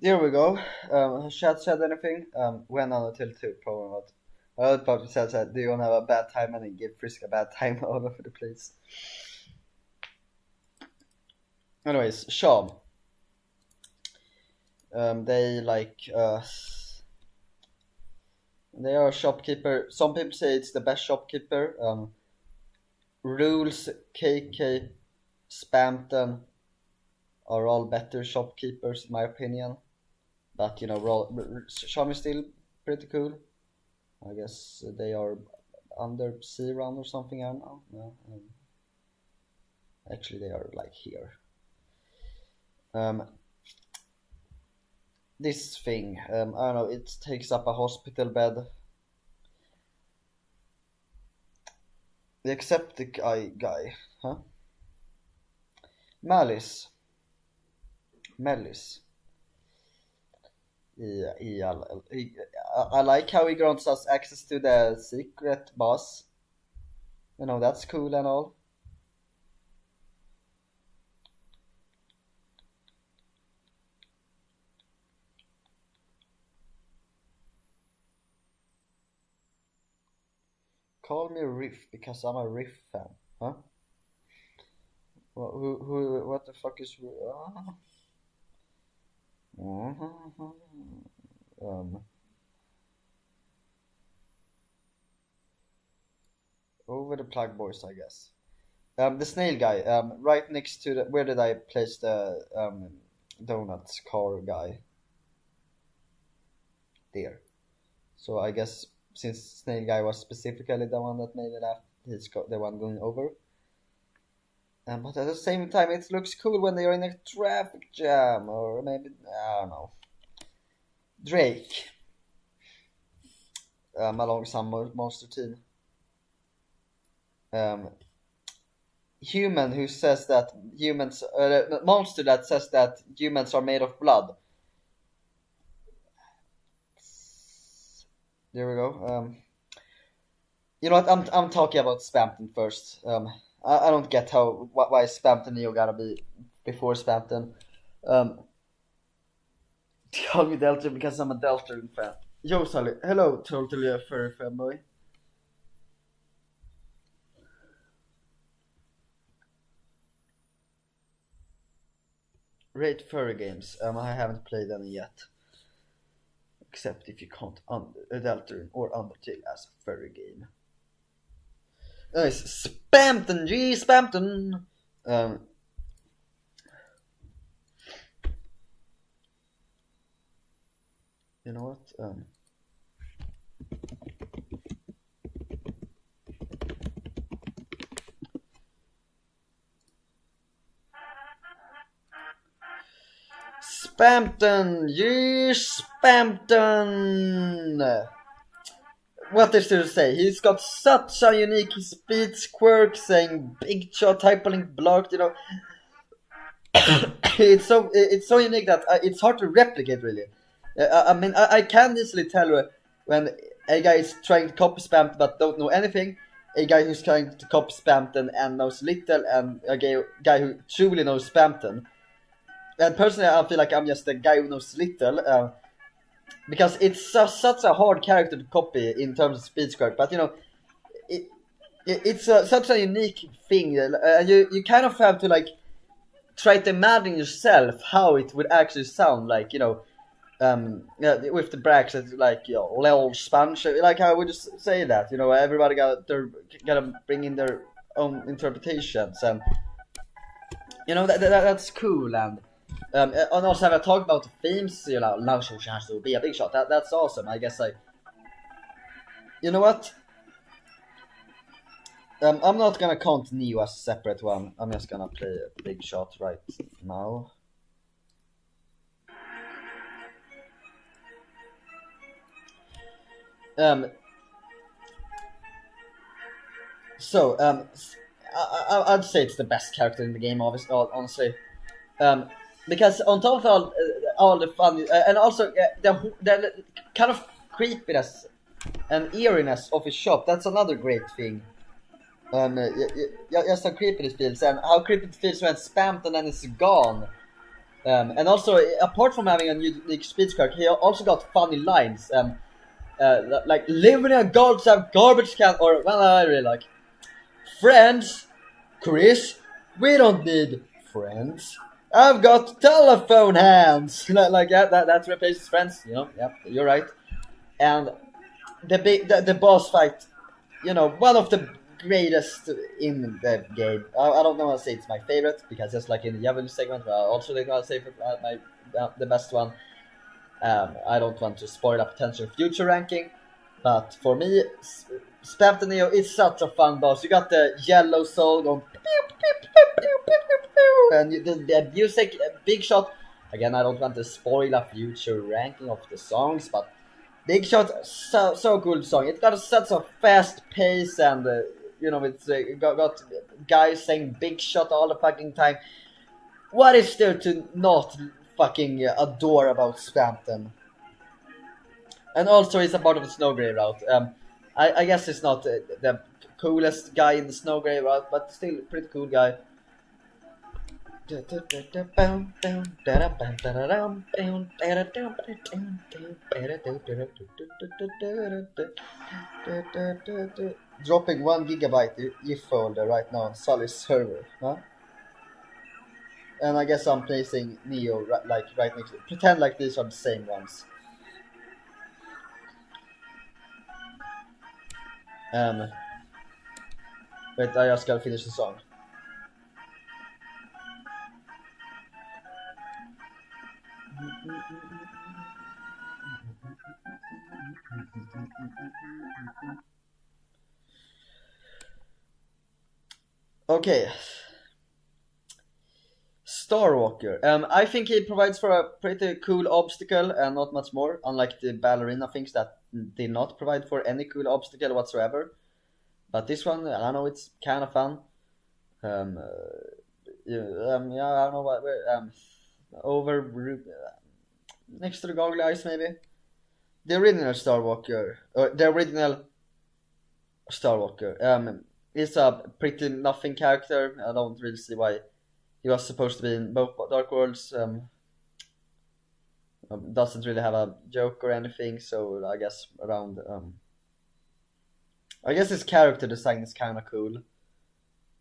There we go. Has chat said anything? Went on until 2, probably not. I would probably said, do you want to have a bad time and then give Frisk a bad time all over the place? Anyways, Sean. They like they are a shopkeeper. Some people say it's the best shopkeeper. Rules, KK, Spamton are all better shopkeepers in my opinion. But you know, Sean is still pretty cool. I guess they are under sea round or something. I don't know. No, actually, they are like here. This thing, I don't know. It takes up a hospital bed. The Acceptic guy, huh? Melis. Yeah, I like how he grants us access to the secret boss. You know, that's cool and all. Call me Riff because I'm a Riff fan, huh? What the fuck is... Over the plug boys, I guess. The snail guy, right next to the... Where did I place the donuts car guy? There. So I guess since snail guy was specifically the one that made it up, he's got the one going over. But at the same time, it looks cool when they are in a traffic jam, or maybe, I don't know. Drake. Along some monster team. Human who says that humans, monster that says that humans are made of blood. There we go. You know what? I'm talking about Spamton first. I don't get why Spamton and Neo gotta be before Spamton. Call me Deltarune because I'm a Deltarune fan. Yo, Sally. Hello, totally a furry fanboy. Rate furry games. I haven't played any yet. Except if you count Deltarune or Undertale as a furry game. Nice. Spamton, Spamton. You know what? Spamton, Spamton. What is there to say? He's got such a unique speech quirk, saying big shot, hyperlink blocked, you know. it's so unique that it's hard to replicate, really. I mean, I can easily tell when a guy is trying to copy Spamton but don't know anything, a guy who's trying to copy Spamton and knows little, and a guy who truly knows Spamton. And personally, I feel like I'm just a guy who knows little, because it's such a hard character to copy in terms of speech quirk. But you know, it's such a unique thing, and you kind of have to like try to imagine yourself how it would actually sound like, you know, with the brackets, like, you know, lol sponge, like how would you say that? You know, everybody gotta bring in their own interpretations, and you know that's cool. And also, have I talked about the themes? You know, now so chance to be a big shot. That's awesome. I guess you know what? I'm not gonna count Neo as a separate one. I'm just gonna play a big shot right now. So I'd say it's the best character in the game, obviously, honestly. Because on top of all the fun, and also the kind of creepiness and eeriness of his shop, that's another great thing. Just how creepy it feels, and how creepy it feels when Spamton and is gone. And also, apart from having a unique speech character, he also got funny lines. Like living in a goddamn garbage can, or well, I really like friends. Kris, we don't need friends. I've got telephone hands. Like that replaces friends. You know, yeah, you're right. And the boss fight, you know, one of the greatest in the game. I don't know how to say it's my favorite, because just like in the Jevil segment, I also think I'll say the best one. I don't want to spoil a potential future ranking, but for me, Spamton and Neo is such a fun boss. You got the yellow soul going, and the music, Big Shot. Again, I don't want to spoil a future ranking of the songs, but Big Shot, so cool song. It got such a fast pace, and you know, it's got guys saying Big Shot all the fucking time. What is there to not fucking adore about Spamton? And also, he's a part of the Snow Grey route. I guess he's not the coolest guy in the Snow Grey route, but still a pretty cool guy. Dropping 1 gigabyte GIF folder right now on Sully's server, huh? And I guess I'm placing Neo right next to it. Pretend like these are the same ones. Wait, I just gotta finish the song. Okay. Starwalker. I think he provides for a pretty cool obstacle and not much more, unlike the ballerina things that did not provide for any cool obstacle whatsoever. But this one, I don't know, it's kind of fun. Yeah, I don't know what. Over next to the goggly eyes, maybe. The original Starwalker, is a pretty nothing character. I don't really see why he was supposed to be in both Dark Worlds. Doesn't really have a joke or anything, so I guess around. I guess his character design is kind of cool.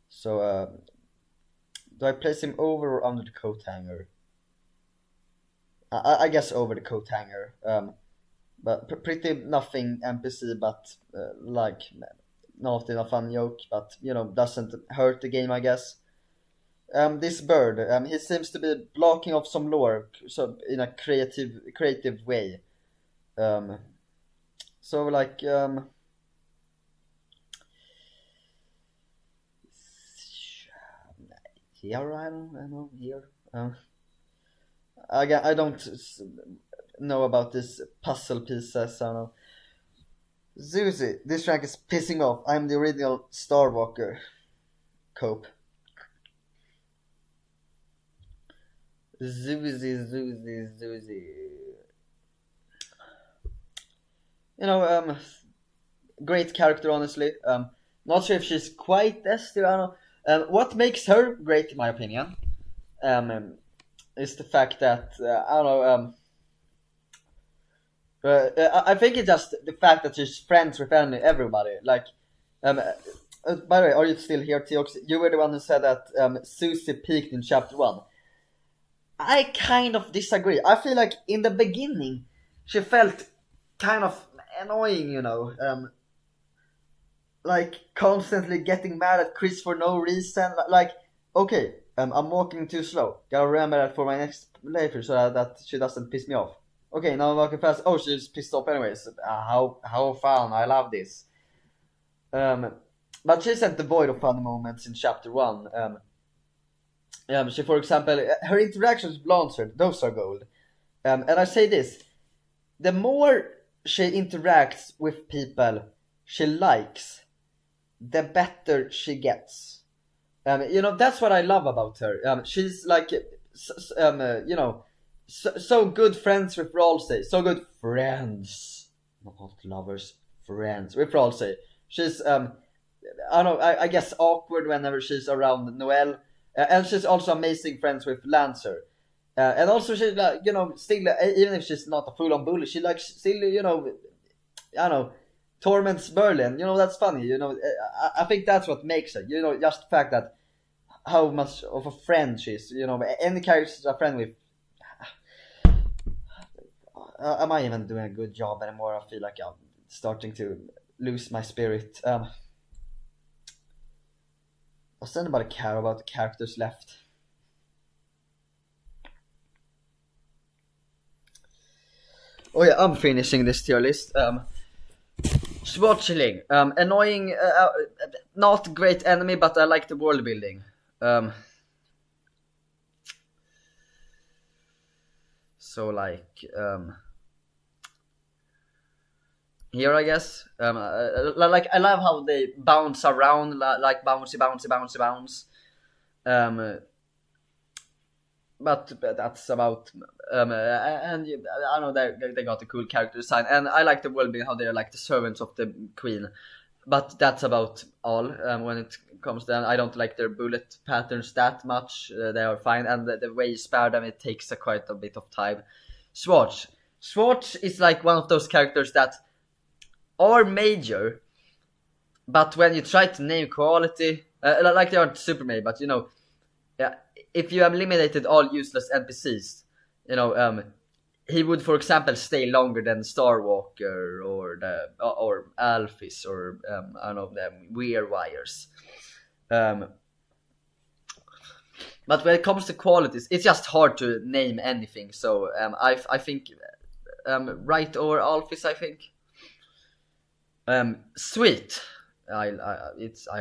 So, do I place him over or under the coat hanger? I guess over the coat hanger. But pretty nothing NPC, but like not in a fun joke, but you know, doesn't hurt the game, I guess. This bird, he seems to be blocking off some lore, so in a creative way. So like here, I don't know, here. Again, I don't know about these puzzle pieces. I don't know. Susi, this rank is pissing off. I'm the original Starwalker. Cope. Susi. You know, great character, honestly. Not sure if she's quite as, I don't know. What makes her great, in my opinion, is the fact that I don't know. I think it's just the fact that she's friends with everybody. Like, by the way, are you still here, Teox? You were the one who said that Susi peaked in chapter 1. I kind of disagree. I feel like in the beginning she felt kind of annoying, you know. Like constantly getting mad at Kris for no reason. Like, okay, I'm walking too slow. Gotta remember that for my next playthrough so that she doesn't piss me off. Okay, now I'm walking fast. Oh, she's pissed off anyways. How fun! I love this. But she isn't devoid of funny moments in chapter 1. She, for example, her interactions with Lancer, those are gold. And I say this: the more she interacts with people she likes, the better she gets. You know, that's what I love about her. She's like, you know, so good friends with Rolsey. So good friends. Not lovers, friends with Rolsey. She's, I don't know, I guess awkward whenever she's around Noel. And she's also amazing friends with Lancer. And also she like, you know, still even if she's not a full-on bully, she like still, you know, I don't know, torments Berlin. You know, that's funny. You know, I think that's what makes her. You know, just the fact that how much of a friend she is. You know, any character she's a friend with. Am I even doing a good job anymore? I feel like I'm starting to lose my spirit. Does anybody care about the characters left? Oh yeah, I'm finishing this tier list. Schwarzling, annoying, not great enemy, but I like the world building. So like, here I guess, like I love how they bounce around, like bouncy. But that's about and I know they got a cool character design, and I like the world building, how they're like the servants of the queen. But that's about all when it comes down. I don't like their bullet patterns that much. They are fine, and the way you spare them, it takes quite a bit of time. Schwartz is like one of those characters that are major, but when you try to name quality, like they aren't super major, but you know, yeah, if you have eliminated all useless NPCs, you know, he would, for example, stay longer than Starwalker or Alphys or I don't know, the Weirwires. But when it comes to qualities, it's just hard to name anything. So I think right over Alphys, I think. Sweet. I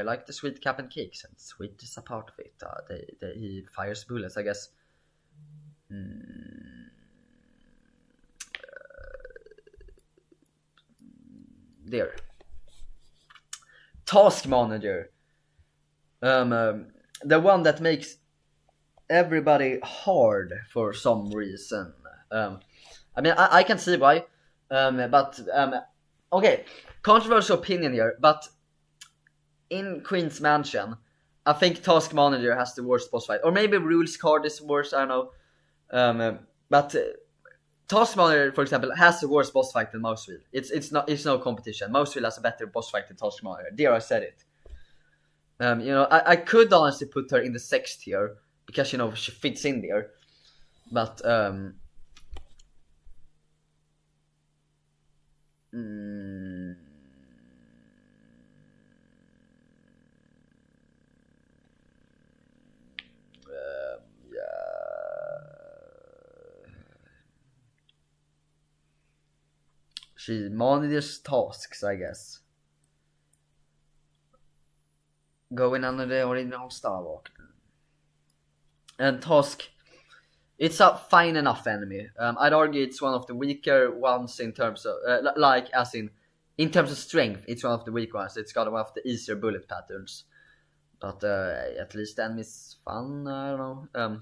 like the sweet cap and cakes, and sweet is a part of it. He fires bullets, I guess. There. Task manager. The one that makes everybody hard for some reason. I mean, I can see why. But okay, controversial opinion here, but in Queen's Mansion, I think Task Manager has the worst boss fight. Or maybe Rules Card is worse, I don't know. But Task Manager, for example, has the worst boss fight than Mouseville. It's no competition. Mouseville has a better boss fight than Task Manager. There, I said it. You know, I could honestly put her in the 6th tier, because, you know, she fits in there. But, she manages tasks, I guess. Going under the original Starwalker. And Task, it's a fine enough enemy. I'd argue it's one of the weaker ones in terms of, in terms of strength, it's one of the weak ones. It's got one of the easier bullet patterns. But at least the enemy's fun, I don't know.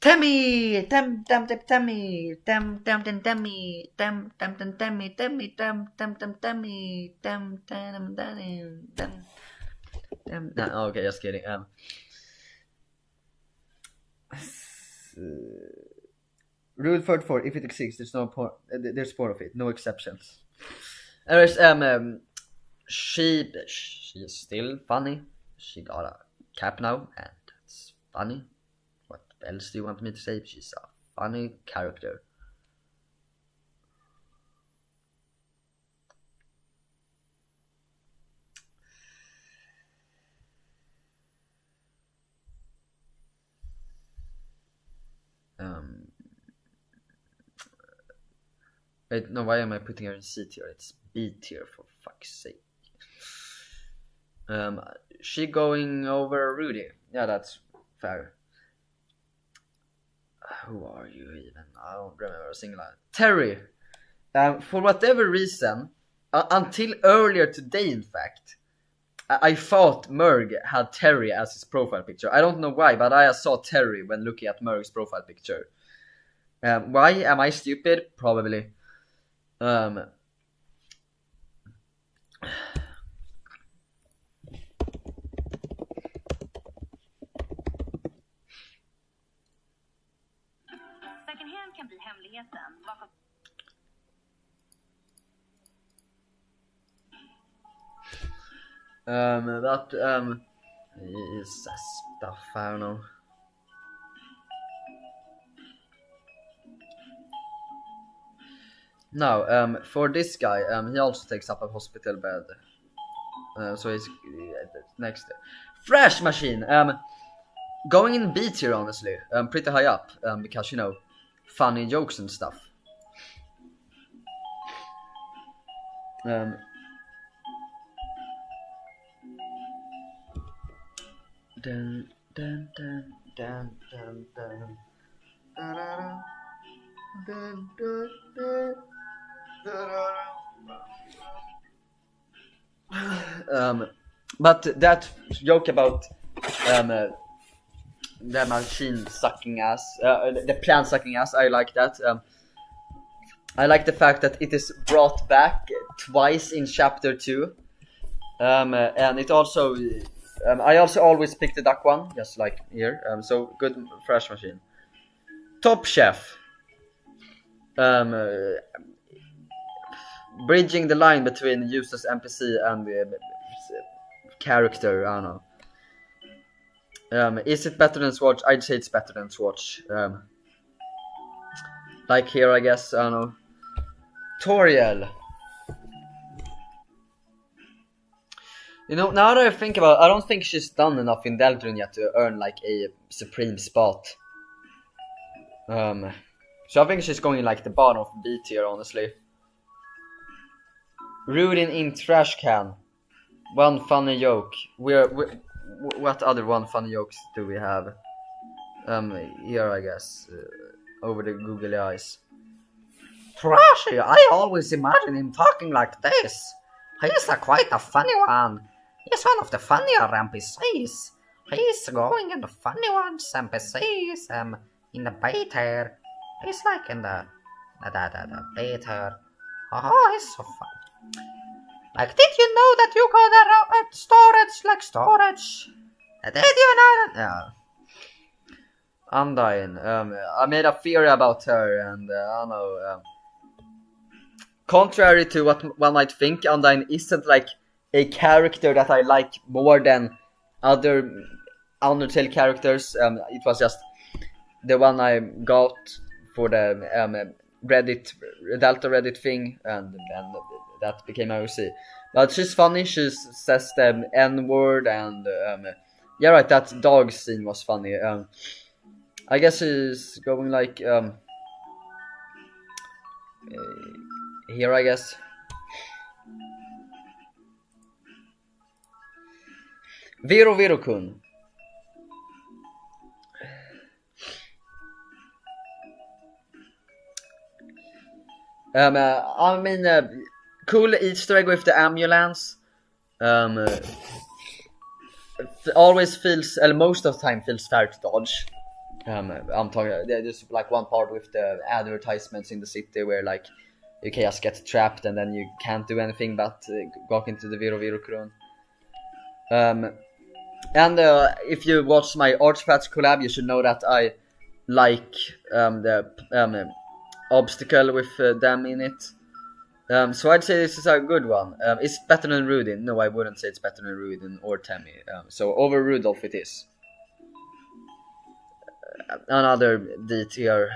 Temmy, okay, just kidding. Rule 34: if it exists, there's no point. There's more of it, no exceptions. There's she is still funny. She got a cap now, and it's funny. What else do you want me to say? She's a funny character. Wait, no, why am I putting her in C tier? It's B tier, for fuck's sake. She going over Rudy. Yeah, that's fair. Who are you even? I don't remember a single line. Terry. For whatever reason, until earlier today, in fact, I thought Merg had Terry as his profile picture. I don't know why, but I saw Terry when looking at Merg's profile picture. Why am I stupid? Probably. Den kan bli hemligheten bakom... That is stuff, I don't know. Now, for this guy, he also takes up a hospital bed. So he's next. Fresh machine. Going in B tier, honestly. Pretty high up, because, you know, funny jokes and stuff. Dun, dun, dun, dun, dun, dun. Da-da-da. Dun, dun, dun. But that joke about the machine sucking ass, the plant sucking ass, I like that. I like the fact that it is brought back twice in chapter 2, and it also I also always pick the duck one, just like here. So good, fresh machine. Top chef. Bridging the line between useless NPC and character, I don't know. Is it better than Swatch? I'd say it's better than Swatch. Like here, I guess, I don't know. Toriel. You know, now that I think about it, I don't think she's done enough in Deltarune yet to earn like a supreme spot. So I think she's going in like the bottom of B tier, honestly. Rudin in trash can. One funny joke. What other one funny jokes do we have? Here, I guess, over the googly eyes. Trashy, I always imagine him talking like this. He's quite a funny one. He's one of the funnier NPCs. He's going in the funny ones, NPCs, in the beta. He's like in the beta. Oh, he's so fun. Like, did you know that you got storage like storage? Did you know that? Yeah. Undyne. I made a theory about her, and I don't know. Contrary to what one might think, Undyne isn't like a character that I like more than other Undertale characters. It was just the one I got for the Delta Reddit thing, and that became OC. But she's funny. She says the N-word, and yeah, right. That dog scene was funny. I guess she's going like here, I guess. Viro-kun. I mean, cool Easter egg with the ambulance. Always feels, most of the time feels fair to dodge. I'm talking. There's like one part with the advertisements in the city where like you can just get trapped and then you can't do anything but walk into the Viro-kun. And if you watch my Archpatch collab, you should know that I like the obstacle with them in it. So I'd say this is a good one. It's better than Rudin. No, I wouldn't say it's better than Rudin or Temmie. So over Rudolph it is. Another D tier.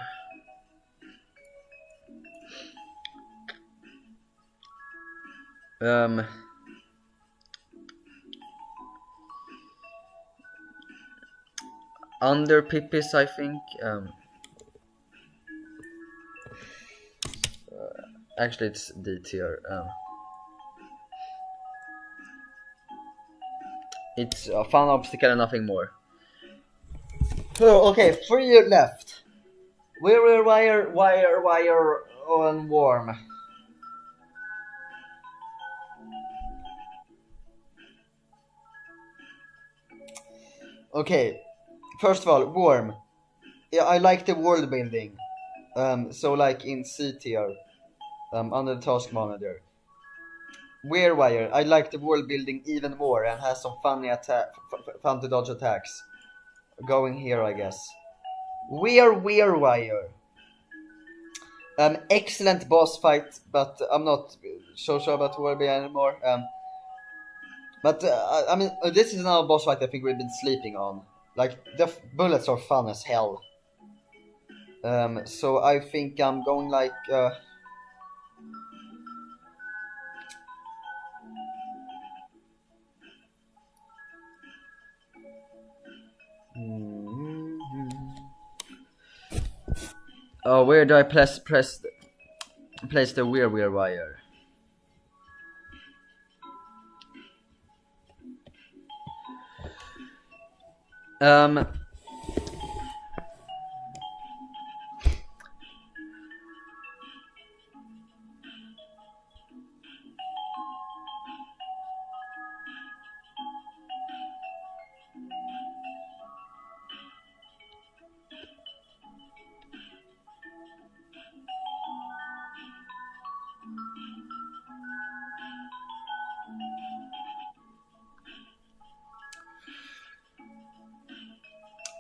Under Pippis, I think. Actually, it's D tier. It's a fun obstacle and nothing more. So, okay, 3 left. Wire, on warm. Okay, first of all, warm. Yeah, I like the world building. So like in C tier, under the task manager. Wire, I like the world building even more and has some funny fun to dodge attacks. Going here, I guess. Wire. Excellent boss fight, but I'm not so sure about Warby anymore. But I mean, this is another boss fight I think we've been sleeping on. Like, the bullets are fun as hell. So I think I'm going like... Oh, where do I place the weird wire?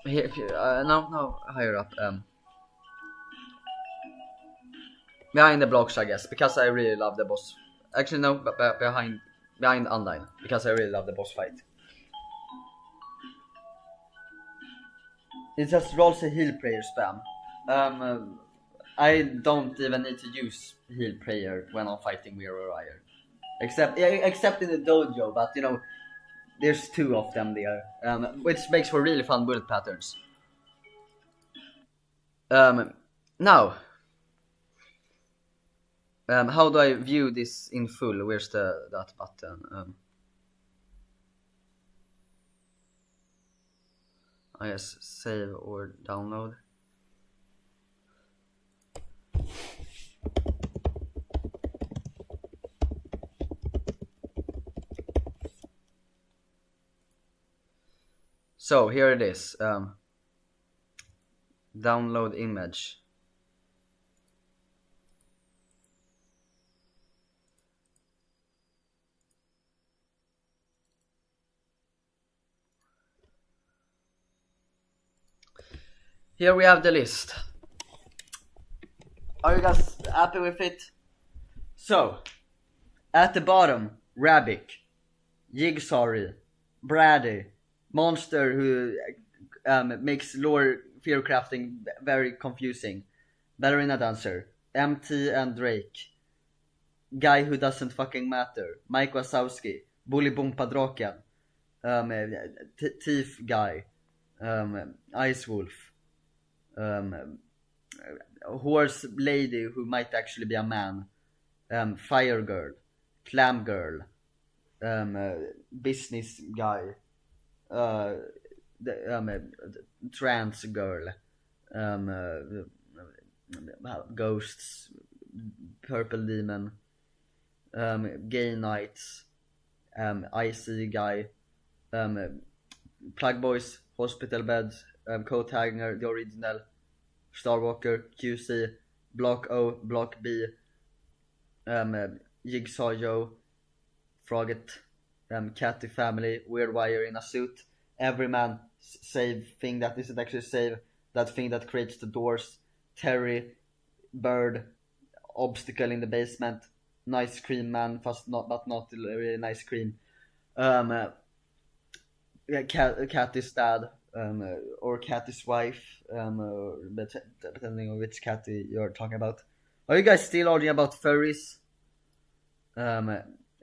Here, no, higher up. Behind the blocks, I guess, because I really love the boss. Actually, no, but behind online, because I really love the boss fight. It just rolls a heal prayer spam. I don't even need to use heal prayer when I'm fighting Mirror Wire, except in the dojo. But you know, there's 2 of them there, which makes for really fun bullet patterns. Now, how do I view this in full? Where's that button? I guess save or download. So here it is. Download image. Here we have the list. Are you guys happy with it? So, at the bottom, Rabbik, Jigsari, Brady, monster who makes lore fear crafting very confusing, ballerina dancer, MT and Drake, guy who doesn't fucking matter, Mike Wazowski, Bully Bompadraken, Thief guy, Ice Wolf, horse lady who might actually be a man, fire girl, clam girl, business guy, trans girl, ghosts, purple demon, gay knights, icy guy, plug boys, hospital beds, coat hanger, the original, Starwalker, QC, block O, block B, Jigsaw Joe, Frogget, Catty family, weird wire in a suit, everyman, save thing that isn't actually save, that thing that creates the doors, Terry, bird, obstacle in the basement, nice cream man, but not really nice cream, Catty's dad, or Catty's wife, depending on which Catty you're talking about. Are you guys still arguing about furries?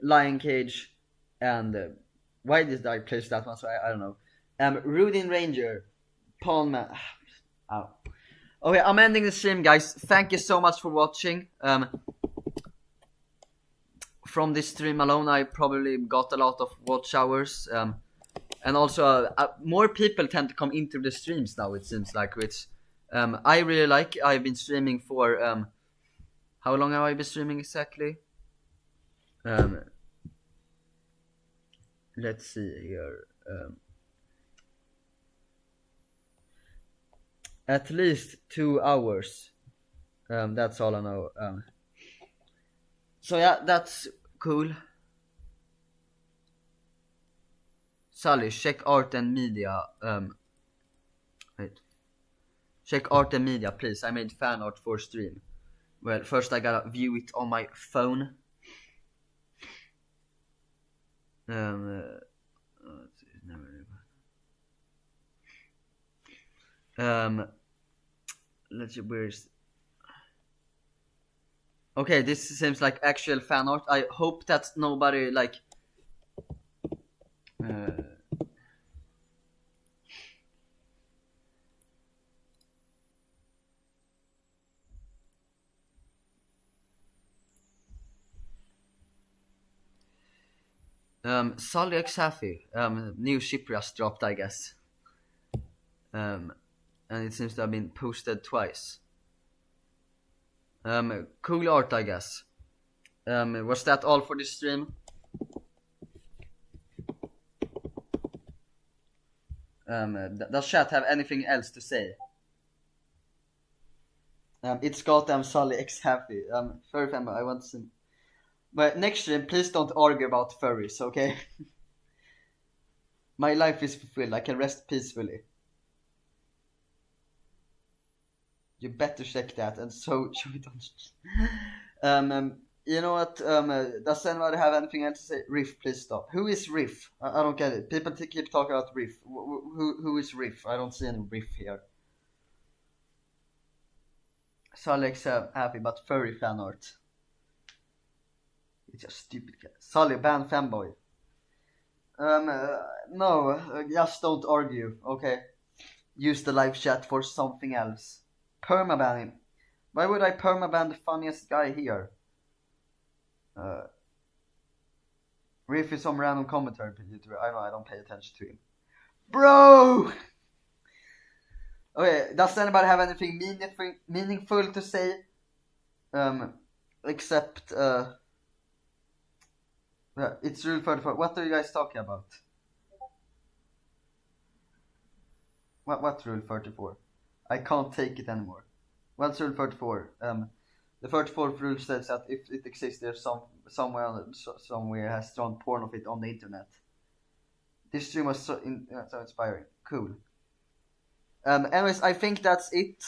Lion Cage, and why did I place that one? So I don't know. Rudin Ranger, Pawn Man. Oh. Okay, I'm ending the stream, guys. Thank you so much for watching. From this stream alone, I probably got a lot of watch hours. And also, more people tend to come into the streams now, it seems like, which I really like. I've been streaming for, how long have I been streaming exactly? Let's see here. At least 2 hours. That's all I know. So yeah, that's cool. Sully, check art and media. Wait. Check art and media, please. I made fan art for stream. Well, first I gotta view it on my phone. Let's see, where's... Okay, this seems like actual fan art. I hope that nobody like Sully X Happy. New ship just dropped, I guess. And it seems to have been posted twice. Cool art, I guess. Was that all for this stream? Does chat have anything else to say? It's goddamn Sully X Happy. Furry fanboy, I want to see. But next stream, please don't argue about furries, okay? My life is fulfilled. I can rest peacefully. You better check that, and so should we don't. You know what? Does anybody have anything else to say? Riff, please stop. Who is Riff? I don't get it. People keep talking about Riff. Who is Riff? I don't see any Riff here. Sully's happy, but furry fan art. It's just stupid. Sully, ban fanboy. No, just don't argue, okay? Use the live chat for something else. Permaban him. Why would I permaban the funniest guy here? Riff is some random commentary YouTuber. I know, I don't pay attention to him. Bro! Okay, does anybody have anything meaningful to say? Except, it's rule 34. What are you guys talking about? What rule 34? I can't take it anymore. What's rule 34? The 34th rule says that if it exists, there's somewhere has drawn porn of it on the internet. This stream was so inspiring. Cool. Anyways, I think that's it.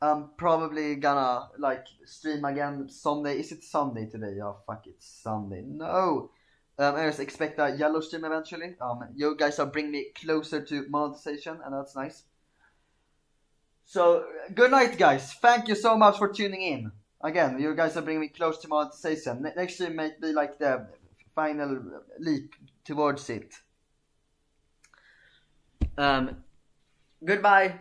I'm probably gonna like stream again Sunday. Is it Sunday today? Oh fuck, it's Sunday. No. Anyways, expect a yellow stream eventually. You guys are bringing me closer to monetization, and that's nice. So good night, guys. Thank you so much for tuning in. Again, you guys are bringing me close to monetization. Next stream might be like the final leap towards it. Goodbye.